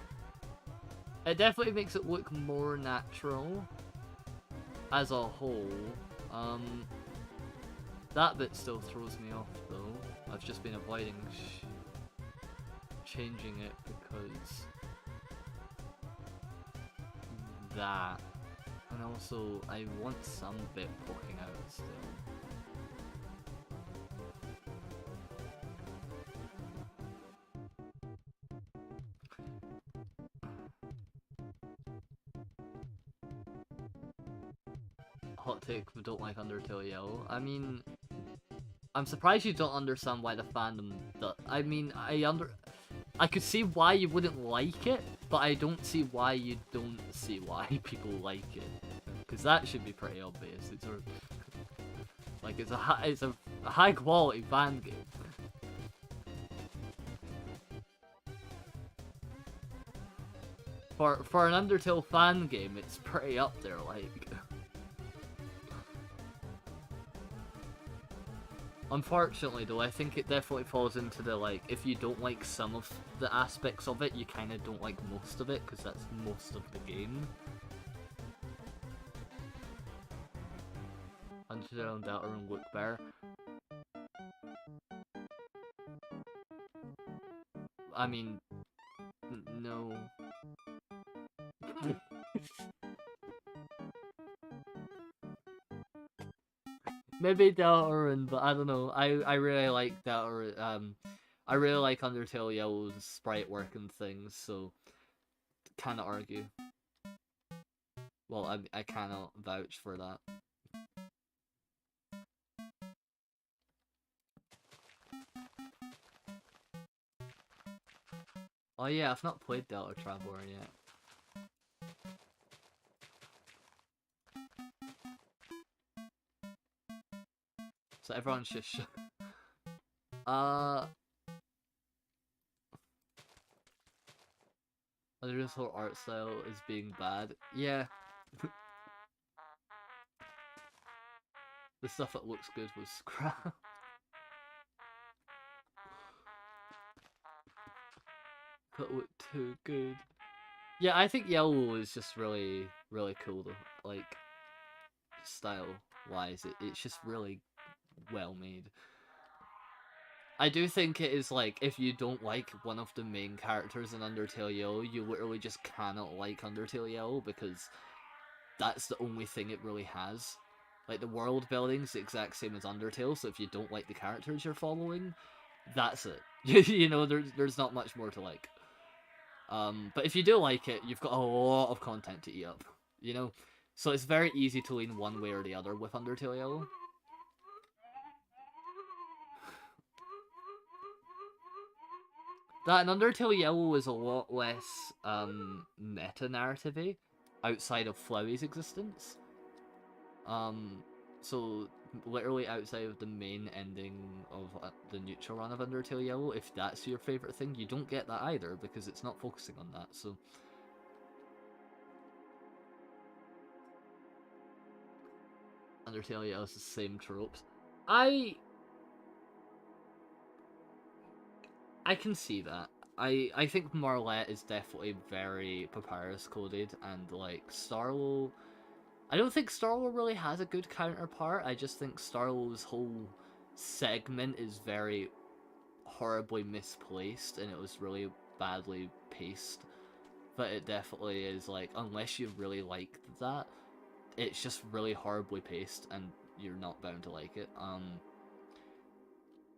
It definitely makes it look more natural as a whole. That bit still throws me off though. I've just been avoiding changing it because that, and also I want some bit poking out still. Hot take, we don't like Undertale Yellow. I mean, I'm surprised you don't understand why the fandom does. I mean, I could see why you wouldn't like it, but I don't see why you don't see why people like it. Because that should be pretty obvious. It's like it's a high quality fan game. For an Undertale fan game, it's pretty up there. Like, unfortunately though, I think it definitely falls into the, like, if you don't like some of the aspects of it, you kind of don't like most of it, because that's most of the game. Undertale and Deltarune look better. I mean, no. Maybe Deltarune, but I don't know. I really like Deltarune. I really like Undertale Yellow's sprite work and things, so cannot argue. Well, I cannot vouch for that. Oh yeah, I've not played Delta Traveler yet. So everyone just this whole art style is being bad. Yeah. The stuff that looks good was crap. That looked too good. Yeah, I think Yellow is just really, really cool though. Like, style-wise, it's just really well made. I do think it is, like, if you don't like one of the main characters in Undertale Yellow, you literally just cannot like Undertale Yellow, because that's the only thing it really has. Like, the world building's the exact same as Undertale, so if you don't like the characters you're following, that's it. You know, there's not much more to like. But if you do like it, you've got a lot of content to eat up, you know? So it's very easy to lean one way or the other with Undertale Yellow. That and Undertale Yellow is a lot less meta-narrative-y outside of Flowey's existence. So literally outside of the main ending of the neutral run of Undertale Yellow, if that's your favorite thing, you don't get that either, because it's not focusing on that, so... Undertale Yellow is the same tropes. I can see that. I think Marlette is definitely very Papyrus coded, and like Starlo, I don't think Starlo really has a good counterpart. I just think Starlo's whole segment is very horribly misplaced, and it was really badly paced. But it definitely is, like, unless you really liked that, it's just really horribly paced, and you're not bound to like it.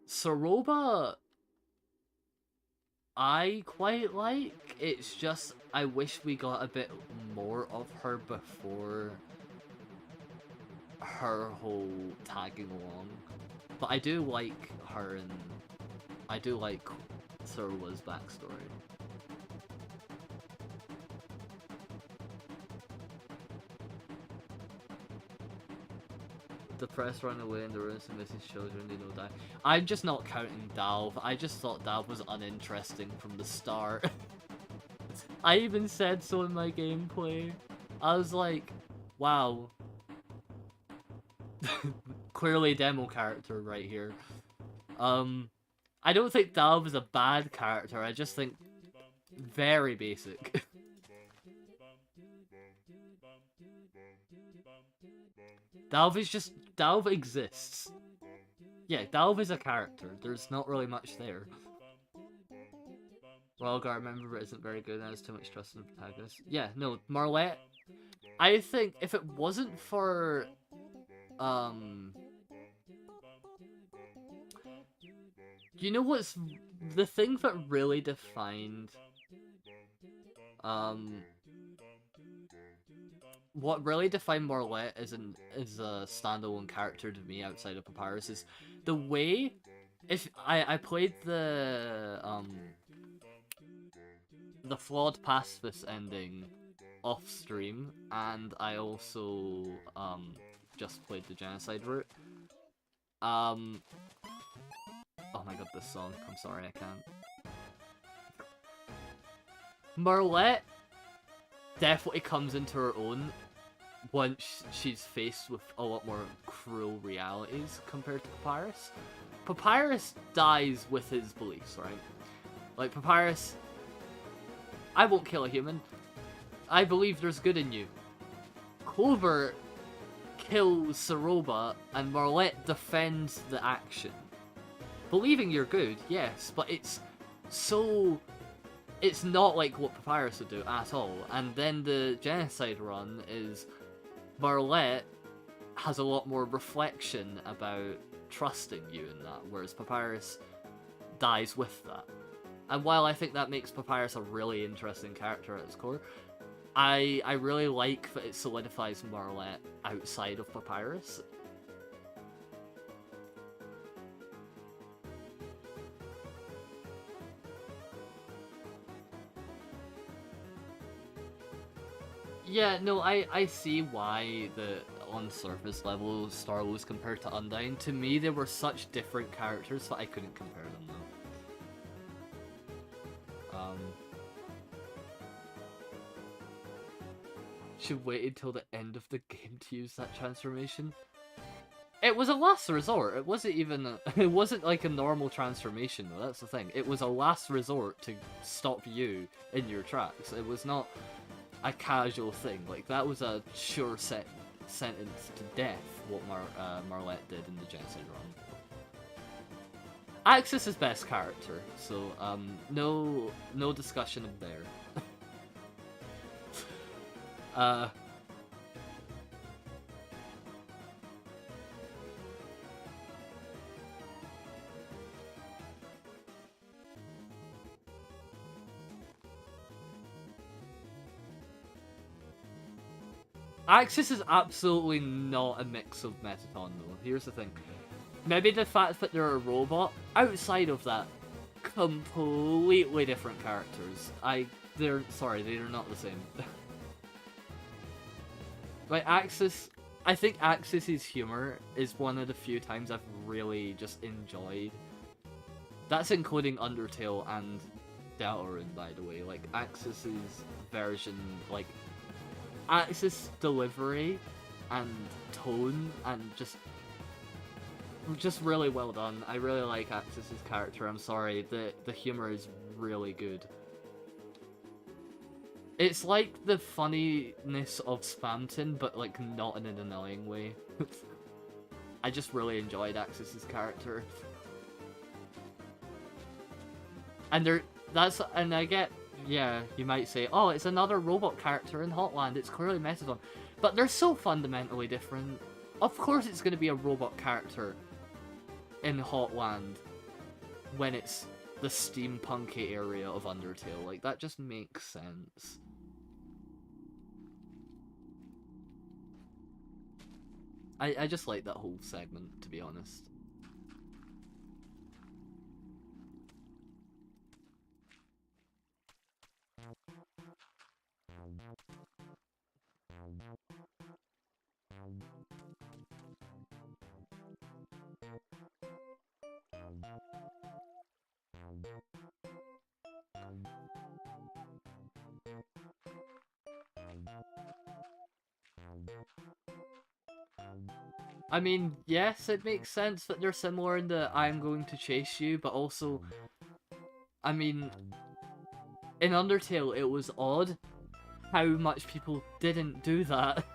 Soroba, I quite like. It's just, I wish we got a bit more of her before her whole tagging along. But I do like her, and I do like Soroba's backstory. The press run away in the ruins and missing children, you know, die. I'm just not counting Dalv. I just thought Dalv was uninteresting from the start. I even said so in my gameplay. I was like, wow. Clearly demo character right here. I don't think Dalv is a bad character, I just think very basic. Dalv exists. Yeah, Dalv is a character. There's not really much there. Well, gotta remember it isn't very good and has too much trust in the protagonist. Yeah, no, Marlette. I think if it wasn't for you know what's the thing that really defined what really defined Marlette as a standalone character to me outside of Papyrus is the way if I played the flawed pacifist ending off stream, and I also just played the genocide route. Oh my god, this song. I'm sorry, I can't. Marlette definitely comes into her own once she's faced with a lot more cruel realities compared to Papyrus. Papyrus dies with his beliefs, right? Like, Papyrus, I won't kill a human. I believe there's good in you. Clover kills Saroba, and Marlette defends the action. Believing you're good, yes, but it's not like what Papyrus would do at all. And then the genocide run is Marlette has a lot more reflection about trusting you in that, whereas Papyrus dies with that. And while I think that makes Papyrus a really interesting character at its core, I really like that it solidifies Marlette outside of Papyrus. Yeah, no, I see why on surface level Star Wars compared to Undyne. To me, they were such different characters that I couldn't compare them though. Should wait until the end of the game to use that transformation. It was a last resort. It wasn't even it wasn't like a normal transformation though. That's the thing. It was a last resort to stop you in your tracks. It was not a casual thing. Like, that was a sure sentence to death what Marlette did in the genocide run. Axis is best character, so no discussion there. Axis is absolutely not a mix of Metaton though. Here's the thing. Maybe the fact that they're a robot, outside of that, completely different characters. They're not the same. Like, Axis, I think Axis's humor is one of the few times I've really just enjoyed. That's including Undertale and Deltarune, by the way. Like, Axis's version, like, Axis delivery and tone and just really well done. I really like Axis's character. I'm sorry, the humor is really good. It's like the funniness of Spamton, but like not in an annoying way. I just really enjoyed Axis's character. And I get, yeah, you might say, oh, it's another robot character in Hotland, it's clearly Metadon. But they're so fundamentally different. Of course it's going to be a robot character in Hotland when it's the steampunky area of Undertale. Like, that just makes sense. I just like that whole segment, to be honest. I mean, yes, it makes sense that they're similar in the I'm going to chase you, but also, I mean, in Undertale it was odd how much people didn't do that.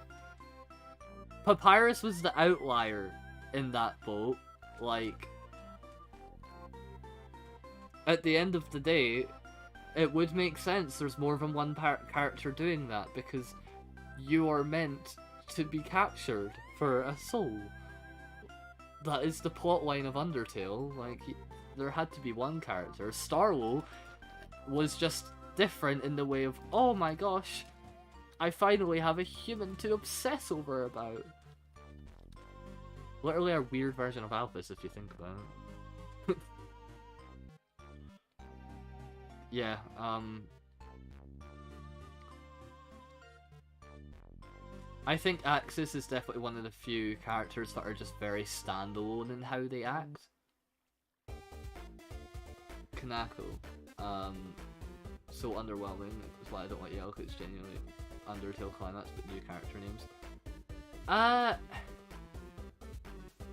Papyrus was the outlier in that boat. Like, at the end of the day, it would make sense. There's more than one character doing that because you are meant to be captured for a soul. That is the plotline of Undertale. Like, there had to be one character. Starlo was just different in the way of, oh my gosh, I finally have a human to obsess over about. Literally a weird version of Alphys, if you think about it. Yeah, I think Axis is definitely one of the few characters that are just very standalone in how they act. Kanako, so underwhelming is why I don't like Yell, because it's genuinely Undertale climax but new character names.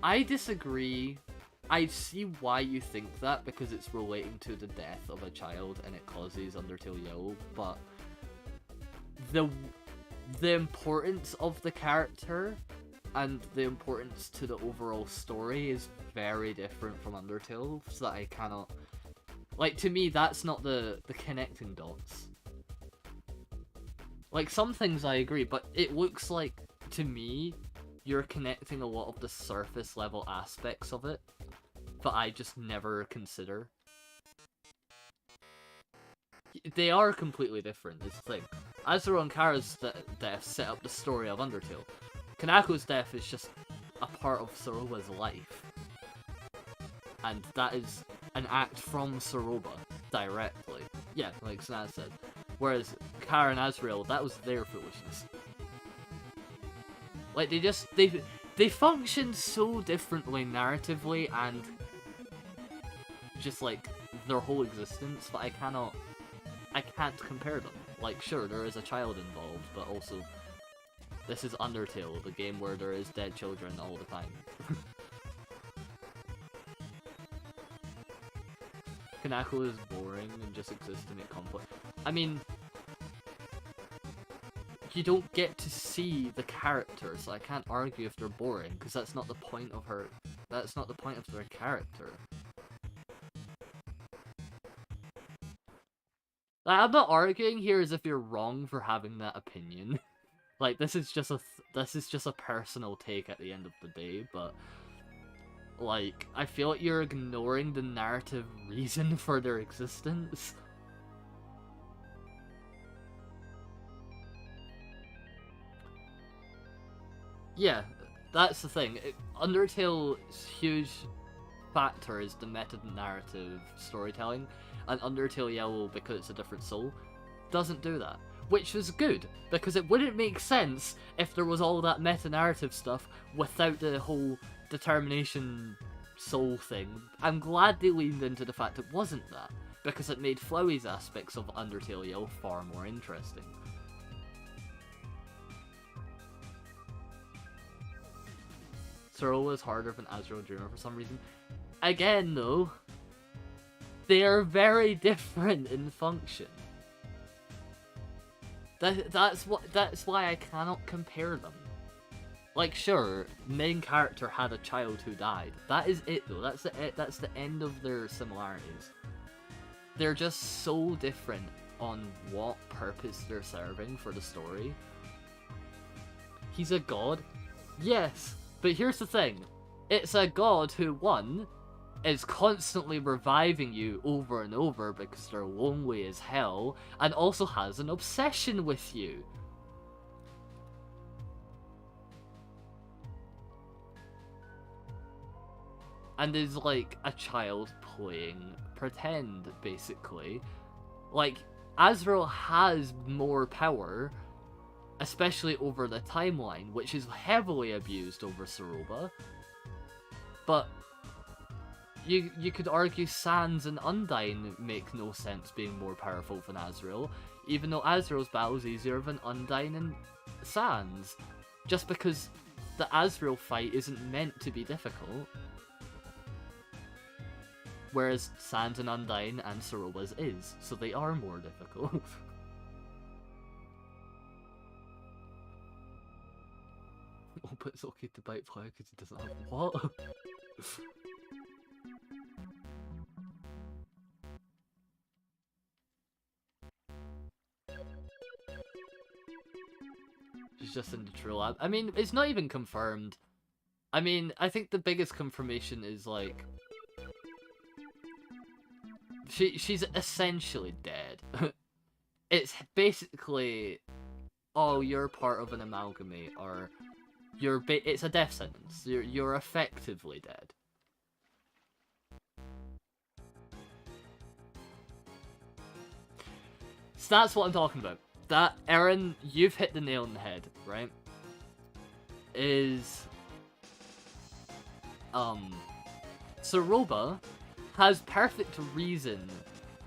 I disagree. I see why you think that, because it's relating to the death of a child and it causes Undertale Yell, but the importance of the character and the importance to the overall story is very different from Undertale, so that I cannot... Like, to me, that's not the connecting dots. Like, some things I agree, but it looks like, to me, you're connecting a lot of the surface level aspects of it that I just never consider. They are completely different, is the thing. Azuro and Kara's death set up the story of Undertale. Kanako's death is just a part of Soroba's life. And that is an act from Soroba, directly. Yeah, like Snaz said. Whereas Kara and Azrael, that was their foolishness. Like, they function so differently narratively and just, like, their whole existence, but I can't compare them. Like, sure, there is a child involved, but also, this is Undertale, the game where there is dead children all the time. Kanako is boring and just exists to make conflict. I mean, you don't get to see the characters, so I can't argue if they're boring, because that's not the point of her. That's not the point of their character. Like, I'm not arguing here as if you're wrong for having that opinion. Like, this is just a personal take at the end of the day, but like, I feel like you're ignoring the narrative reason for their existence. Yeah, that's the thing. Undertale's huge factor is the meta-narrative storytelling, and Undertale Yellow, because it's a different soul, doesn't do that. Which is good, because it wouldn't make sense if there was all that meta-narrative stuff without the whole determination soul thing. I'm glad they leaned into the fact it wasn't that, because it made Flowey's aspects of Undertale Yellow far more interesting. Sorola is harder than Azrael Dreamer for some reason. Again, though, they are very different in function. That's why I cannot compare them. Like, sure, main character had a child who died. That is it, though. That's the end of their similarities. They're just so different on what purpose they're serving for the story. He's a god, yes. But here's the thing, it's a god who, one, is constantly reviving you over and over because they're lonely as hell, and also has an obsession with you. And is like a child playing pretend, basically. Like, Azrael has more power, especially over the timeline, which is heavily abused over Soroba. But you could argue Sans and Undyne make no sense being more powerful than Azrael, even though Azrael's battle is easier than Undyne and Sans, just because the Azrael fight isn't meant to be difficult, whereas Sans and Undyne and Soroba's is, so they are more difficult. Oh, but it's okay to bite fire because it doesn't have what? just in the True Lab. I mean, it's not even confirmed. I mean, I think the biggest confirmation is, like, she's essentially dead. It's basically, oh, you're part of an amalgamate, or it's a death sentence. You're effectively dead. So that's what I'm talking about. That, Aaron, you've hit the nail on the head, right? Is Saroba has perfect reason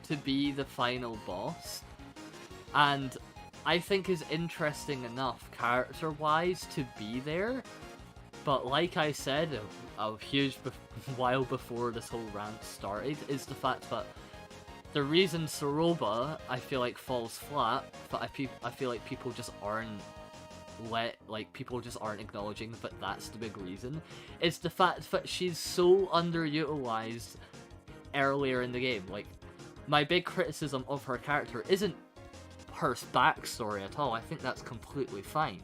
to be the final boss, and I think is interesting enough character-wise to be there, but like I said a huge while before this whole rant started, is the fact that the reason Saroba, I feel like, falls flat, but I feel like people just aren't people just aren't acknowledging that that's the big reason, is the fact that she's so underutilized earlier in the game. Like, my big criticism of her character isn't her backstory at all. I think that's completely fine.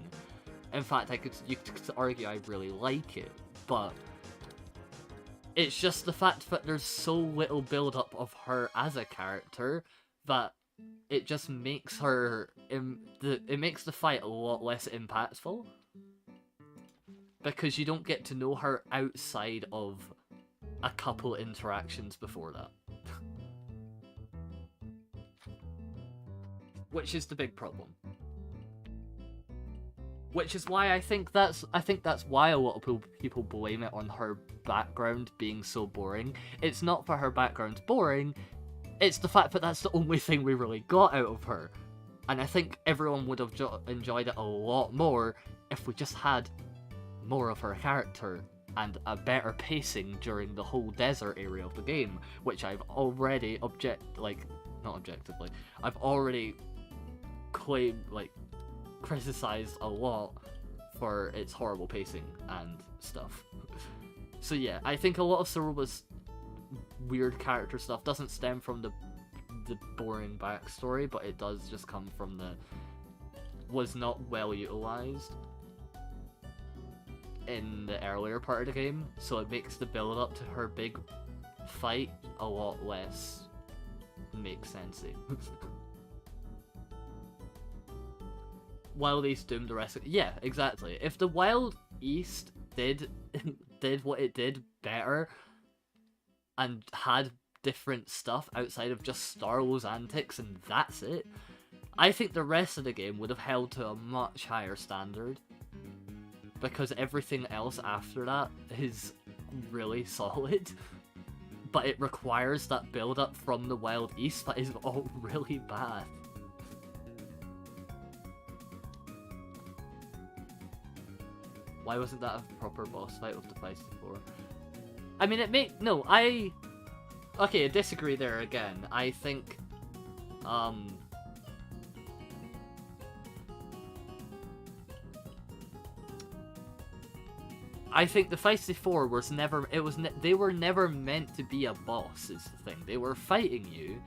In fact, you could argue I really like it, but it's just the fact that there's so little build-up of her as a character that it just makes her it makes the fight a lot less impactful, because you don't get to know her outside of a couple interactions before that. Which is the big problem. Which is why I think that's why a lot of people blame it on her background being so boring. It's not for her background's boring, it's the fact that that's the only thing we really got out of her. And I think everyone would have enjoyed it a lot more if we just had more of her character and a better pacing during the whole desert area of the game, which I've already I've already criticized a lot for its horrible pacing and stuff. So yeah, I think a lot of Saroba's weird character stuff doesn't stem from the boring backstory, but it does just come from was not well utilized in the earlier part of the game, so it makes the build up to her big fight a lot less make sensey. Wild East doomed the rest of... Yeah, exactly. If the Wild East did what it did better and had different stuff outside of just Starlow's antics and that's it, I think the rest of the game would have held to a much higher standard, because everything else after that is really solid, but it requires that build-up from the Wild East that is all really bad. Why wasn't that a proper boss fight with the Feisty Four? I mean, okay, I disagree there again. I think, I think the Feisty Four was never... they were never meant to be a boss, is the thing. They were fighting you,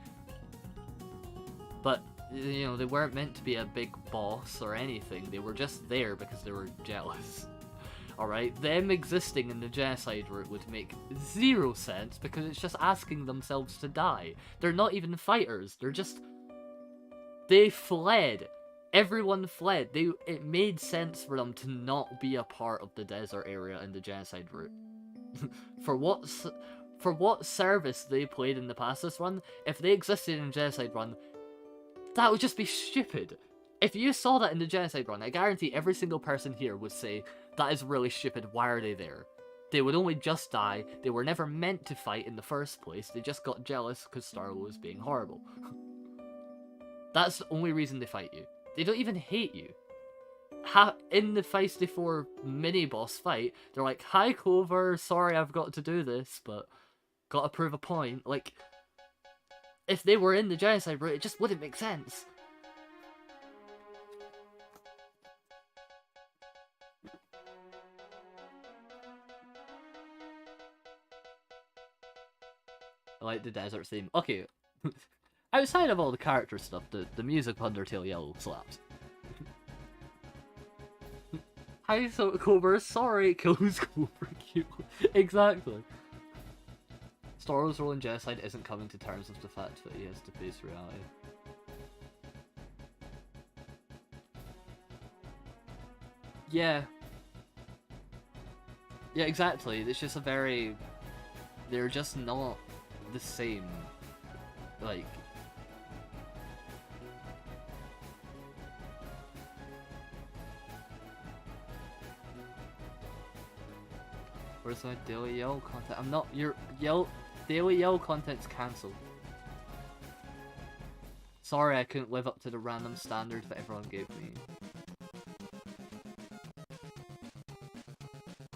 but, you know, they weren't meant to be a big boss or anything. They were just there because they were jealous. Alright? Them existing in the genocide route would make zero sense, because it's just asking themselves to die. They're not even fighters. They're just... They fled. Everyone fled. It made sense for them to not be a part of the desert area in the genocide route. For what service they played in the Passus run, if they existed in genocide run, that would just be stupid. If you saw that in the genocide run, I guarantee every single person here would say, that is really stupid, why are they there? They would only just die, they were never meant to fight in the first place, they just got jealous because Starlo was being horrible. That's the only reason they fight you. They don't even hate you. In the Feisty 4 mini-boss fight, they're like, hi Clover, sorry I've got to do this, but gotta prove a point. Like, if they were in the genocide route, it just wouldn't make sense. I like the desert theme. Okay, outside of all the character stuff, the music of Undertale Yellow slaps. Hi, so Cobra, sorry, kills Cobra Q. Exactly. Star Wars' role in genocide isn't coming to terms with the fact that he has to face reality. Yeah. Yeah, exactly. It's just a very... They're just not the same. Like... Where's my daily yell content? I'm not... Your daily yell content's cancelled. Sorry, I couldn't live up to the random standard that everyone gave me.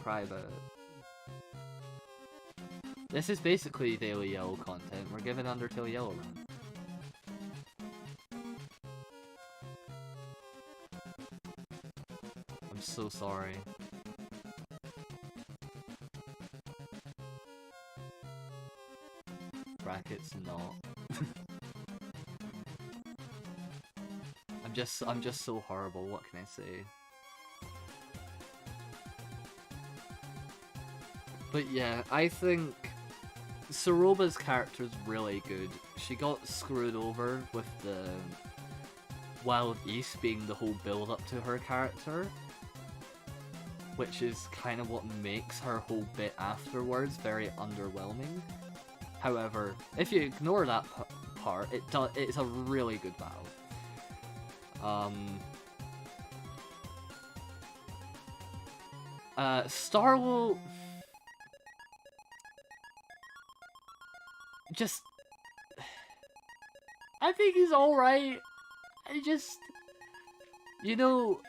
Cry about it. This is basically daily yellow content. We're giving Undertale yellow run. I'm so sorry. Brackets not. I'm just so horrible, what can I say? But yeah, I think Soroba's character is really good. She got screwed over with the Wild East being the whole build-up to her character, which is kind of what makes her whole bit afterwards very underwhelming. However, if you ignore that part, it's a really good battle. Starwell... Just... I think he's alright. I just... You know...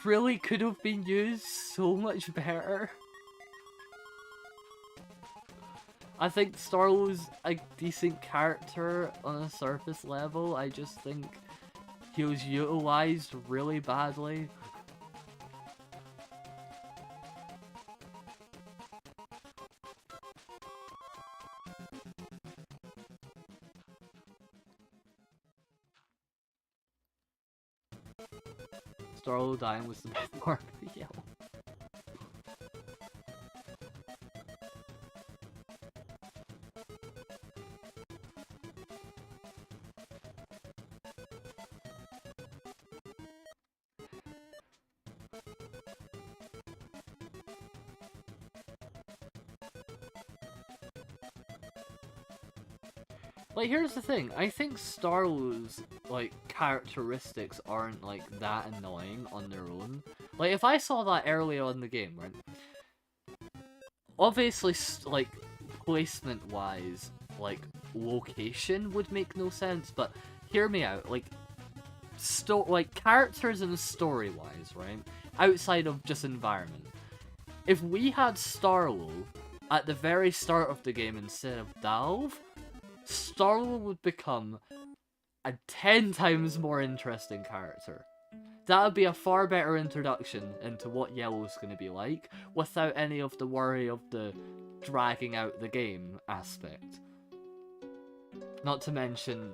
Really could have been used so much better. I think Starwell's a decent character on a surface level. I just think he was utilized really badly. Starwell dying was the best part of the yell. Like, here's the thing, I think Starwell's, like, characteristics aren't, like, that annoying on their own. Like, if I saw that early on in the game, right? Obviously, like, placement-wise, like, location would make no sense, but hear me out, like, characters and story-wise, right? Outside of just environment. If we had Starwell at the very start of the game instead of Dalv, Starwell would become a 10 times more interesting character. That would be a far better introduction into what Yellow's going to be like, without any of the worry of the dragging out the game aspect. Not to mention,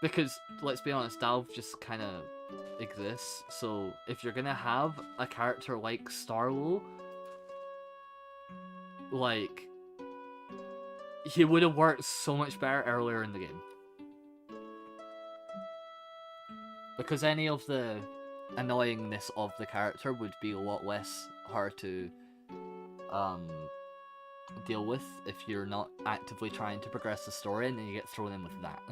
because, let's be honest, Dalv just kind of exists, so if you're going to have a character like Starwell, like, he would have worked so much better earlier in the game. Because any of the annoyingness of the character would be a lot less hard to deal with if you're not actively trying to progress the story and then you get thrown in with that.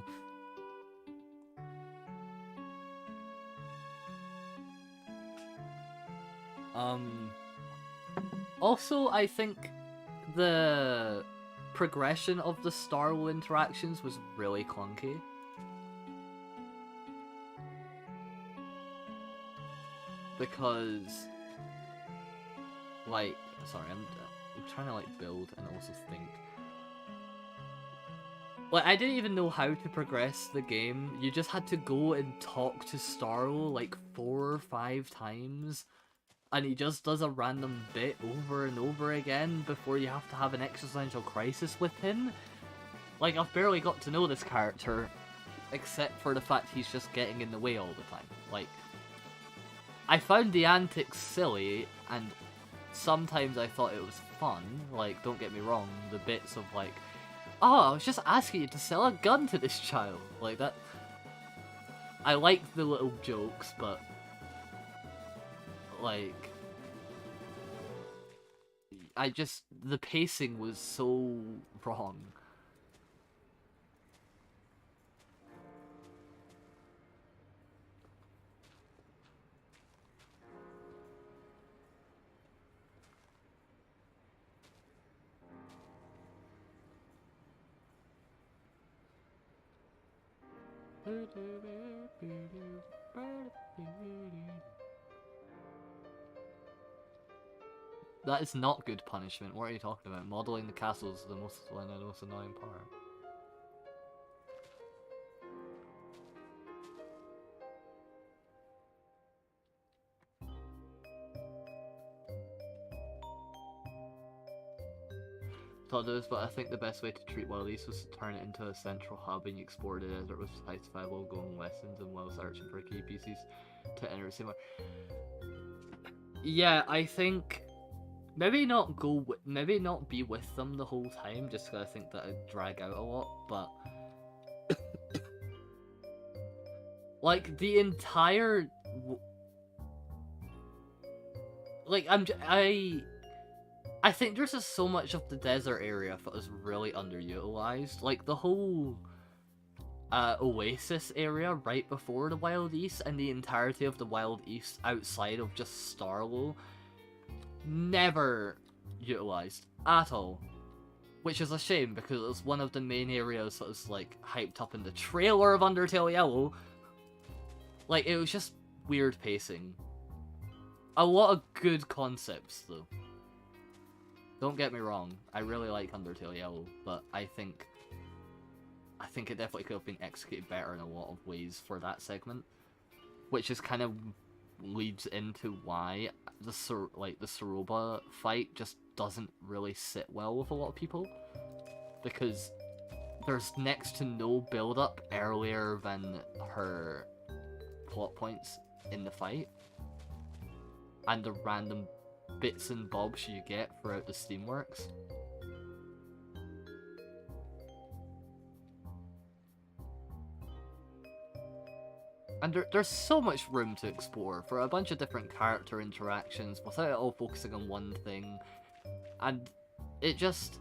Also, I think the progression of the Starwell interactions was really clunky. Because, like, sorry, I'm trying to, like, build and also think. Like, I didn't even know how to progress the game. You just had to go and talk to Starwell, like, 4 or 5 times. And he just does a random bit over and over again before you have to have an existential crisis with him. Like, I've barely got to know this character except for the fact he's just getting in the way all the time. Like, I found the antics silly, and sometimes I thought it was fun. Like, don't get me wrong, the bits of like, oh, I was just asking you to sell a gun to this child. Like, that... I like the little jokes, but... like... the pacing was so wrong. That is not good punishment. What are you talking about? Modeling the castle is the most annoying part. Thought those, but I think the best way to treat Wild East was to turn it into a central hub and you explore the desert with high-to-5 going lessons and while searching for key pieces to enter the same. Yeah, I think maybe not be with them the whole time, just because I think that would drag out a lot. But like the entire I think there's just so much of the desert area that was really underutilized. Like, the whole Oasis area right before the Wild East and the entirety of the Wild East outside of just Starlow, never utilized at all. Which is a shame, because it was one of the main areas that was, like, hyped up in the trailer of Undertale Yellow. Like, it was just weird pacing. A lot of good concepts, though. Don't get me wrong, I really like Undertale Yellow, but I think it definitely could have been executed better in a lot of ways for that segment, which is kind of leads into why the Soroba fight just doesn't really sit well with a lot of people, because there's next to no build-up earlier than her plot points in the fight, and the random bits and bobs you get throughout the Steamworks. And there's so much room to explore for a bunch of different character interactions without it all focusing on one thing. And it just,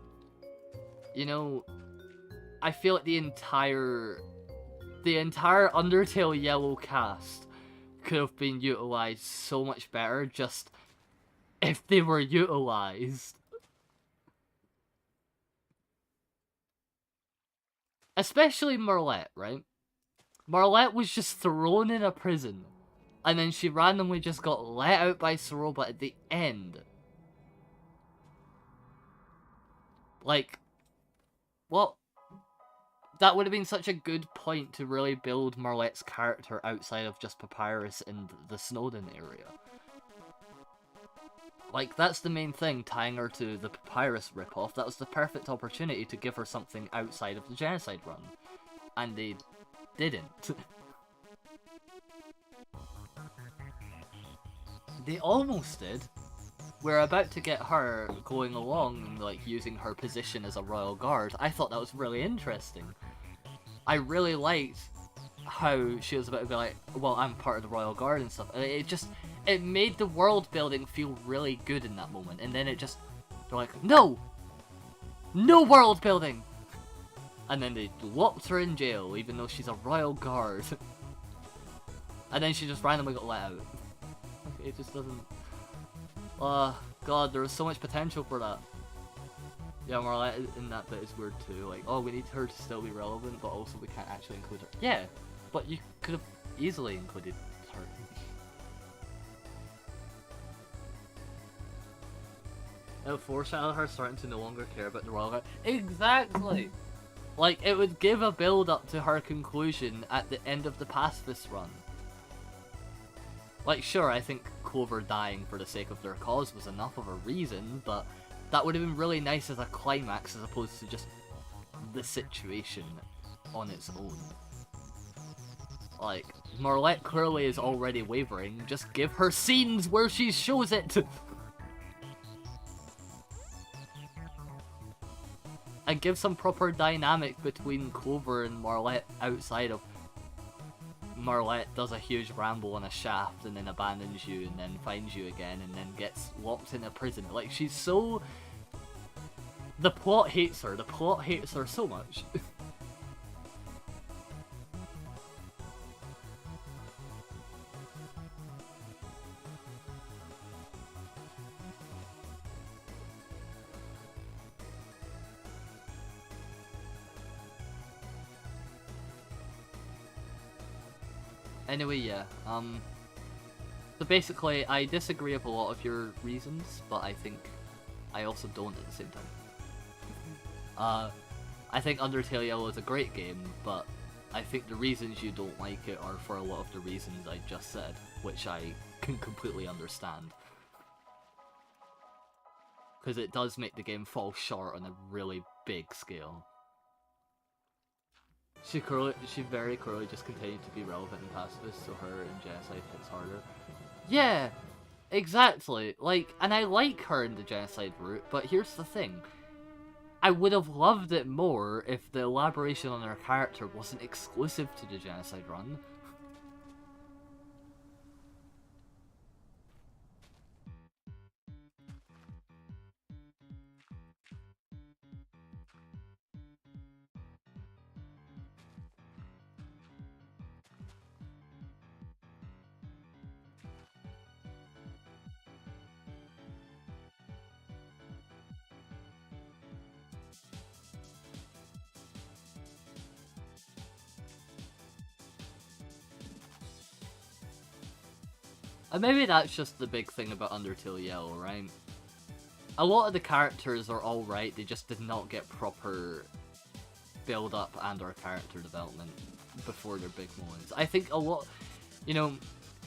you know, I feel like the entire Undertale Yellow cast could have been utilized so much better just if they were utilized. Especially Marlette, right? Marlette was just thrown in a prison, and then she randomly just got let out by Soroba at the end. Like, well, that would have been such a good point to really build Marlette's character outside of just Papyrus and the Snowdin area. Like, that's the main thing, tying her to the Papyrus ripoff. That was the perfect opportunity to give her something outside of the Genocide run. And they didn't. They almost did. We're about to get her going along and, like, using her position as a royal guard. I thought that was really interesting. I really liked how she was about to be like, well, I'm part of the royal guard and stuff. And it made the world building feel really good in that moment. And then they're like, no! No world building! And then they locked her in jail, even though she's a royal guard. And then she just randomly got let out. It just doesn't... God, there was so much potential for that. Yeah, Marlette in that bit is weird too. Like, oh, we need her to still be relevant, but also we can't actually include her. Yeah, but you could have easily included her. It'll foreshadow her starting to no longer care about the royal guard. Exactly! Like, it would give a build-up to her conclusion at the end of the pacifist run. Like, sure, I think Clover dying for the sake of their cause was enough of a reason, but that would have been really nice as a climax as opposed to just the situation on its own. Like, Marlette clearly is already wavering. Just give her scenes where she shows it! And give some proper dynamic between Clover and Marlette outside of Marlette does a huge ramble on a shaft and then abandons you and then finds you again and then gets locked in a prison. Like, she's so... The plot hates her. The plot hates her so much. Anyway, yeah, so basically, I disagree with a lot of your reasons, but I think I also don't at the same time. I think Undertale Yellow is a great game, but I think the reasons you don't like it are for a lot of the reasons I just said, which I can completely understand. Because it does make the game fall short on a really big scale. She very clearly just continued to be relevant and pacifist, so her in genocide hits harder. Yeah, exactly. Like, and I like her in the genocide route, but here's the thing. I would have loved it more if the elaboration on her character wasn't exclusive to the genocide run. And maybe that's just the big thing about Undertale Yellow, right? A lot of the characters are alright, they just did not get proper build-up and or character development before their big moments. I think a lot, you know,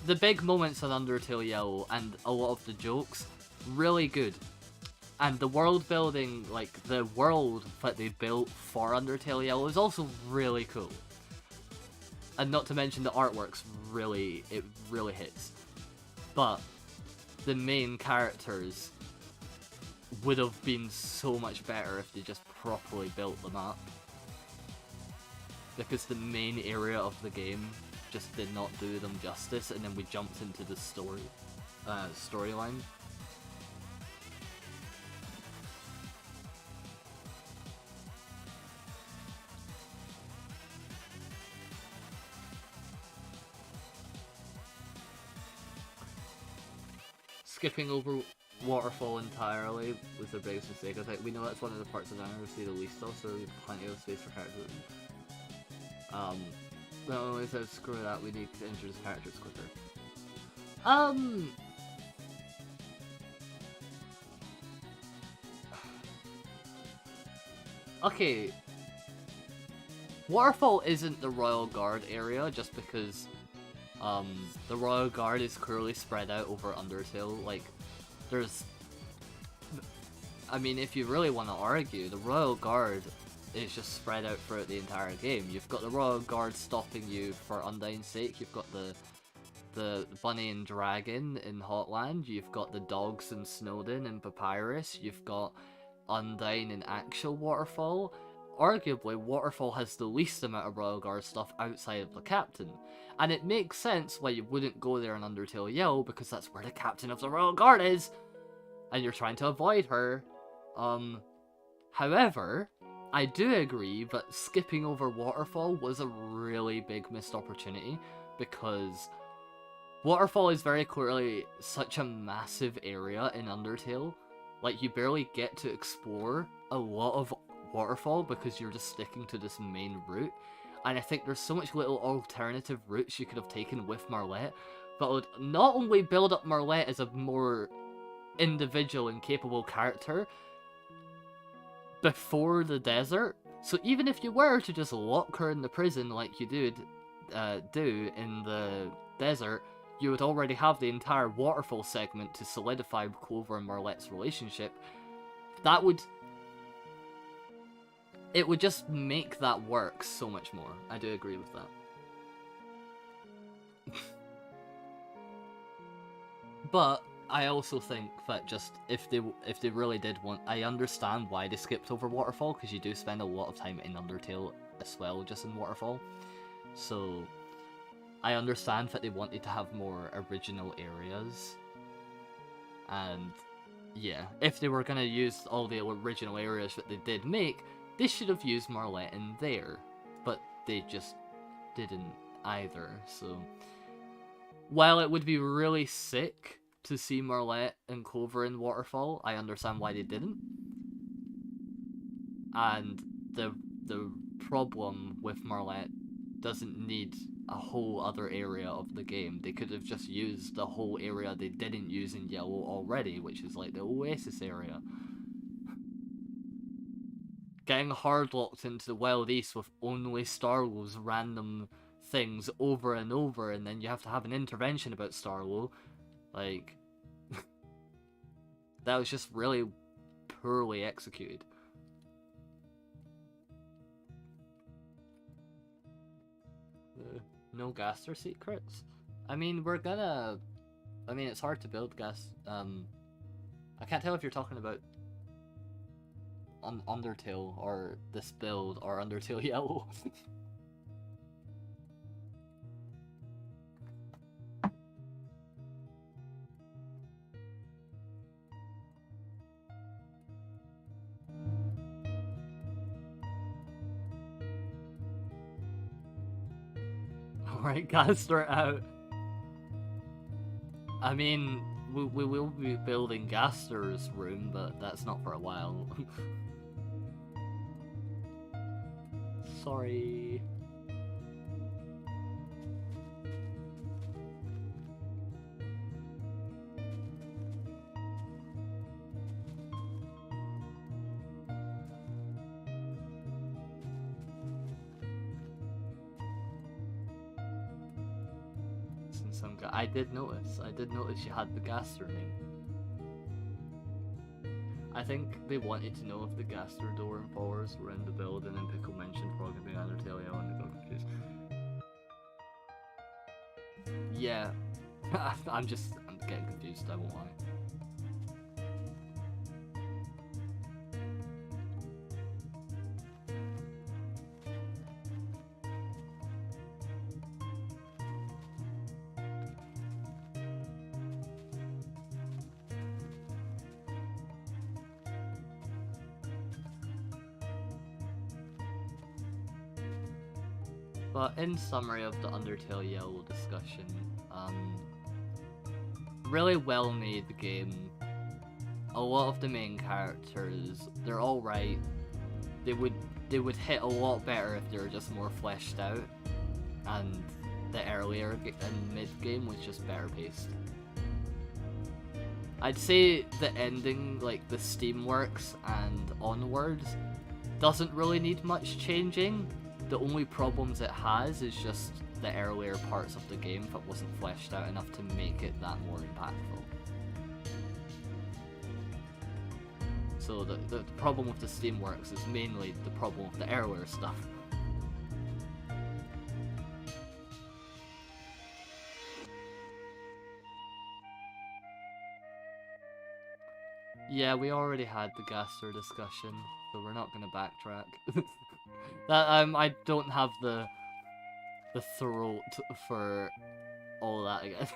the big moments in Undertale Yellow and a lot of the jokes, really good. And the world building, like, the world that they built for Undertale Yellow is also really cool. And not to mention the artwork's really, it really hits. But the main characters would have been so much better if they just properly built them up. Because the main area of the game just did not do them justice, and then we jumped into the storyline. Skipping over Waterfall entirely was their biggest mistake. I think we know that's one of the parts of the anime we see the least of, so there's plenty of space for characters. Not only says screw that, we need to introduce characters quicker. Okay. Waterfall isn't the Royal Guard area just because the Royal Guard is clearly spread out over Undertale. Like, there's... I mean, if you really want to argue, the Royal Guard is just spread out throughout the entire game. You've got the Royal Guard stopping you for Undyne's sake, you've got the Bunny and Dragon in Hotland, you've got the dogs in Snowden and Papyrus, you've got Undyne in actual Waterfall. Arguably, Waterfall has the least amount of Royal Guard stuff outside of the Captain. And it makes sense why you wouldn't go there in Undertale Yellow, because that's where the Captain of the Royal Guard is! And you're trying to avoid her. However, I do agree that skipping over Waterfall was a really big missed opportunity, because Waterfall is very clearly such a massive area in Undertale. Like, you barely get to explore a lot of Waterfall because you're just sticking to this main route. And I think there's so much little alternative routes you could have taken with Marlette that would not only build up Marlette as a more individual and capable character before the desert. So even if you were to just lock her in the prison like you do in the desert, you would already have the entire Waterfall segment to solidify Clover and Marlette's relationship. It would just make that work so much more. I do agree with that. But I also think that just if they really did want, I understand why they skipped over Waterfall, because you do spend a lot of time in Undertale as well, just in Waterfall. So I understand that they wanted to have more original areas, and yeah, if they were gonna use all the original areas that they did make, they should have used Marlette in there, but they just didn't either. So while it would be really sick to see Marlette and Clover in Waterfall, I understand why they didn't. And the problem with Marlette doesn't need a whole other area of the game. They could have just used the whole area they didn't use in Yellow already, which is like the Oasis area. Getting hardlocked into the Wild East with only Starlow's random things over and over, and then you have to have an intervention about Starlow. Like, that was just really poorly executed. No Gaster secrets? I mean, it's hard to build gas. I can't tell if you're talking about Undertale or this build or Undertale Yellow. Alright, Gaster out. I mean, we will be building Gaster's room, but that's not for a while. Sorry. I did notice you had the Gaster name. I think they wanted to know if the Gaster door and followers were in the build, and then Pickle mentioned probably being Undertale Yellow, and they got confused. Yeah, I'm getting confused, I won't lie. But in summary of the Undertale Yellow discussion, really well made game. A lot of the main characters, they're alright. They would hit a lot better if they were just more fleshed out, and the earlier and mid game was just better paced. I'd say the ending, like the Steamworks and onwards, doesn't really need much changing. The only problems it has is just the earlier parts of the game that wasn't fleshed out enough to make it that more impactful. So the problem with the Steamworks is mainly the problem with the earlier stuff. Yeah, we already had the Gaster discussion, so we're not gonna backtrack. That I don't have the throat for all that again.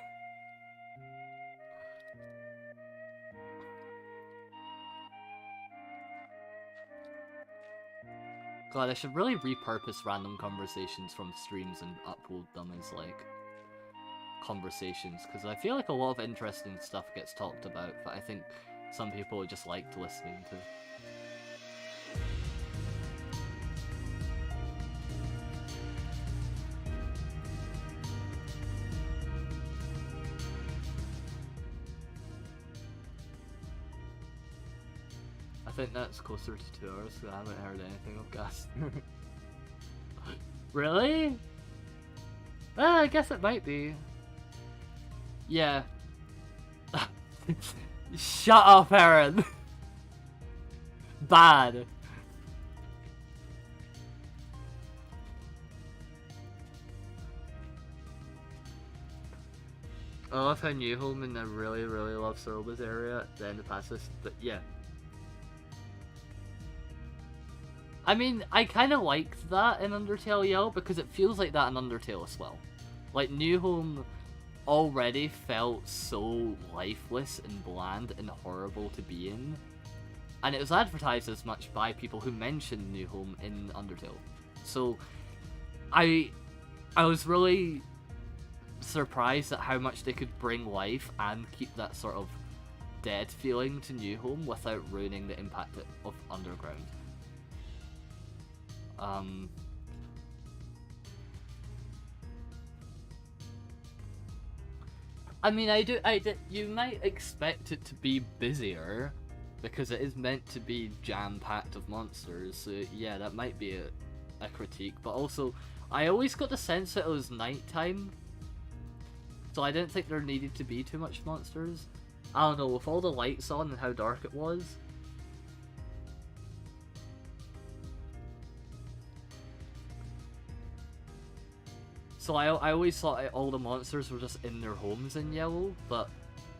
God, I should really repurpose random conversations from streams and upload them as like conversations, because I feel like a lot of interesting stuff gets talked about that I think some people just liked listening to. I think that's closer to 2 hours, so I haven't heard anything of Gaster. Really? Well, I guess it might be. Yeah. Shut up, Aaron! Bad. I love how New Home and I really, really love Soroba's area at the end of Passes, but yeah. I mean, I kind of liked that in Undertale Yellow because it feels like that in Undertale as well. Like, New Home already felt so lifeless and bland and horrible to be in. And it was advertised as much by people who mentioned New Home in Undertale. So, I was really surprised at how much they could bring life and keep that sort of dead feeling to New Home without ruining the impact of Underground. I mean, you might expect it to be busier because it is meant to be jam-packed of monsters, so yeah, that might be a critique, but also, I always got the sense that it was nighttime, so I didn't think there needed to be too much monsters. I don't know, with all the lights on and how dark it was. So I always thought all the monsters were just in their homes in Yellow, but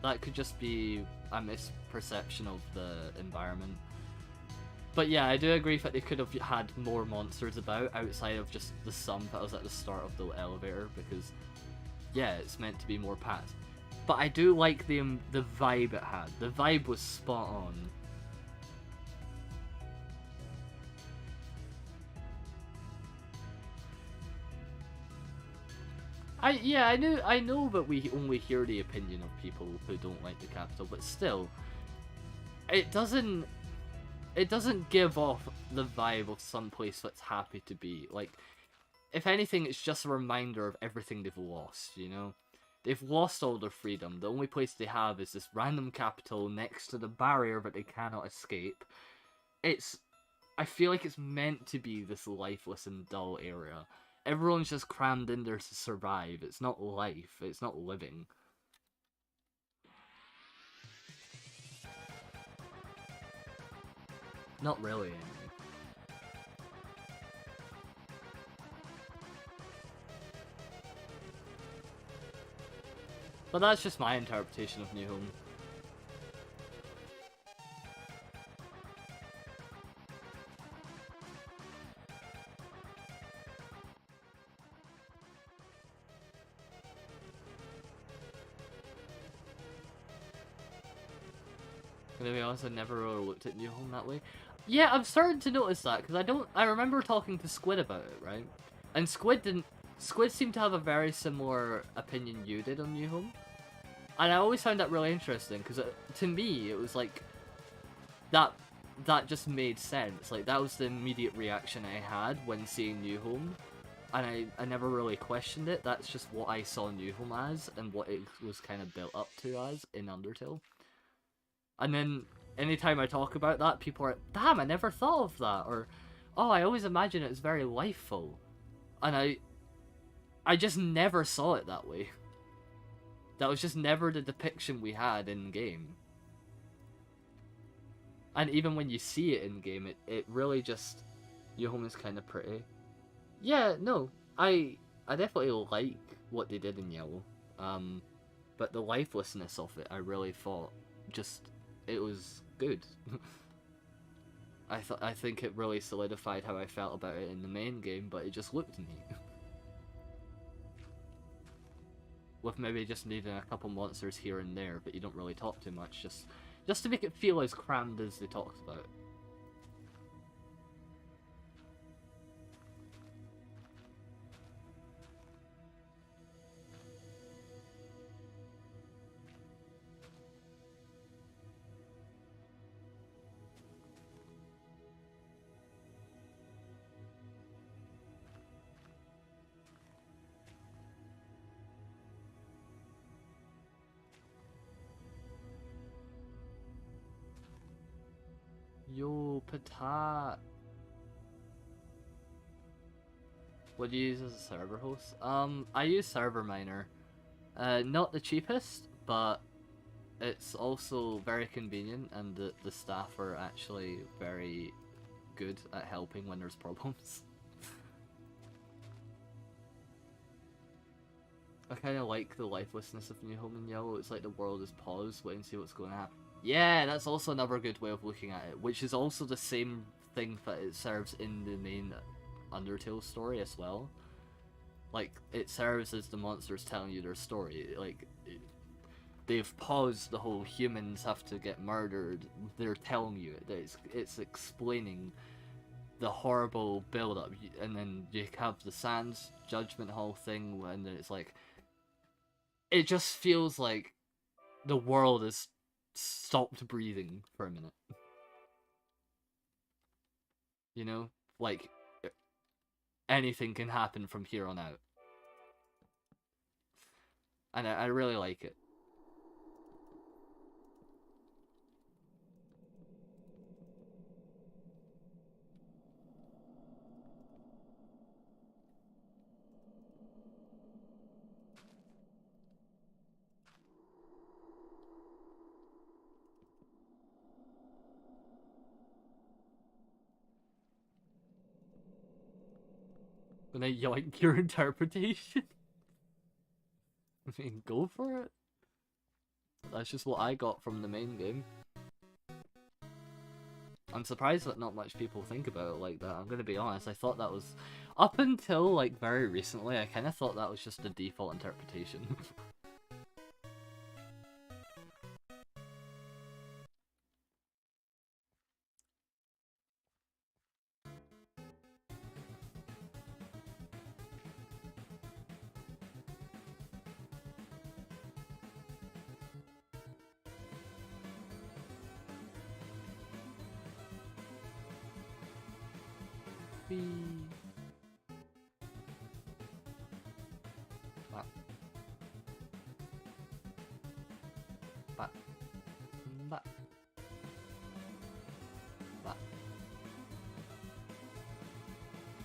that could just be a misperception of the environment. But yeah, I do agree that they could have had more monsters about outside of just the sun that was at the start of the elevator, because yeah, it's meant to be more packed. But I do like the vibe it had. The vibe was spot on. I know that we only hear the opinion of people who don't like the capital, but still, it doesn't give off the vibe of some place that's happy to be. Like, if anything, it's just a reminder of everything they've lost, you know? They've lost all their freedom. The only place they have is this random capital next to the barrier that they cannot escape. I feel like it's meant to be this lifeless and dull area. Everyone's just crammed in there to survive. It's not life. It's not living. Not really, anyway. But that's just my interpretation of New Home. To be honest, I never really looked at New Home that way. Yeah, I'm starting to notice that, because I remember talking to Squid about it, right? And Squid seemed to have a very similar opinion you did on New Home. And I always found that really interesting, because to me, it was like, that just made sense. Like, that was the immediate reaction I had when seeing New Home. And I never really questioned it. That's just what I saw New Home as, and what it was kind of built up to as in Undertale. And then, anytime I talk about that, people are like, damn, I never thought of that, or, oh, I always imagine it as very lifeful. And I just never saw it that way. That was just never the depiction we had in-game. And even when you see it in-game, it really just... New Home is kind of pretty. Yeah, no, I definitely like what they did in Yellow. But the lifelessness of it, I really thought, just... It was good. I think it really solidified how I felt about it in the main game, but it just looked neat. With maybe just needing a couple monsters here and there, but you don't really talk too much, just to make it feel as crammed as they talked about. Yo, Patat. What do you use as a server host? I use Server Miner. Not the cheapest, but it's also very convenient, and the staff are actually very good at helping when there's problems. I kind of like the lifelessness of New Home in Yellow. It's like the world is paused, waiting to see what's going to happen. Yeah, that's also another good way of looking at it, which is also the same thing that it serves in the main Undertale story as well. Like, it serves as the monsters telling you their story. Like, they've paused the whole humans have to get murdered. They're telling you it. It's explaining the horrible build-up, and then you have the Sans Judgment Hall thing, and then it's like, it just feels like the world has stopped breathing for a minute. You know? Like, anything can happen from here on out. And I really like it. When I yoink your interpretation. I mean, go for it. That's just what I got from the main game. I'm surprised that not much people think about it like that. I'm gonna be honest, I thought that was... Up until, like, very recently, I kind of thought that was just the default interpretation. Whee. Bap. Bap. Bap. Bap.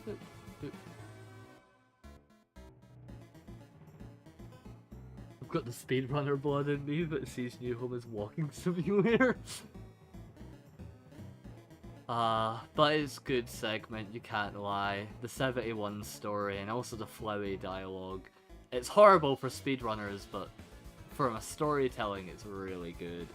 Boop. Boop. I've got the speedrunner blood in me that sees New Home as walking simulator. But it's good segment, you can't lie. The 71 story and also the flowy dialogue. It's horrible for speedrunners, but from a storytelling, it's really good.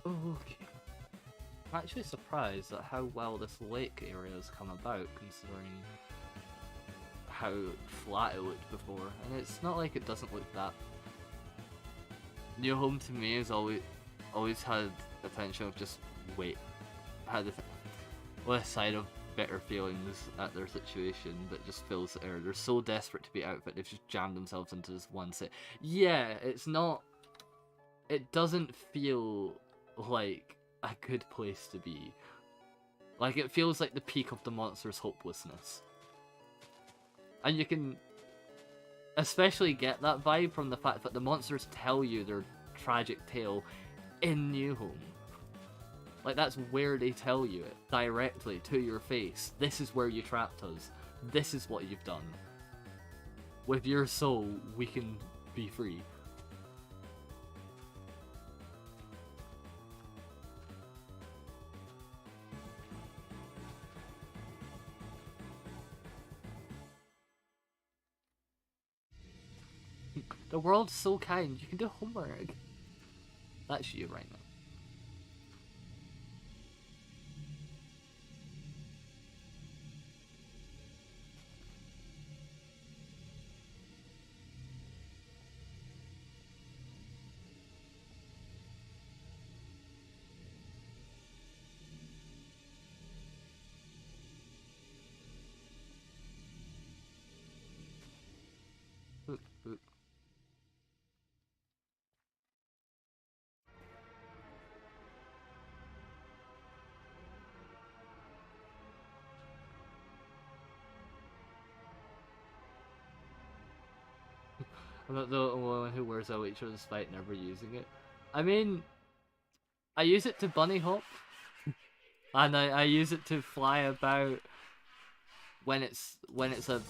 Okay. I'm actually surprised at how well this lake area has come about, considering how flat it looked before. And it's not like it doesn't look that... New Home to me has always had the potential of just had a side of bitter feelings at their situation that just feels they're so desperate to be out that they've just jammed themselves into this one set. Yeah, it's not... It doesn't feel like a good place to be. Like, it feels like the peak of the monster's hopelessness. And you can especially get that vibe from the fact that the monsters tell you their tragic tale in New Home. Like, that's where they tell you it, directly to your face. This is where you trapped us. This is what you've done. With your soul, we can be free. The world's so kind, you can do homework. That's you right now. Boop, boop. I'm not the only one who wears a Witcher despite never using it. I mean, I use it to bunny hop, and I use it to fly about when it's a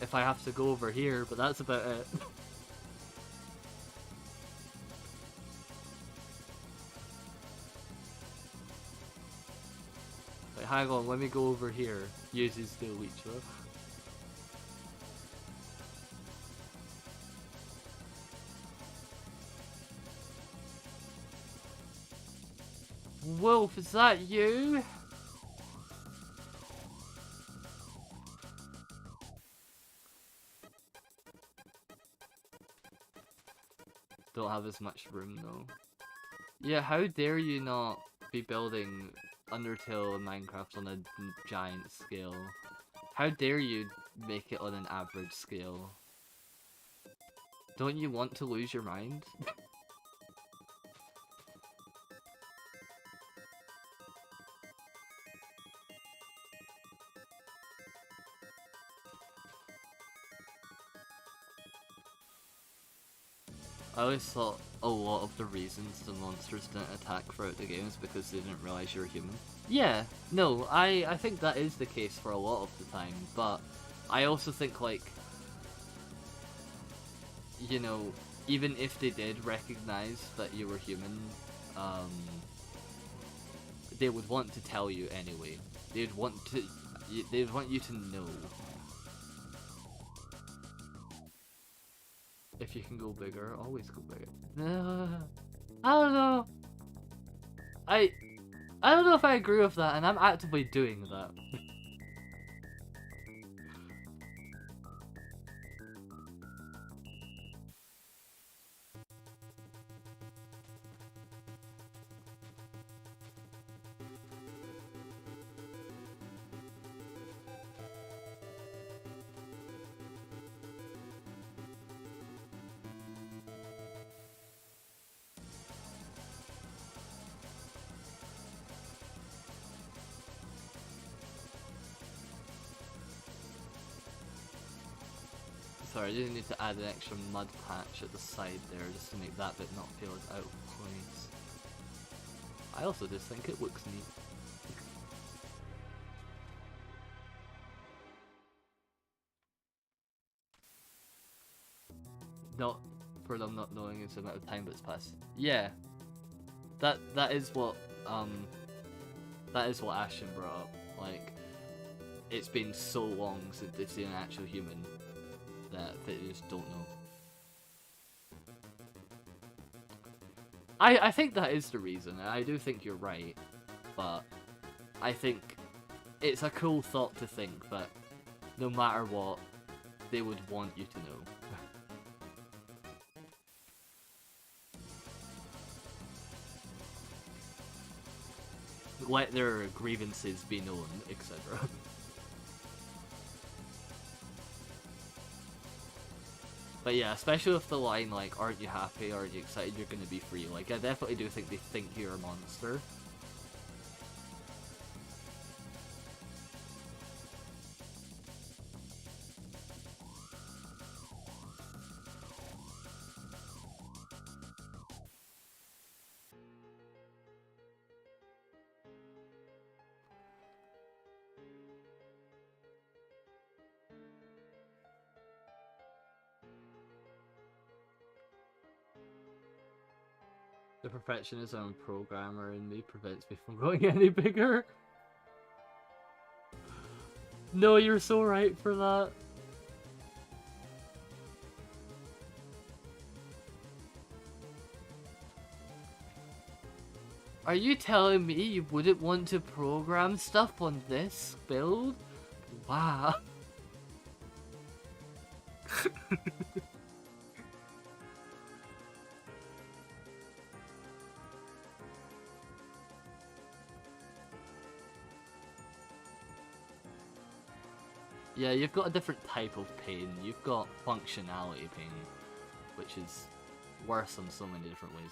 if I have to go over here, but that's about it. Like, hang on, let me go over here. Uses the Witcher. Wolf, is that you? Don't have as much room though. Yeah, how dare you not be building Undertale and Minecraft on a giant scale? How dare you make it on an average scale? Don't you want to lose your mind? I always thought a lot of the reasons the monsters didn't attack throughout the game is because they didn't realize you were human. Yeah, no, I think that is the case for a lot of the time, but I also think, like, you know, even if they did recognize that you were human, they would want to tell you anyway. They'd want you to know. If you can go bigger, always go bigger. I don't know. I don't know if I agree with that, and I'm actively doing that. Sorry, I didn't need to add an extra mud patch at the side there just to make that bit not feel as out of place. I also just think it looks neat. Not for them not knowing it's the amount of time that's passed. Yeah. That is what Ashton brought up. Like, it's been so long since they've seen an actual human that they just don't know. I think that is the reason, and I do think you're right, but I think it's a cool thought to think that no matter what, they would want you to know. Let their grievances be known, etc. But yeah, especially with the line like, aren't you happy, aren't you excited you're gonna be free? Like, I definitely do think they think you're a monster. The perfectionism programmer in me prevents me from going any bigger. No, you're so right for that. Are you telling me you wouldn't want to program stuff on this build? Wow. Yeah, you've got a different type of pain. You've got functionality pain, which is worse in so many different ways.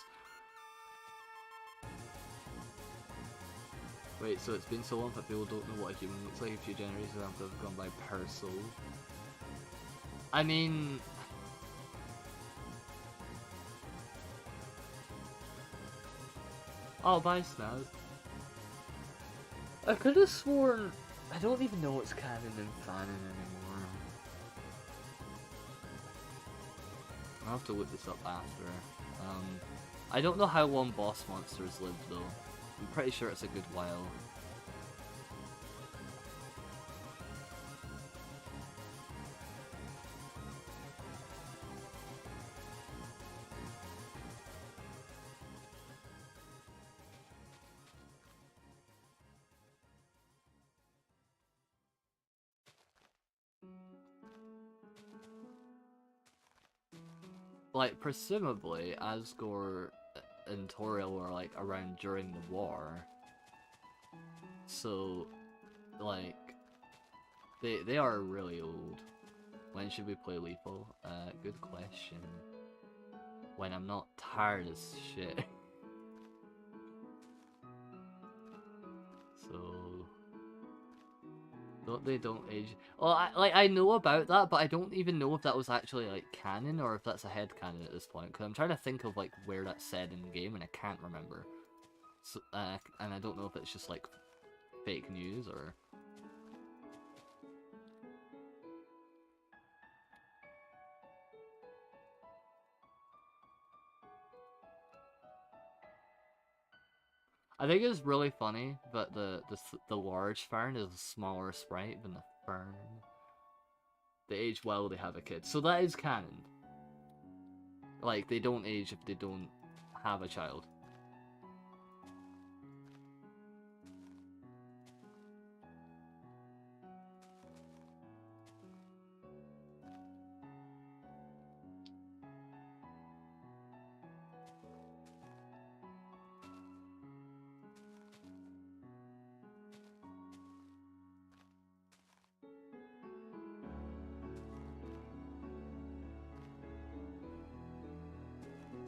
Wait, so it's been so long that people don't know what a human looks like. A few generations have gone by per soul. I mean, Oh, bye, Snaz. I could have sworn... I don't even know what's canon and fanon anymore. I'll have to look this up after. I don't know how long boss monsters live though. I'm pretty sure it's a good while. Like, presumably, Asgore and Toriel were, like, around during the war. So, like, they are really old. When should we play Lethal? Good question. When I'm not tired as shit. So... They don't age. Well, I know about that, but I don't even know if that was actually like canon or if that's a headcanon at this point. Because I'm trying to think of like where that's said in the game, and I can't remember. So, and I don't know if it's just like fake news or. I think it's really funny that the large fern is a smaller sprite than the fern. They age well, they have a kid, so that is canon. Like, they don't age if they don't have a child.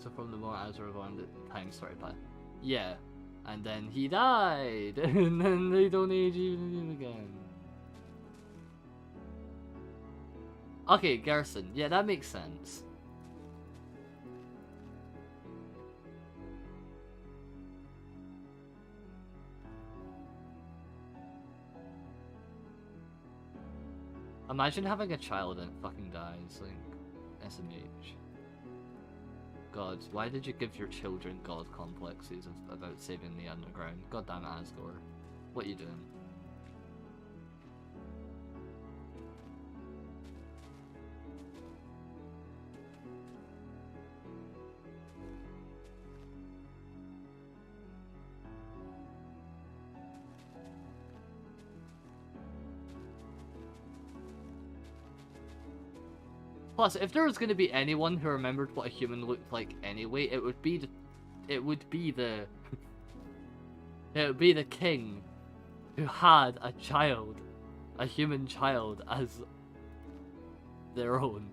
So from the moment Azure learned that time started by. Yeah. And then he died! And then they don't age even again. Okay, Garrison. Yeah, that makes sense. Imagine having a child and it fucking dies, like, SMH. God, why did you give your children god complexes about saving the underground? God damn it, Asgore. What are you doing? Plus, if there was going to be anyone who remembered what a human looked like anyway, it would be the it would be the king who had a child, a human child, as their own.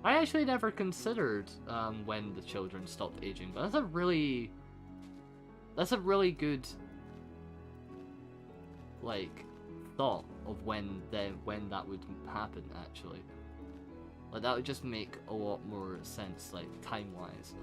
I actually never considered when the children stopped aging, but that's a really good like thought of when that would happen actually. Like that would just make a lot more sense, like time-wise.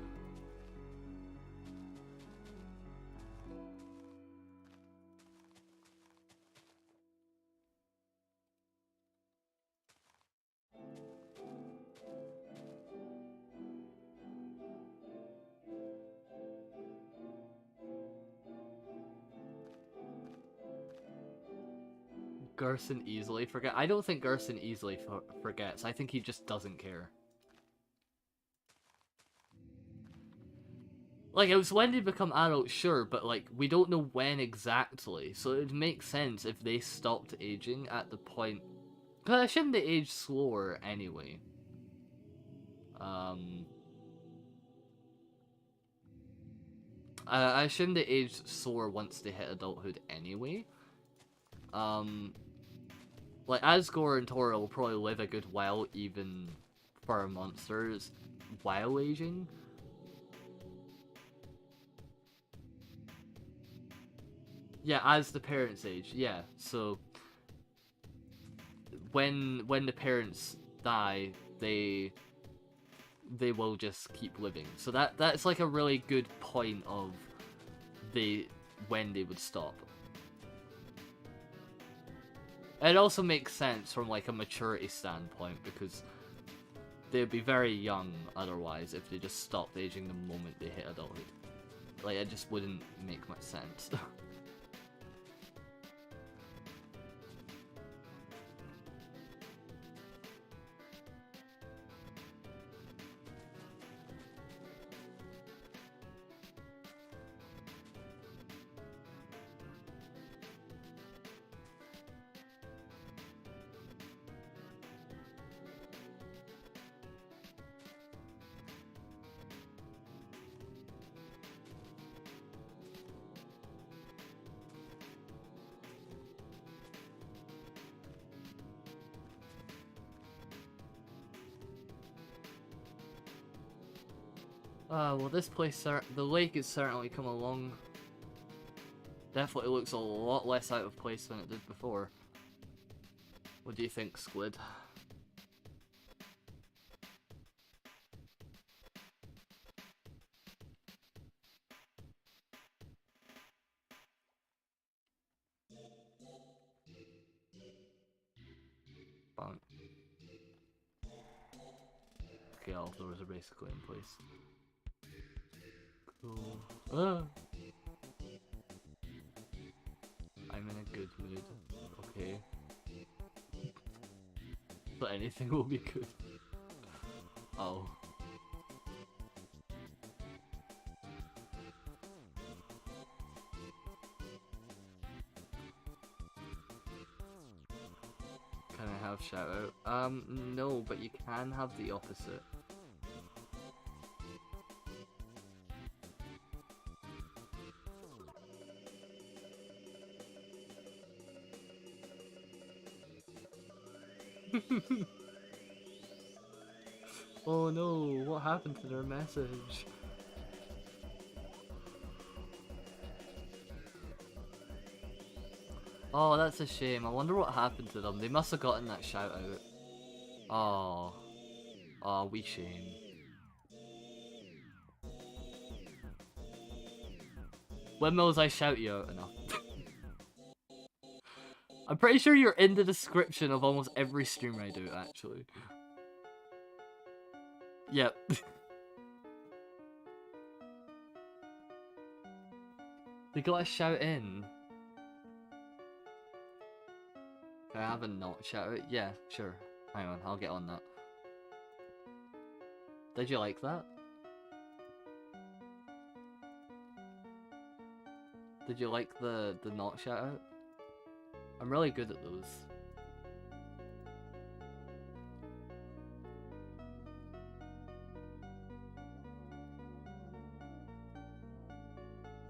Gerson easily forget. I don't think Gerson easily forgets. I think he just doesn't care. Like, it was when they become adults, sure, but like, we don't know when exactly. So it would make sense if they stopped aging at the point. But shouldn't they age slower anyway? I assume they age slower once they hit adulthood anyway. Like, Asgore and Tora will probably live a good while even for monsters while aging. Yeah, as the parents age. Yeah, so when the parents die, they will just keep living. So that's like a really good point of when they would stop. It also makes sense from like a maturity standpoint because they'd be very young otherwise if they just stopped aging the moment they hit adulthood. Like, it just wouldn't make much sense. Well, this place, the lake has certainly come along. Definitely looks a lot less out of place than it did before. What do you think, Squid? Bang. Okay, all doors are basically in place. Cool. Ah! I'm in a good mood. Okay. But anything will be good. Oh. Can I have shout out? No, but you can have the opposite. Oh no, what happened to their message? Oh, that's a shame. I wonder what happened to them. They must have gotten that shout out. Oh. Oh, wee shame. Windmills, I shout you out enough. I'm pretty sure you're in the description of almost every stream I do, actually. Yep. They gotta shout in. Can I have a not shout out? Yeah, sure. Hang on, I'll get on that. Did you like that? Did you like the not shout out? I'm really good at those.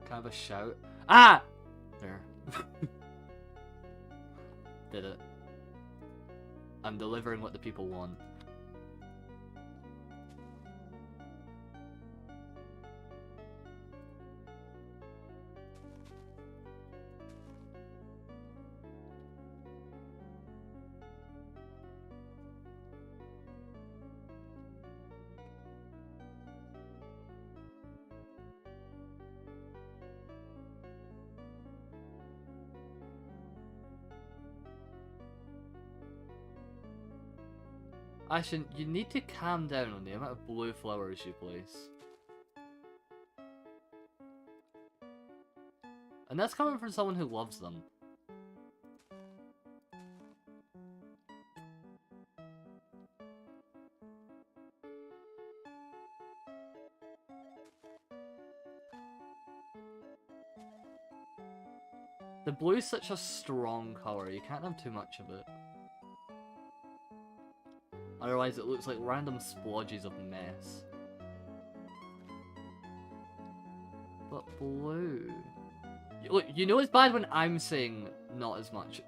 Can I have a shout? Ah! There. Did it. I'm delivering what the people want. Ashen, you need to calm down on the amount of blue flowers you place. And that's coming from someone who loves them. The blue is such a strong colour, you can't have too much of it. Otherwise it looks like random splodges of mess. But blue... Look, you know it's bad when I'm saying not as much.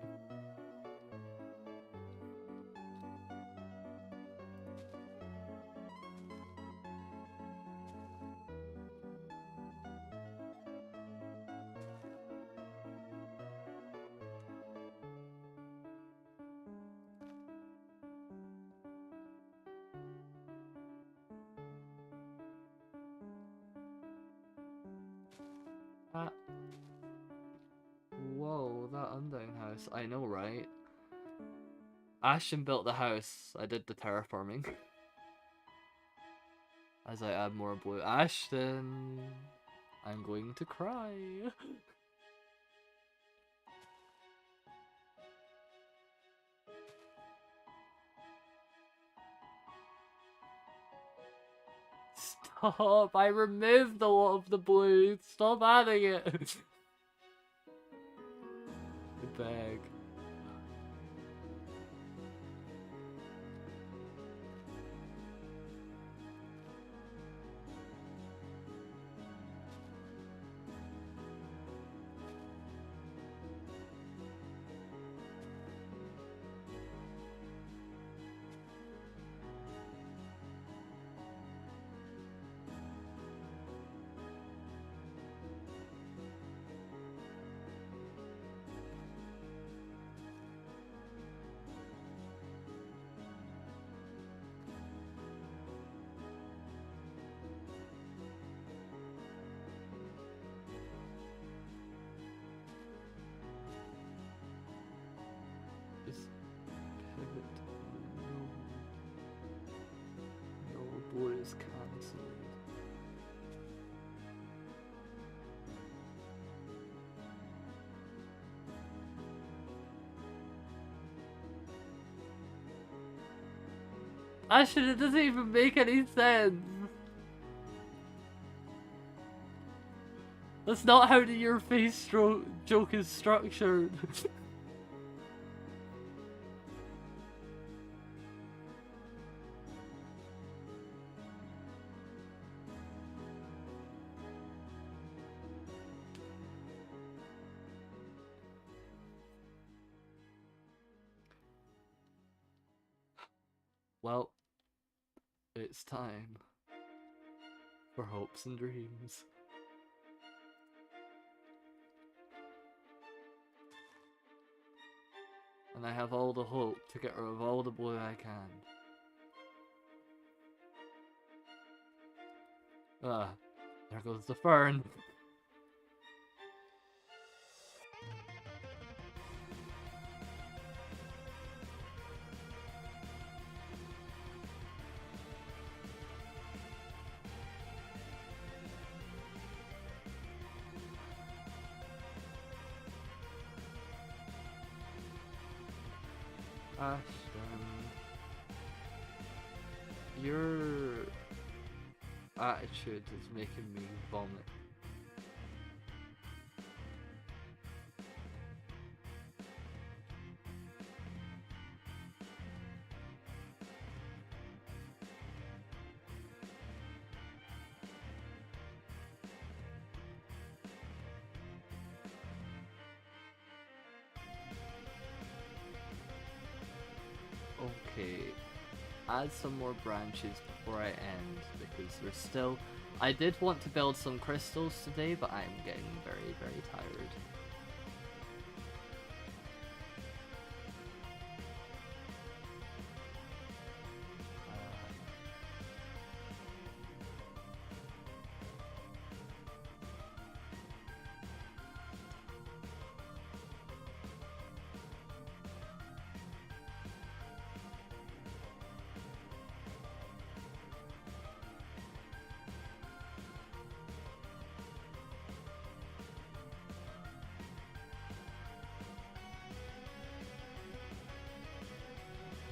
That... Whoa, that Undying house. I know, right? Ashton built the house. I did the terraforming. As I add more blue. Ashton! I'm going to cry. Stop! I removed a lot of the blue. Stop adding it. I beg. Just pivot. No. No, blue is cancelled. Ashton, it doesn't even make any sense. That's not how the your face joke is structured. Well, it's time for hopes and dreams. And I have all the hope to get rid of all the blue I can. Ah, there goes the fern. Ashton, your attitude is making me vomit. Okay, add some more branches before I end, because we're still... I did want to build some crystals today, but I'm getting very, very tired.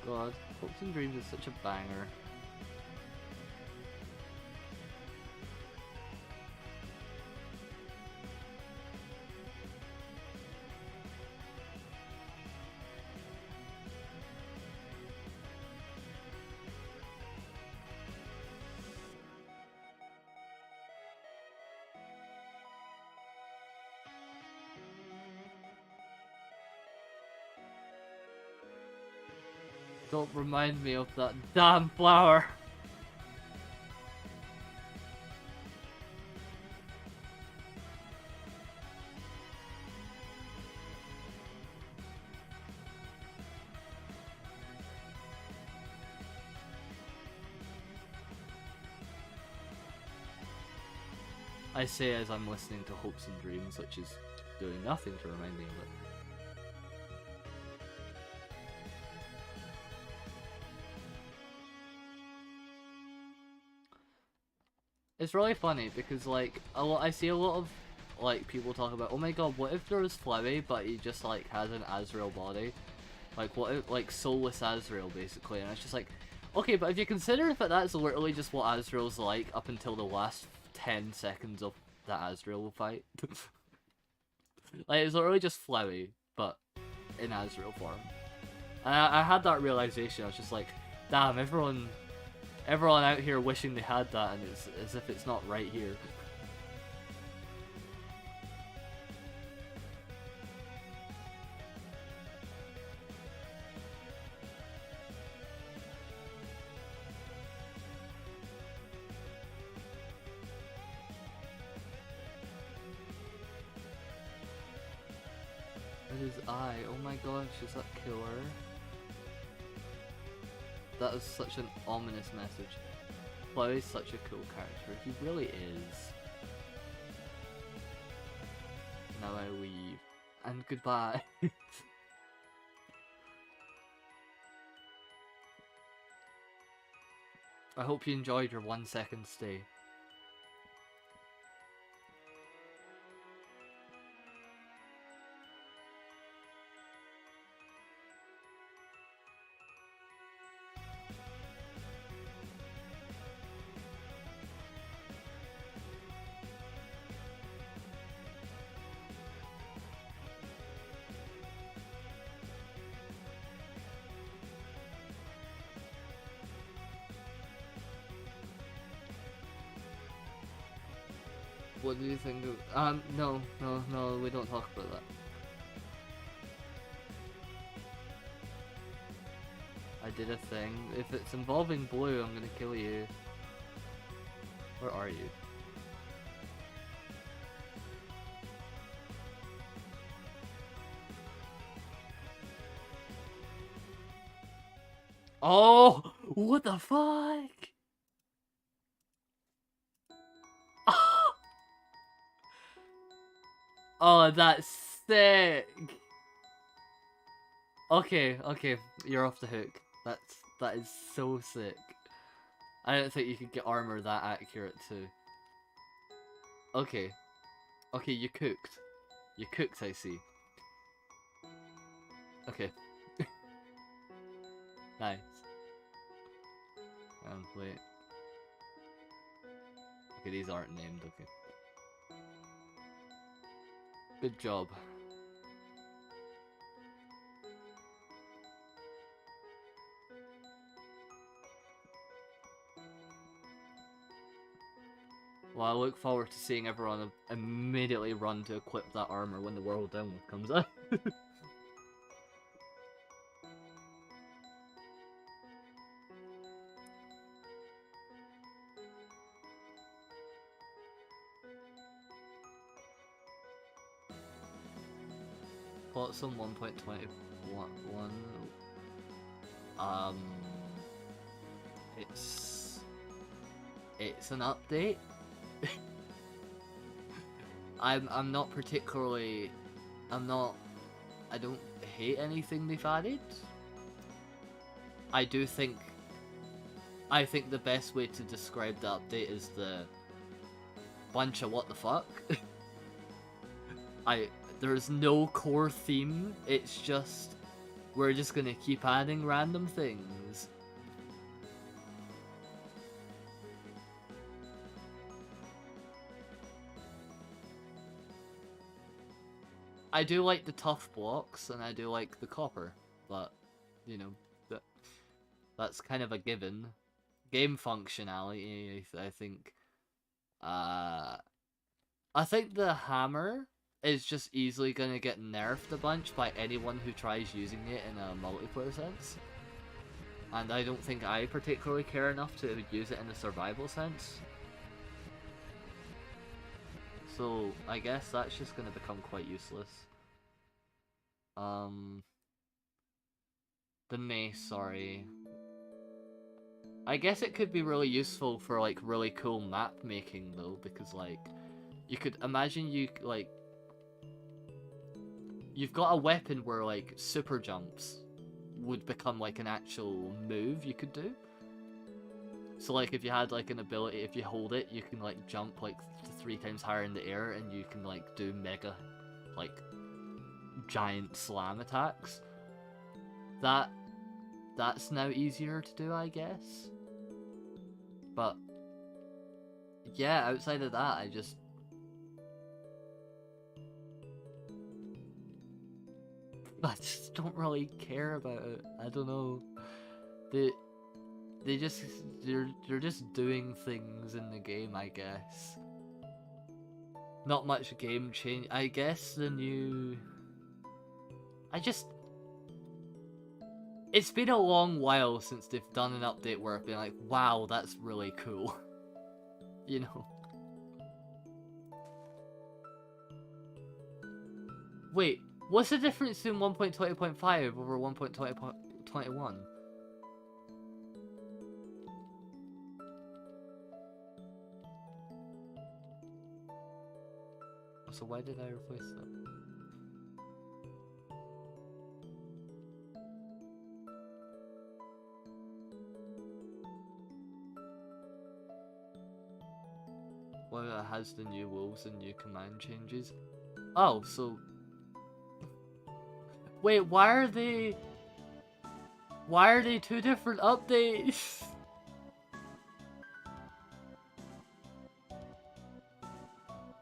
God, Hopes and Dreams is such a banger. Don't remind me of that damn flower. I say as I'm listening to Hopes and Dreams, which is doing nothing to remind me of it. It's really funny because like I see a lot of like people talk about, oh my god, what if there was Flowey but he just like has an Azrael body? Like what if, like soulless Azrael basically, and it's just like, okay, but if you consider that that's literally just what Azrael's like up until the last 10 seconds of the Azrael fight. Like it's literally just Flowey, but in Azrael form. And I had that realization, I was just like, damn, everyone out here wishing they had that, and it's as if it's not right here. It is I. Oh my gosh, is that killer? That is such an ominous message. Chloe is such a cool character. He really is. Now I leave. And goodbye. I hope you enjoyed your 1 second stay. What do you think of... no, we don't talk about that. I did a thing. If it's involving blue, I'm gonna kill you. Where are you? Oh! What the fuck? Oh, that's sick. Okay, you're off the hook. That is so sick. I don't think you could get armor that accurate too. Okay, you cooked. You cooked, I see. Okay. Nice. Wait. Okay, these aren't named. Okay. Good job. Well, I look forward to seeing everyone immediately run to equip that armor when the World Download comes out. Flotsam 1.21. It's an update. I'm not particularly... I don't hate anything they've added. I think the best way to describe the update is the bunch of what the fuck. There's no core theme, it's just, we're just gonna keep adding random things. I do like the tough blocks, and I do like the copper, but, you know, that's kind of a given. Game functionality, I think. I think the hammer is just easily gonna get nerfed a bunch by anyone who tries using it in a multiplayer sense. And I don't think I particularly care enough to use it in a survival sense. So I guess that's just gonna become quite useless. The mace, sorry. I guess it could be really useful for like really cool map making though, because like you could imagine like you've got a weapon where like super jumps would become like an actual move you could do. So like if you had like an ability, if you hold it, you can like jump like 3 times higher in the air, and you can like do mega, like giant slam attacks. That's now easier to do, I guess. But yeah, outside of that, I just don't really care about it. I don't know. They just they're just doing things in the game, I guess. Not much game change. I guess the new. It's been a long while since they've done an update where I've been like, wow, that's really cool. You know. Wait, what's the difference between 1.20.5 over 1.20.21? So why did I replace that? Well, it has the new wolves and new command changes. Oh, so... Wait, why are they 2 different updates?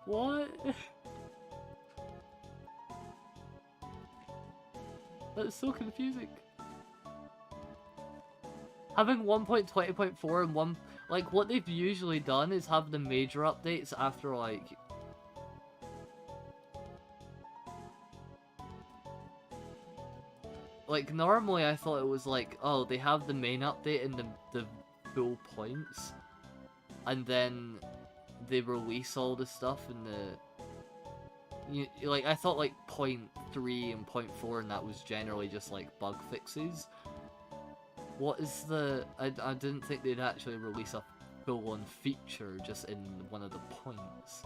What? That's so confusing. Having 1.20.4 and 1... Like, what they've usually done is have the major updates after, like... Like, normally I thought it was like, oh, they have the main update and the full points. And then they release all the stuff in the... like, I thought, like, 0.3 and 0.4 and that was generally just, like, bug fixes. What is the... I didn't think they'd actually release a full-on feature just in one of the points.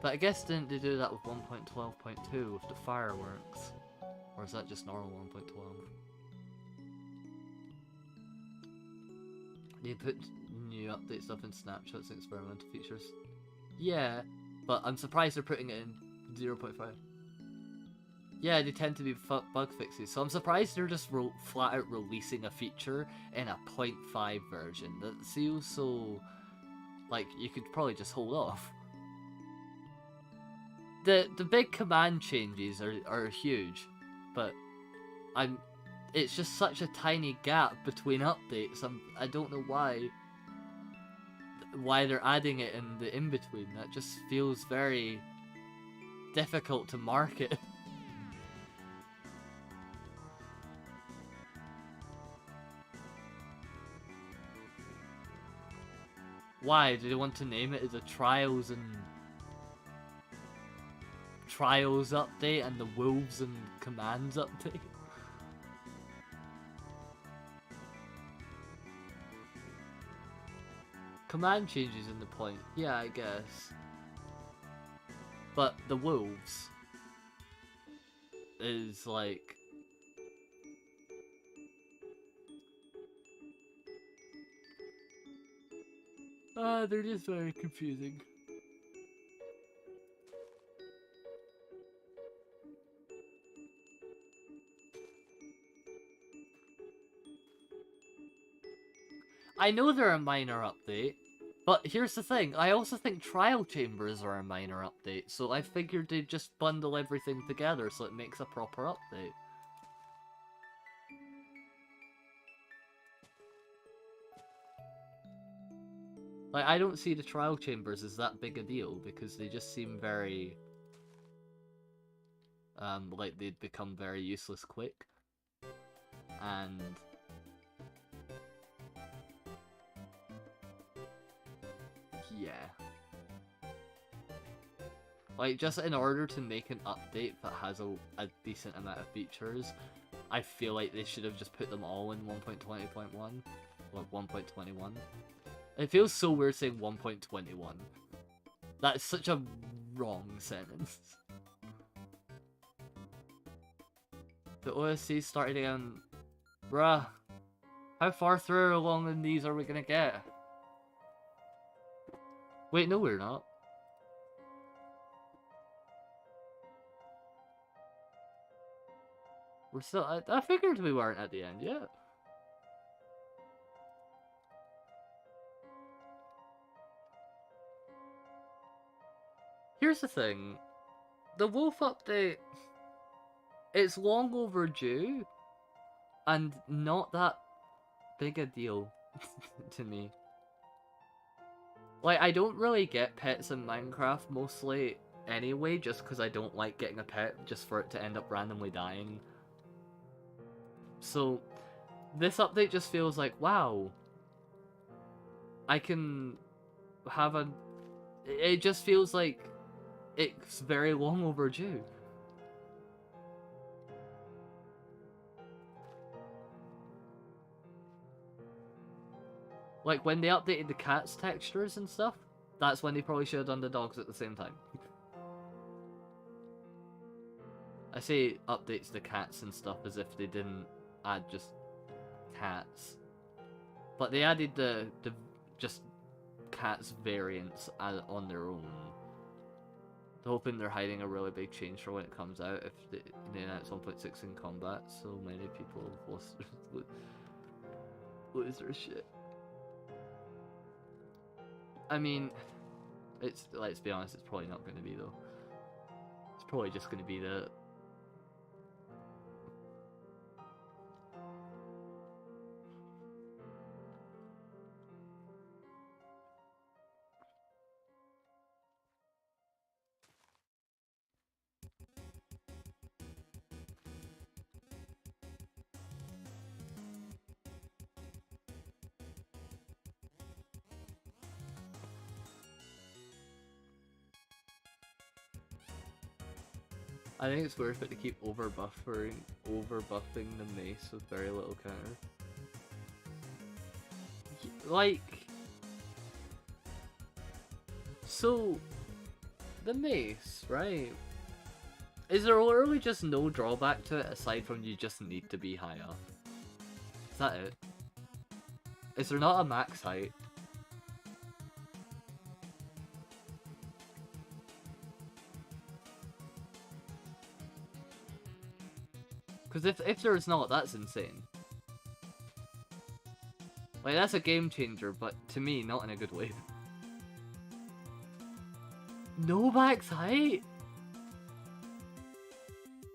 But I guess didn't they do that with 1.12.2 with the fireworks? Or is that just normal 1.12? They put new update stuff in snapshots and experimental features. Yeah, but I'm surprised they're putting it in 0.5. Yeah, they tend to be bug fixes, so I'm surprised they're just flat out releasing a feature in a 0.5 version. That feels so... like, you could probably just hold off. The big command changes are huge, but it's just such a tiny gap between updates. I don't know why they're adding it in the in-between. That just feels very difficult to market. Why? Do they want to name it as a Trials update and the Wolves and Commands update? Command changes in the point, yeah, I guess. But the Wolves is like... they're just very confusing. I know they're a minor update, but here's the thing, I also think Trial Chambers are a minor update, so I figured they'd just bundle everything together so it makes a proper update. Like, I don't see the Trial Chambers as that big a deal, because they just seem very... like they'd become very useless quick. And... yeah. Like, just in order to make an update that has a decent amount of features, I feel like they should have just put them all in 1.20.1, or 1.21. It feels so weird saying 1.21. That's such a wrong sentence. The OSC started again. Bruh. How far through along in these are we gonna get? Wait, no we're not. We're still... I figured we weren't at the end yet. Here's the thing. The Wolf update... It's long overdue. And not that big a deal to me. Like, I don't really get pets in Minecraft mostly anyway, just because I don't like getting a pet just for it to end up randomly dying. So, this update just feels like, wow, I can have a... It just feels like it's very long overdue. Like, when they updated the cat's textures and stuff, that's when they probably should have done the dogs at the same time. I say updates the cats and stuff as if they didn't add just cats. But they added the just cats variants on their own. Hoping they're hiding a really big change for when it comes out if they announce 1.6 in combat. So many people have lose their shit. I mean, it's, let's be honest, it's probably not going to be though. It's probably just going to be the... I think it's worth it to keep overbuffing the mace with very little counter. Like, so the mace, right? Is there literally just no drawback to it aside from you just need to be high up? Is that it? Is there not a max height? Because if there's not, that's insane. Like, that's a game changer, but to me, not in a good way. No max height?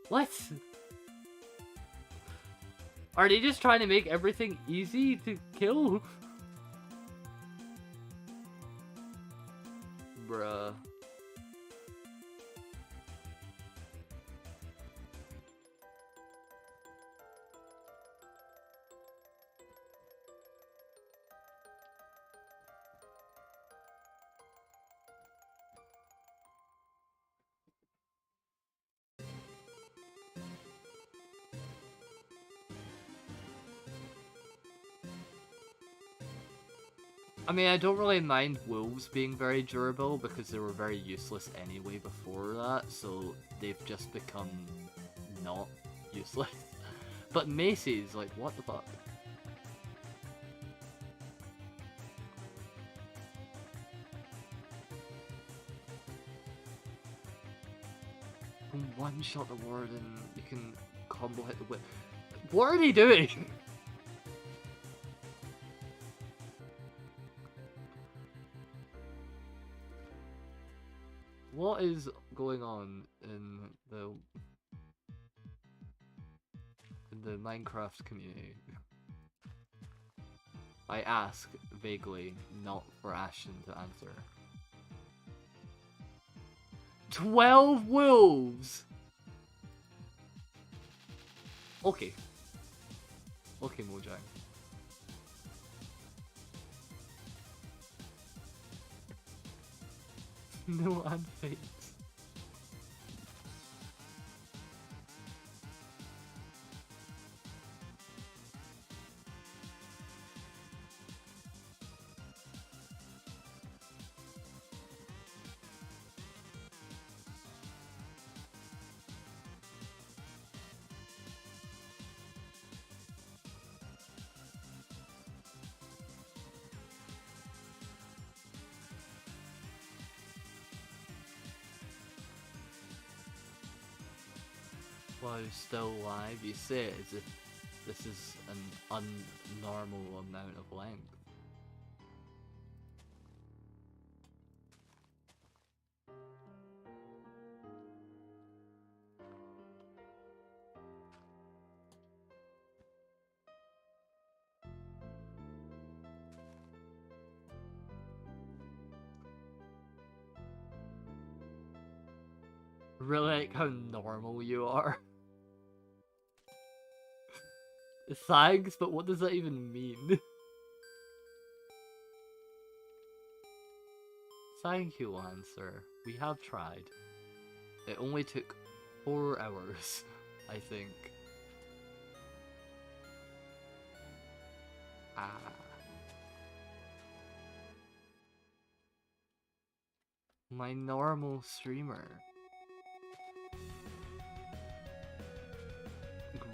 What? Are they just trying to make everything easy to kill? Bruh. I mean, I don't really mind wolves being very durable because they were very useless anyway before that, so they've just become not useless. But maces, like, what the fuck? You can one-shot the warden, you can combo hit the whip. What are they doing? What is going on in the Minecraft community? I ask vaguely, not for Ashton to answer. 12 wolves! Okay. Okay, Mojang. No unfades. Wow, still live? You say it as if this is an unnormal amount of length. Really like how normal you are. Thanks, but what does that even mean? Thank you, Lancer. We have tried. It only took 4 hours, I think. Ah. My normal streamer.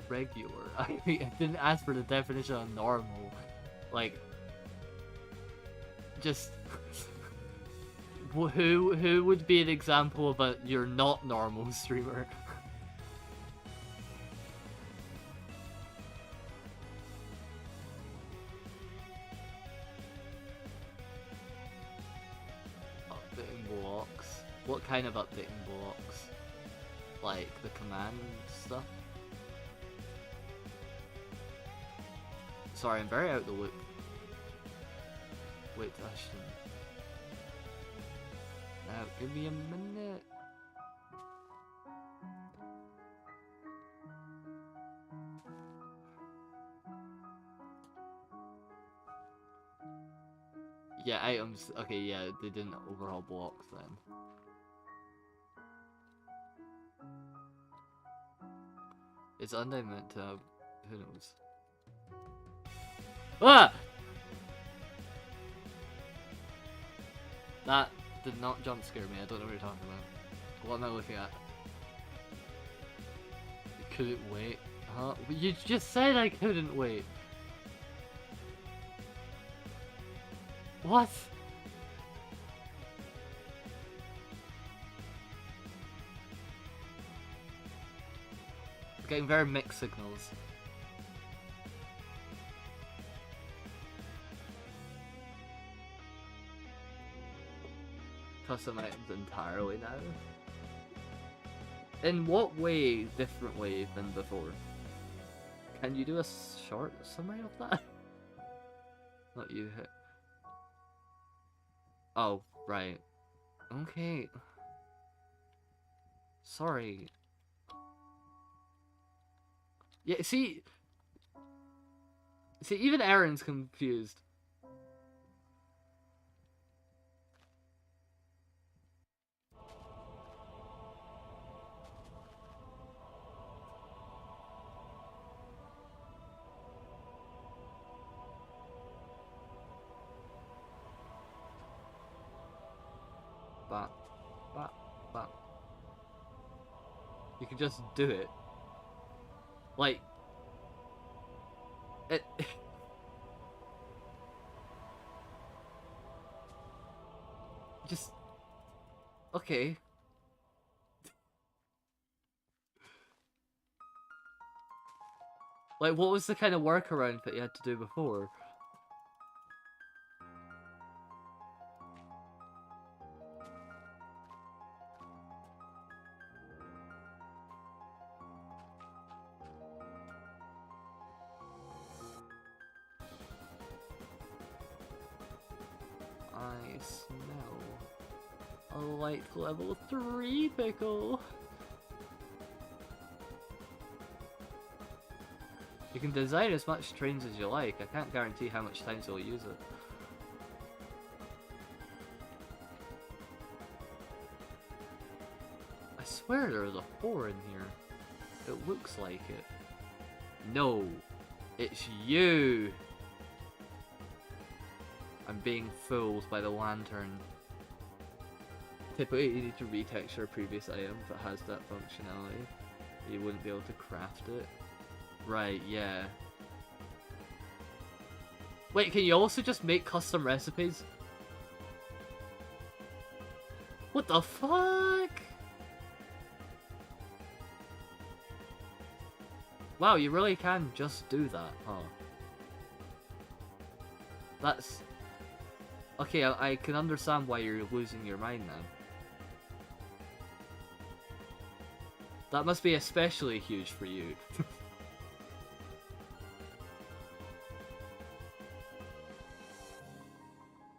Regular. I didn't ask for the definition of normal. Like, just who would be an example of a you're not normal streamer? Updating blocks. What kind of updating blocks? Like the command stuff? Sorry, I'm very out of the loop. Wait, Ashton. Now, give me a minute. Yeah, items. Okay, yeah, they didn't overhaul blocks then. It's Undyne meant to. Who knows? Ah! That did not jump scare me. I don't know what you're talking about. What am I looking at? You couldn't wait. Huh? You just said I couldn't wait. What? I'm getting very mixed signals. Custom items entirely now? In what way different way than before? Can you do a short summary of that? Not you hit. Oh, right. Okay. Sorry. Yeah, see, even Aaron's confused. But, you can just do it. Like, it. Just okay. Like, what was the kind of workaround that you had to do before? I smell a light level 3 pickle. You can design as much trains as you like. I can't guarantee how much times you'll use it. I swear there's a 4 in here. It looks like it. No, it's you. I'm being fooled by the lantern. Typically you need to retexture a previous item if it has that functionality. You wouldn't be able to craft it. Right, yeah. Wait, can you also just make custom recipes? What the fuck? Wow, you really can just do that, huh? That's... Okay, I can understand why you're losing your mind now. That must be especially huge for you.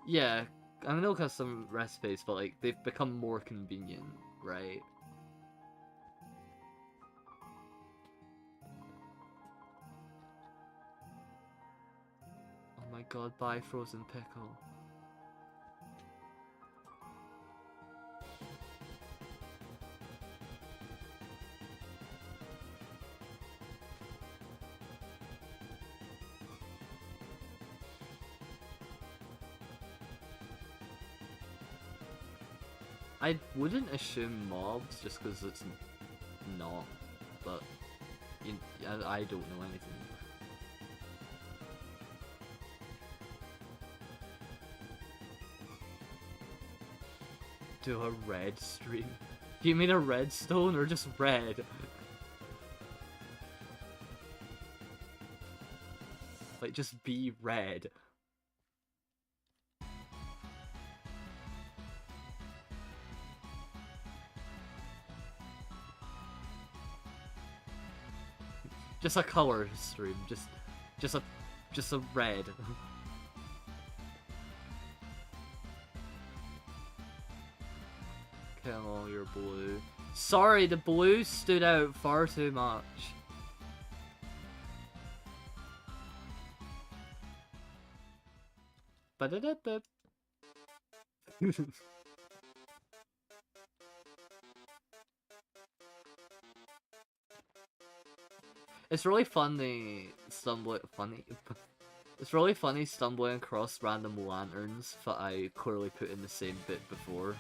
Yeah, I know custom recipes, but like, they've become more convenient, right? Oh my god, buy frozen pickle. I wouldn't assume mobs just because it's not, but I don't know anything. Do a red stream? Do you mean a redstone or just red? Like, just be red. Just a color stream, just a red. Come on, you're blue. Sorry, the blue stood out far too much. Ba-da-da-da. It's really funny It's really funny stumbling across random lanterns that I clearly put in the same bit before.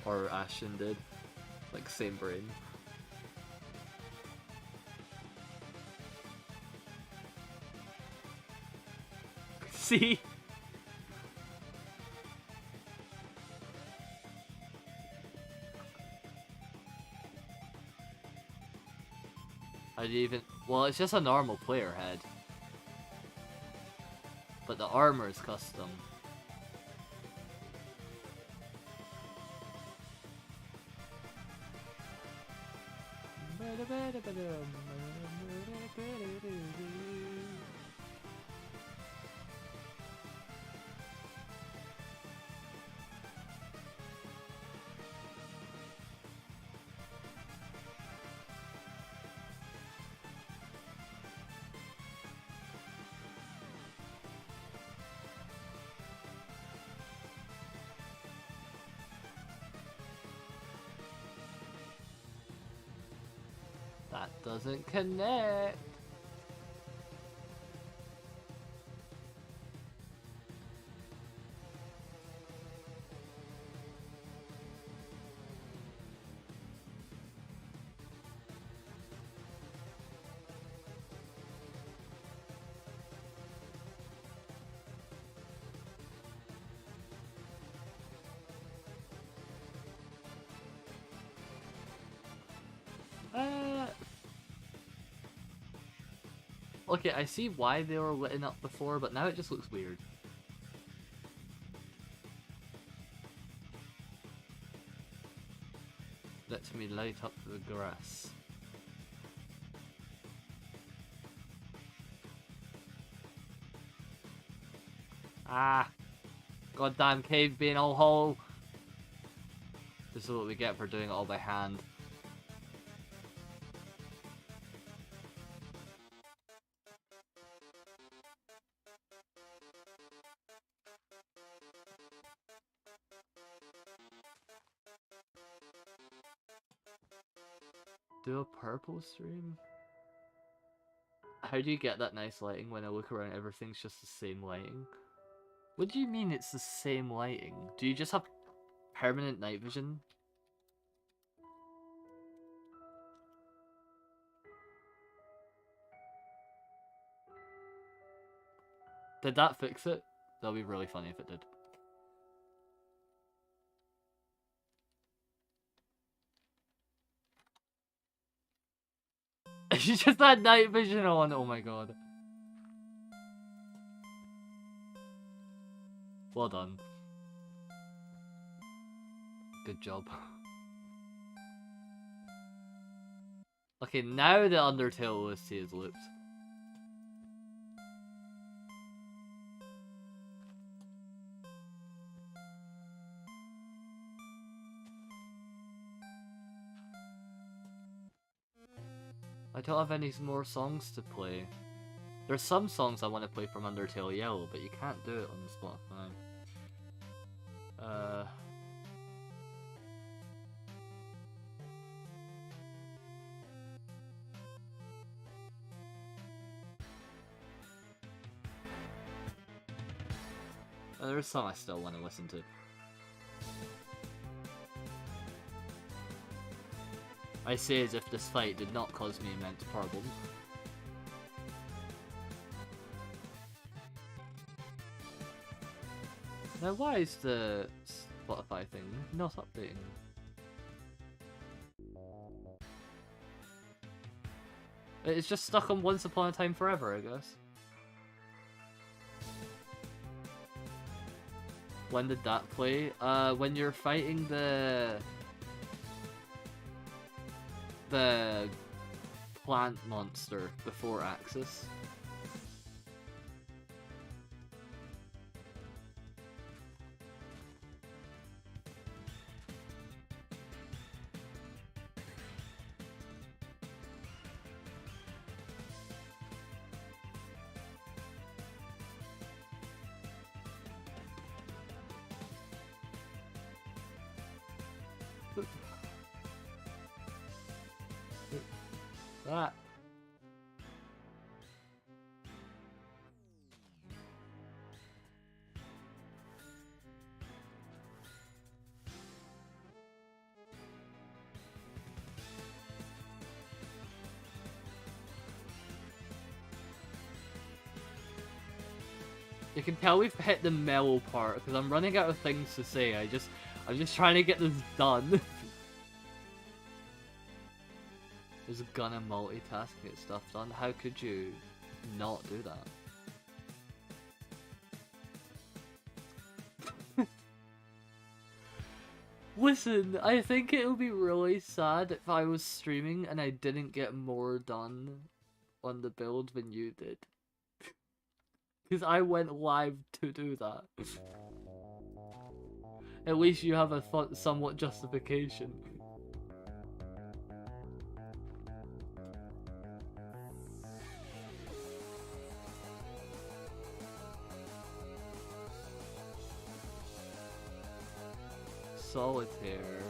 Or Ashen did. Like, same brain. See? I didn't even... Well, it's just a normal player head. But the armor is custom. That doesn't connect. Okay, I see why they were lit up before, but now it just looks weird. Let me light up the grass. Ah! Goddamn cave being all hollow! This is what we get for doing it all by hand. Do a purple stream? How do you get that nice lighting when I look around everything's just the same lighting? What do you mean it's the same lighting? Do you just have permanent night vision? Did that fix it? That'd be really funny if it did. You just had night vision on. Oh my god. Well done. Good job. Okay, now the Undertale OST is looped. I don't have any more songs to play. There's some songs I want to play from Undertale Yellow, but you can't do it on Spotify. There's some I still want to listen to. I say as if this fight did not cause me immense problems. Now why is the Spotify thing not updating? It's just stuck on Once Upon a Time Forever, I guess. When did that play? When you're fighting the plant monster before Axis. That. You can tell we've hit the mellow part because I'm running out of things to say. I'm just trying to get this done. Is gonna multitask and get stuff done? How could you not do that? Listen, I think it would be really sad if I was streaming and I didn't get more done on the build than you did. Because I went live to do that. At least you have a somewhat justification. Solitaire,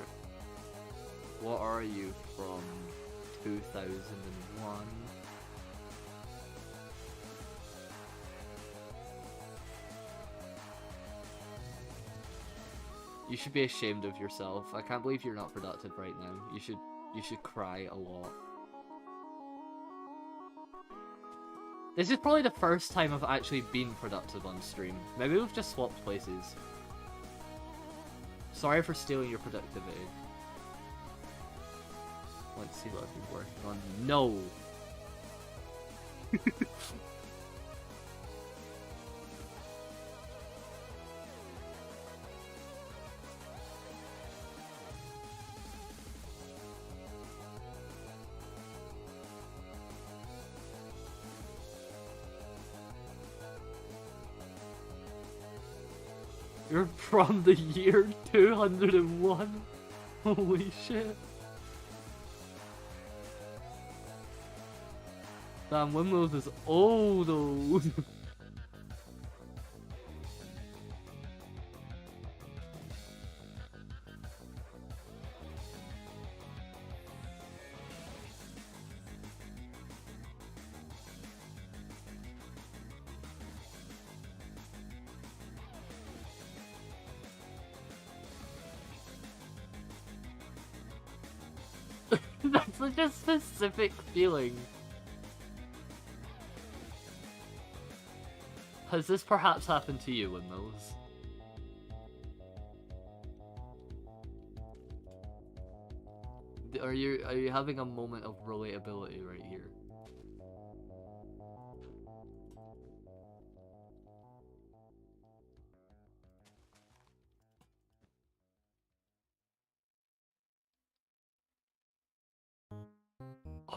what are you from 2001? You should be ashamed of yourself. I can't believe you're not productive right now. You should cry a lot. This is probably the first time I've actually been productive on stream. Maybe we've just swapped places. Sorry for stealing your productivity. Let's see what I've been working on. No! You're from the year 201? Holy shit. Damn, Windmills is old old. That's such a specific feeling. Has this perhaps happened to you, Windmills? Are you having a moment of relatability right here?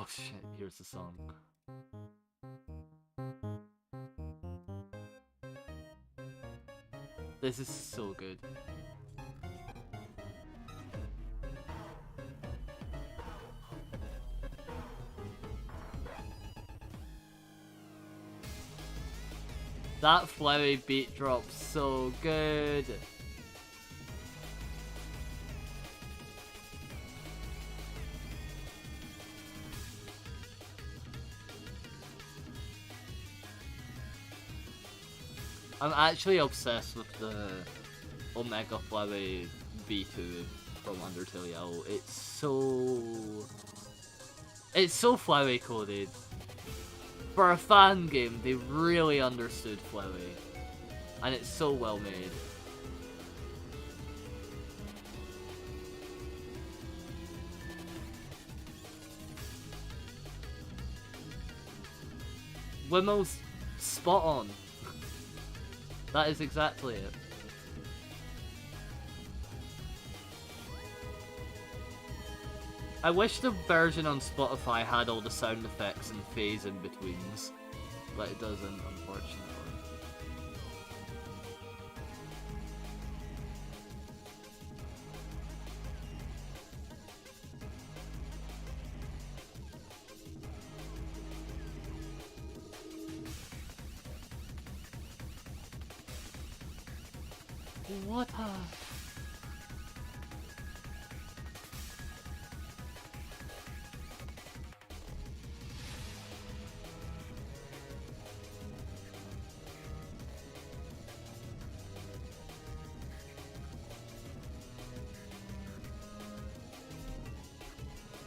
Oh shit, here's the song. This is so good. That flowy beat drop's so good. I'm actually obsessed with the Omega Flowy V2 from Undertale. It's so flowy coded. For a fan game, they really understood flowy, and it's so well made. Wimmel's spot on. That is exactly it. I wish the version on Spotify had all the sound effects and phase in betweens, but it doesn't, unfortunately. What a...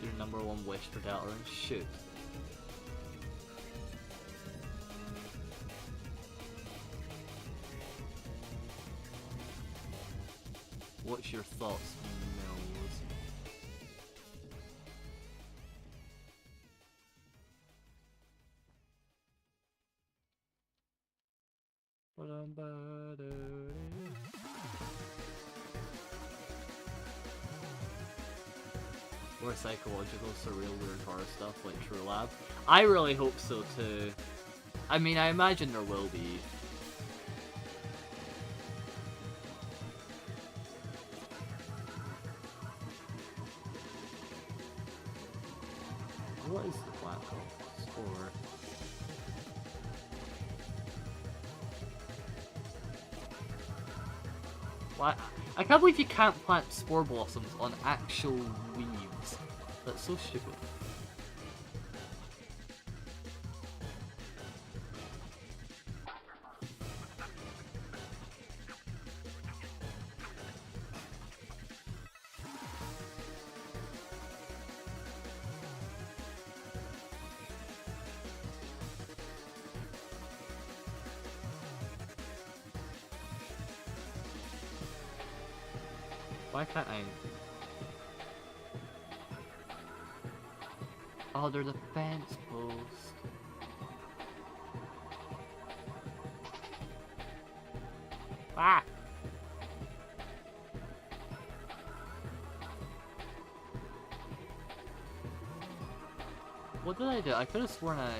Your number one wish for Deltarune? Shoot. What's your thoughts, Mills? More psychological, surreal, weird horror stuff like True Lab. I really hope so too. I mean, I imagine there will be. What is the Black Hole score? What? I can't believe you can't plant spore blossoms on actual leaves. That's so stupid. Why can't I? Oh, there's a fence post. Ah! What did I do? I could have sworn I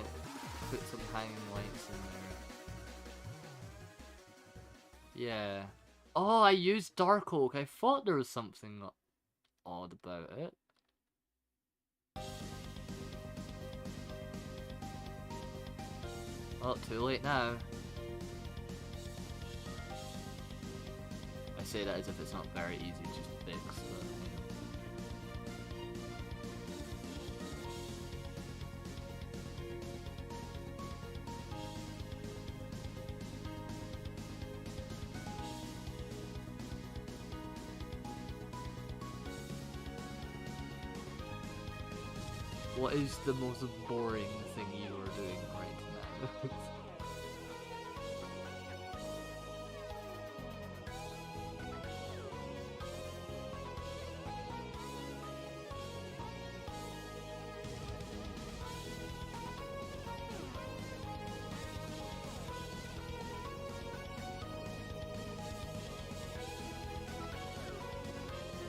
put some hanging lights in there. Yeah. Oh, I used Dark Oak. I thought there was something odd about it. Well, too late now. I say that as if it's not very easy to just fix, but... What is the most boring thing you are doing right now?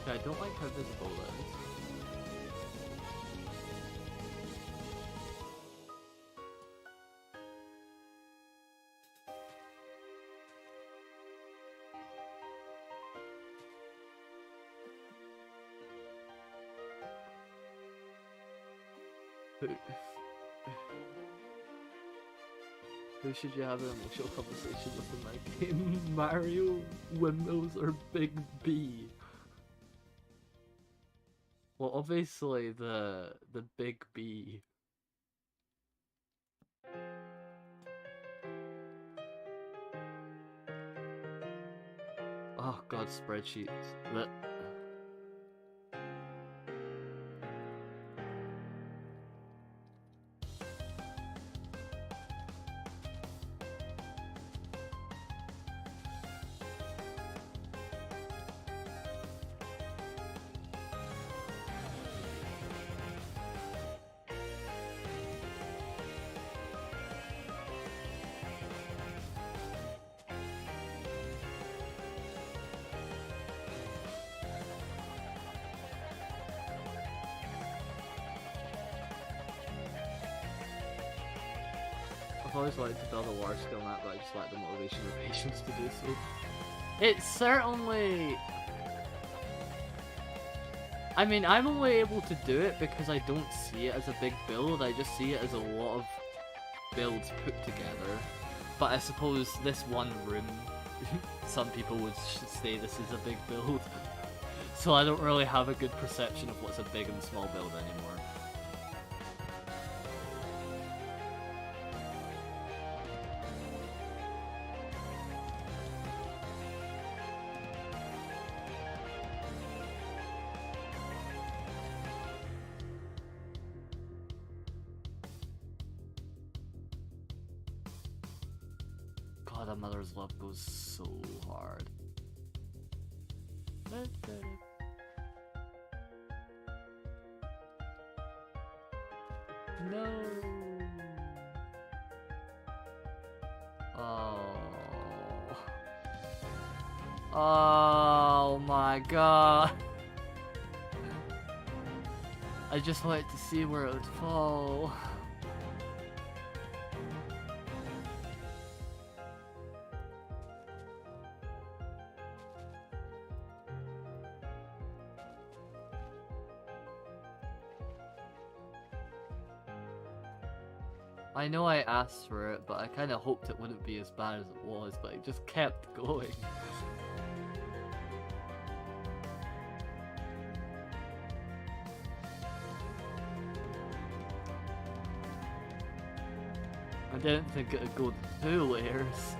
I don't like how visible that is. Who should you have an emotional conversation with in that game? Mario, Windmills, or Big B? Well, obviously the Big B. Oh god, spreadsheets. I've always wanted to build a large scale map, but I just lack the motivation or patience to do so. It's certainly... I mean, I'm only able to do it because I don't see it as a big build, I just see it as a lot of builds put together. But I suppose this one room, some people would say this is a big build. So I don't really have a good perception of what's a big and small build anymore. God, a mother's love goes so hard. No. Oh. Oh my god. I just wanted to see where it would fall. I know I asked for it, but I kind of hoped it wouldn't be as bad as it was, but it just kept going. I didn't think it would go 2 layers.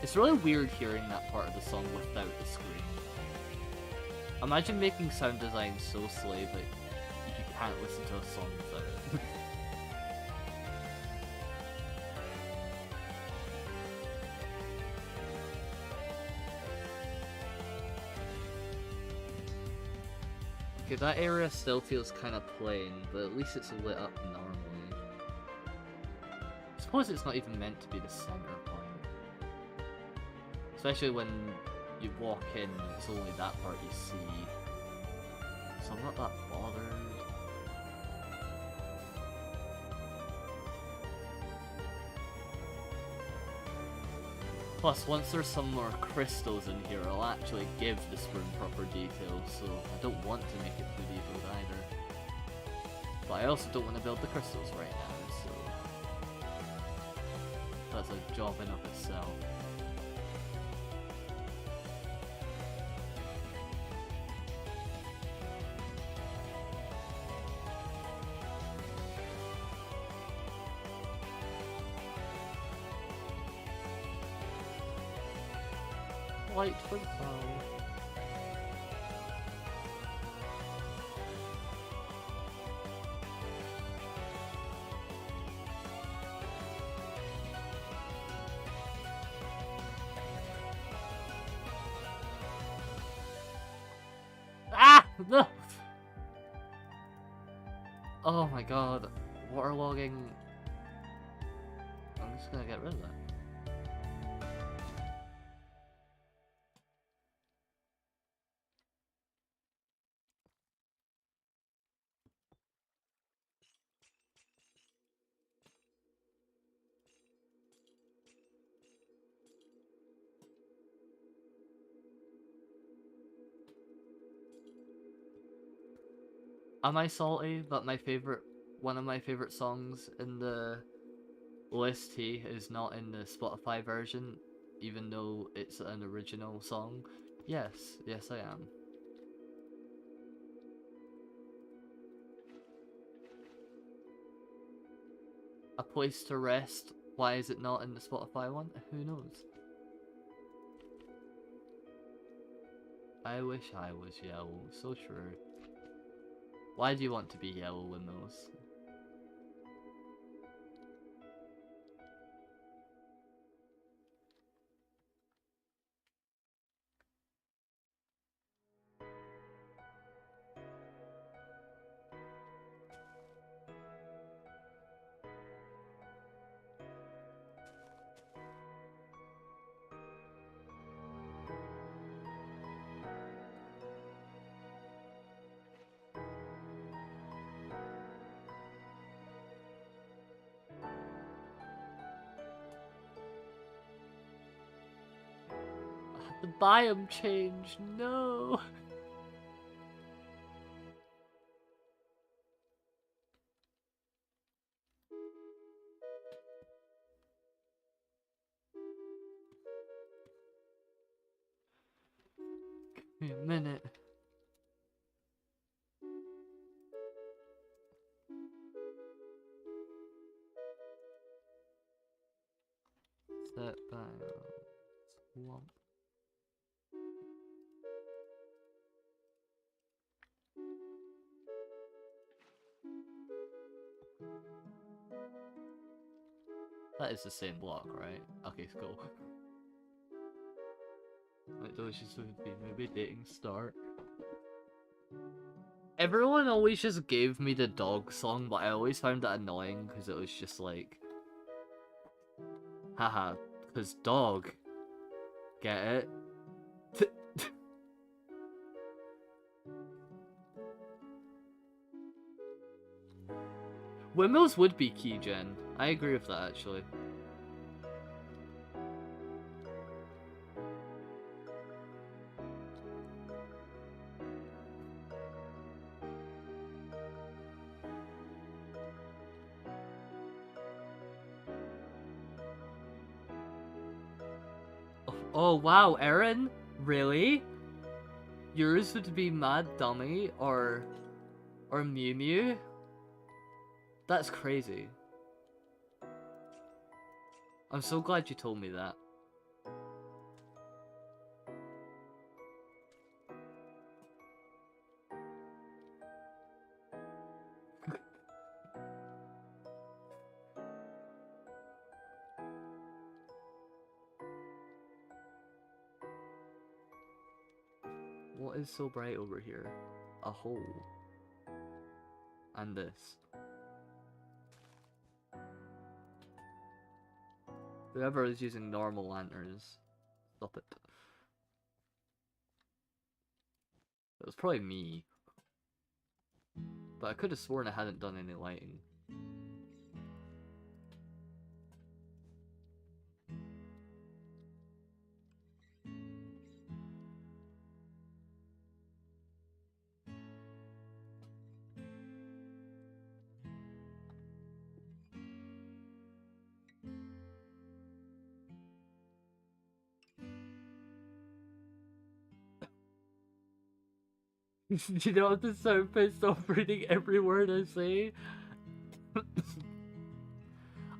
It's really weird hearing that part of the song without the screen. Imagine making sound design so slavic you can't listen to a song without it. Okay, that area still feels kind of plain, but at least it's lit up normally. I suppose it's not even meant to be the center point. Especially when you walk in, it's only that part you see. So I'm not that bothered. Plus, once there's some more crystals in here, I'll actually give this room proper detail, so I don't want to make it too detailed either. But I also don't want to build the crystals right now, so that's a job in of itself. Light for the bow. Ah! No! Oh my god. Waterlogging. I'm just gonna get rid of that. Am I salty that one of my favorite songs in the list here is not in the Spotify version, even though it's an original song? Yes, yes I am. A Place to Rest. Why is it not in the Spotify one? Who knows? I wish I was yellow. So true. Why do you want to be yellow, Windmills? The biome change, no! Give me a minute. Set biome. Swamp. That is the same block, right? Okay, cool. Like, Doge would be maybe dating start. Everyone always just gave me the dog song, but I always found that annoying because it was just like, haha, because dog. Get it? Windmills would be key gen. I agree with that actually. Oh wow, Aaron? Really? Yours would be Mad Dummy or Mew Mew? That's crazy. I'm so glad you told me that. What is so bright over here? A hole. And this. Whoever is using normal lanterns, stop it. It was probably me. But I could have sworn I hadn't done any lighting. You don't have to sound pissed off reading every word I say.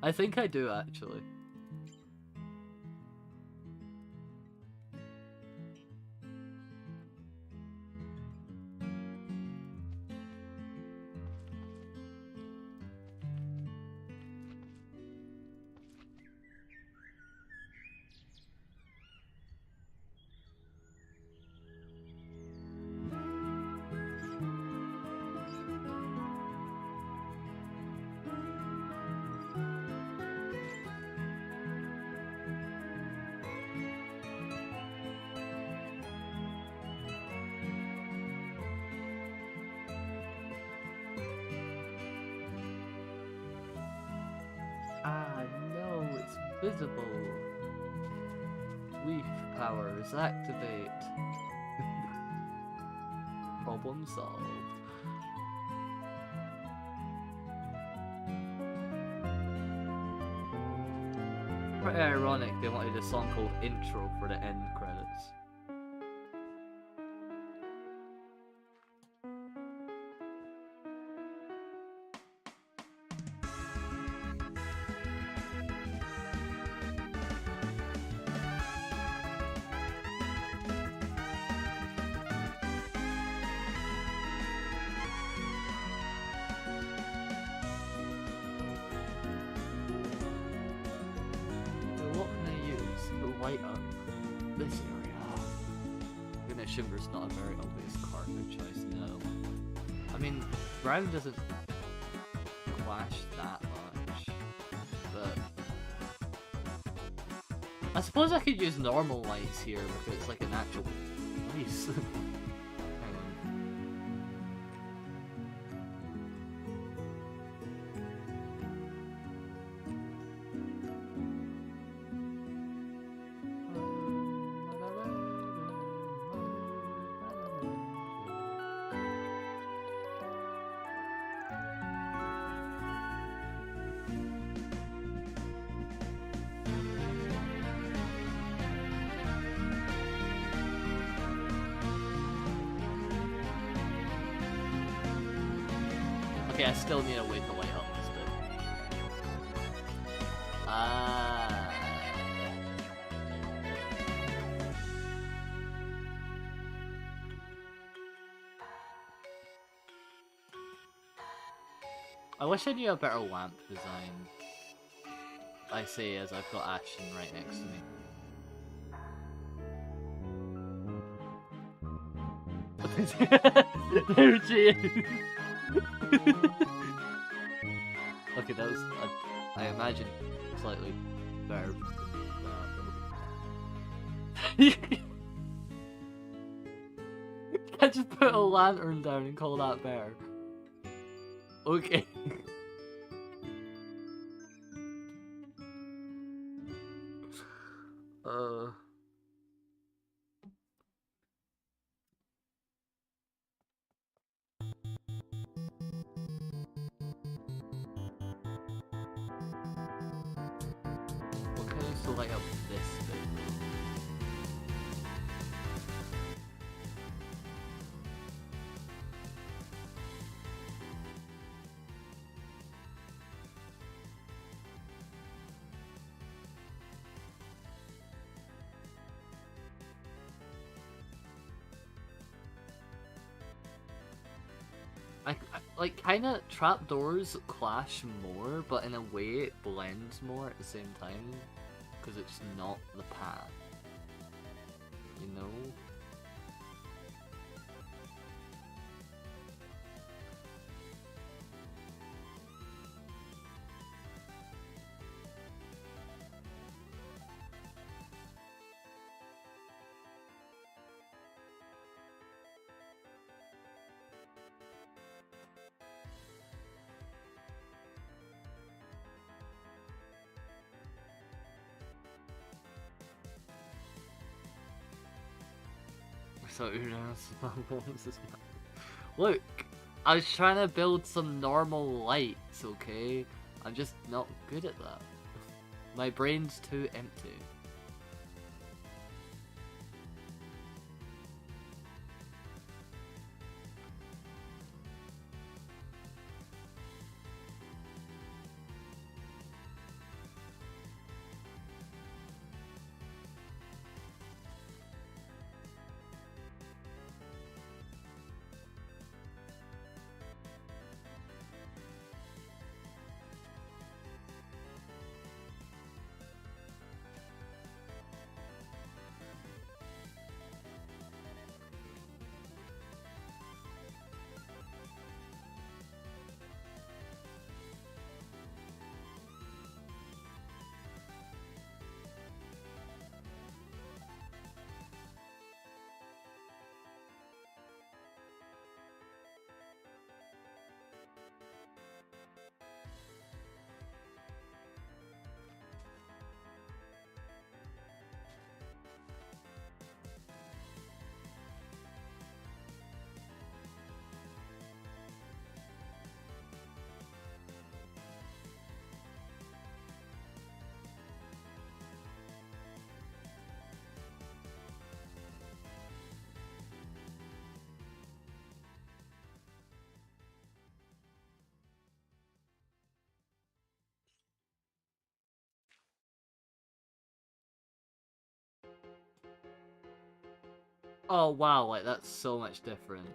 I think I do actually. Ah, no, it's visible. Leaf powers activate. Problem solved. pretty ironic they wanted a song called Intro for the end credits. What can I use to light up this area? I'm gonna assume there's not a very obvious carpet choice, no. I mean, brown doesn't clash that much, but I suppose I could use normal lights here because it's like an actual place. Hang on. Okay, I still need a way to light up this bit. I wish I knew a better lamp design. I say as I've got Ashton right next to me. There she is! Okay, that was, I imagine, slightly better than that. I just put a lantern down and call that better. Okay. What can I use to light up this bit? Like, kinda, trapdoors clash more, but in a way it blends more at the same time, because it's not the path. You know? So look, I was trying to build some normal lights, okay? I'm just not good at that. My brain's too empty. Oh wow, like that's so much different.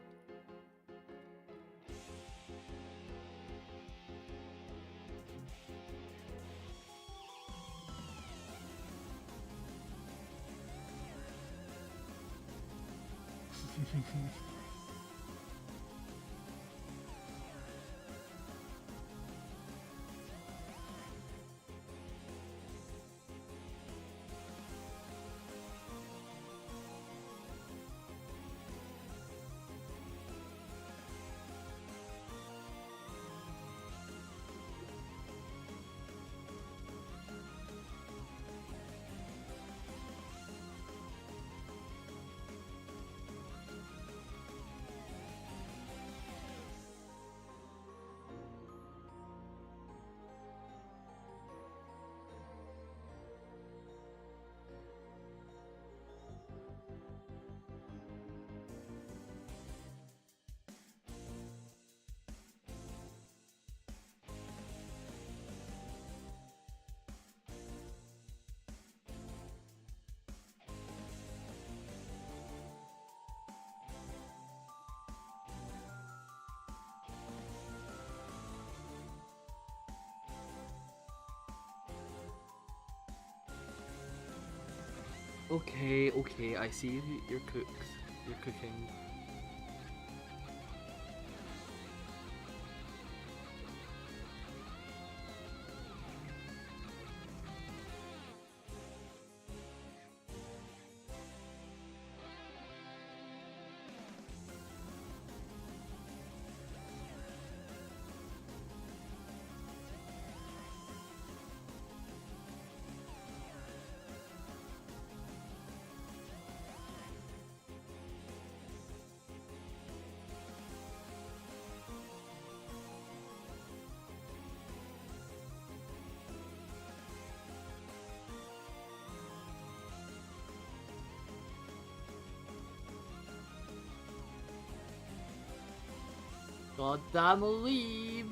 Okay, okay, I see your cooks. You're cooking. God damn leave!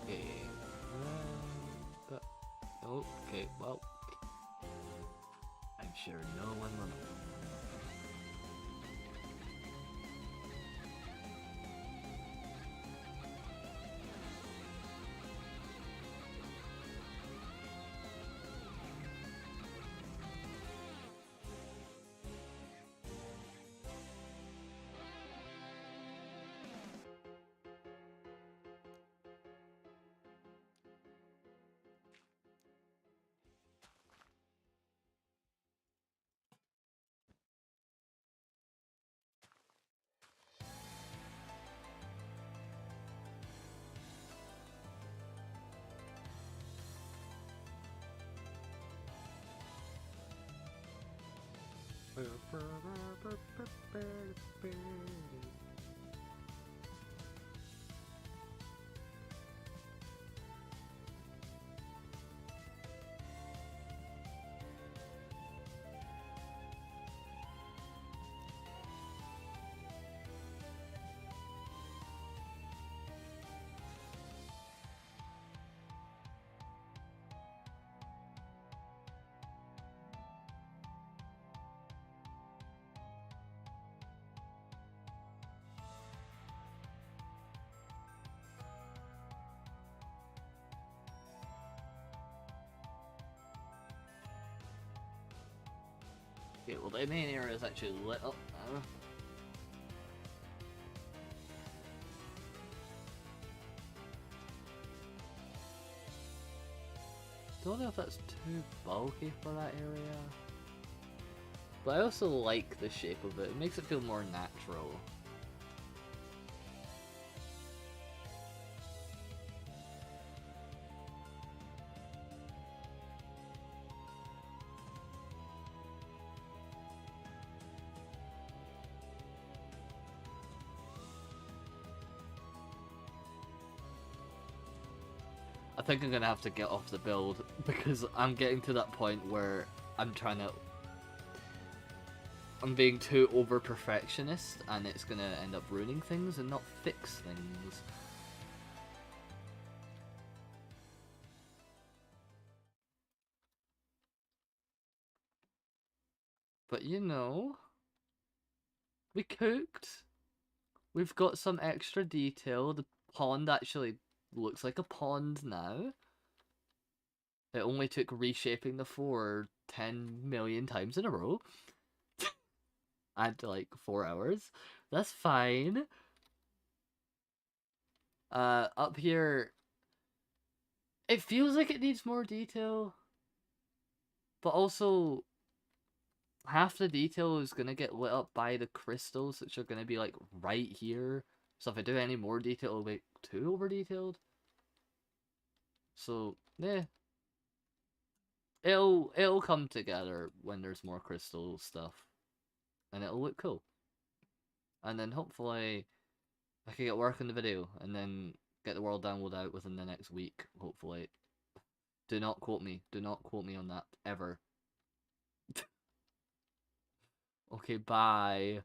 Okay. But, okay, well. I'm sure no one will know. Okay, well the main area is actually lit up now. Don't know if that's too bulky for that area. But I also like the shape of it. It makes it feel more natural. think I'm gonna have to get off the build because I'm getting to that point where I'm being too over perfectionist and it's gonna end up ruining things and not fix things. But you know, we cooked. We've got some extra detail. The pond actually looks like a pond now. It only took reshaping the floor 10 million times in a row. And like 4 hours. That's fine. Up here, it feels like it needs more detail. But also, half the detail is gonna get lit up by the crystals, which are gonna be like right here. So if I do any more detail, it'll be too over detailed. So yeah, it'll come together when there's more crystal stuff, and it'll look cool. And then hopefully I can get work on the video, and then get the world download out within the next week. Hopefully, do not quote me. Do not quote me on that ever. Okay, bye.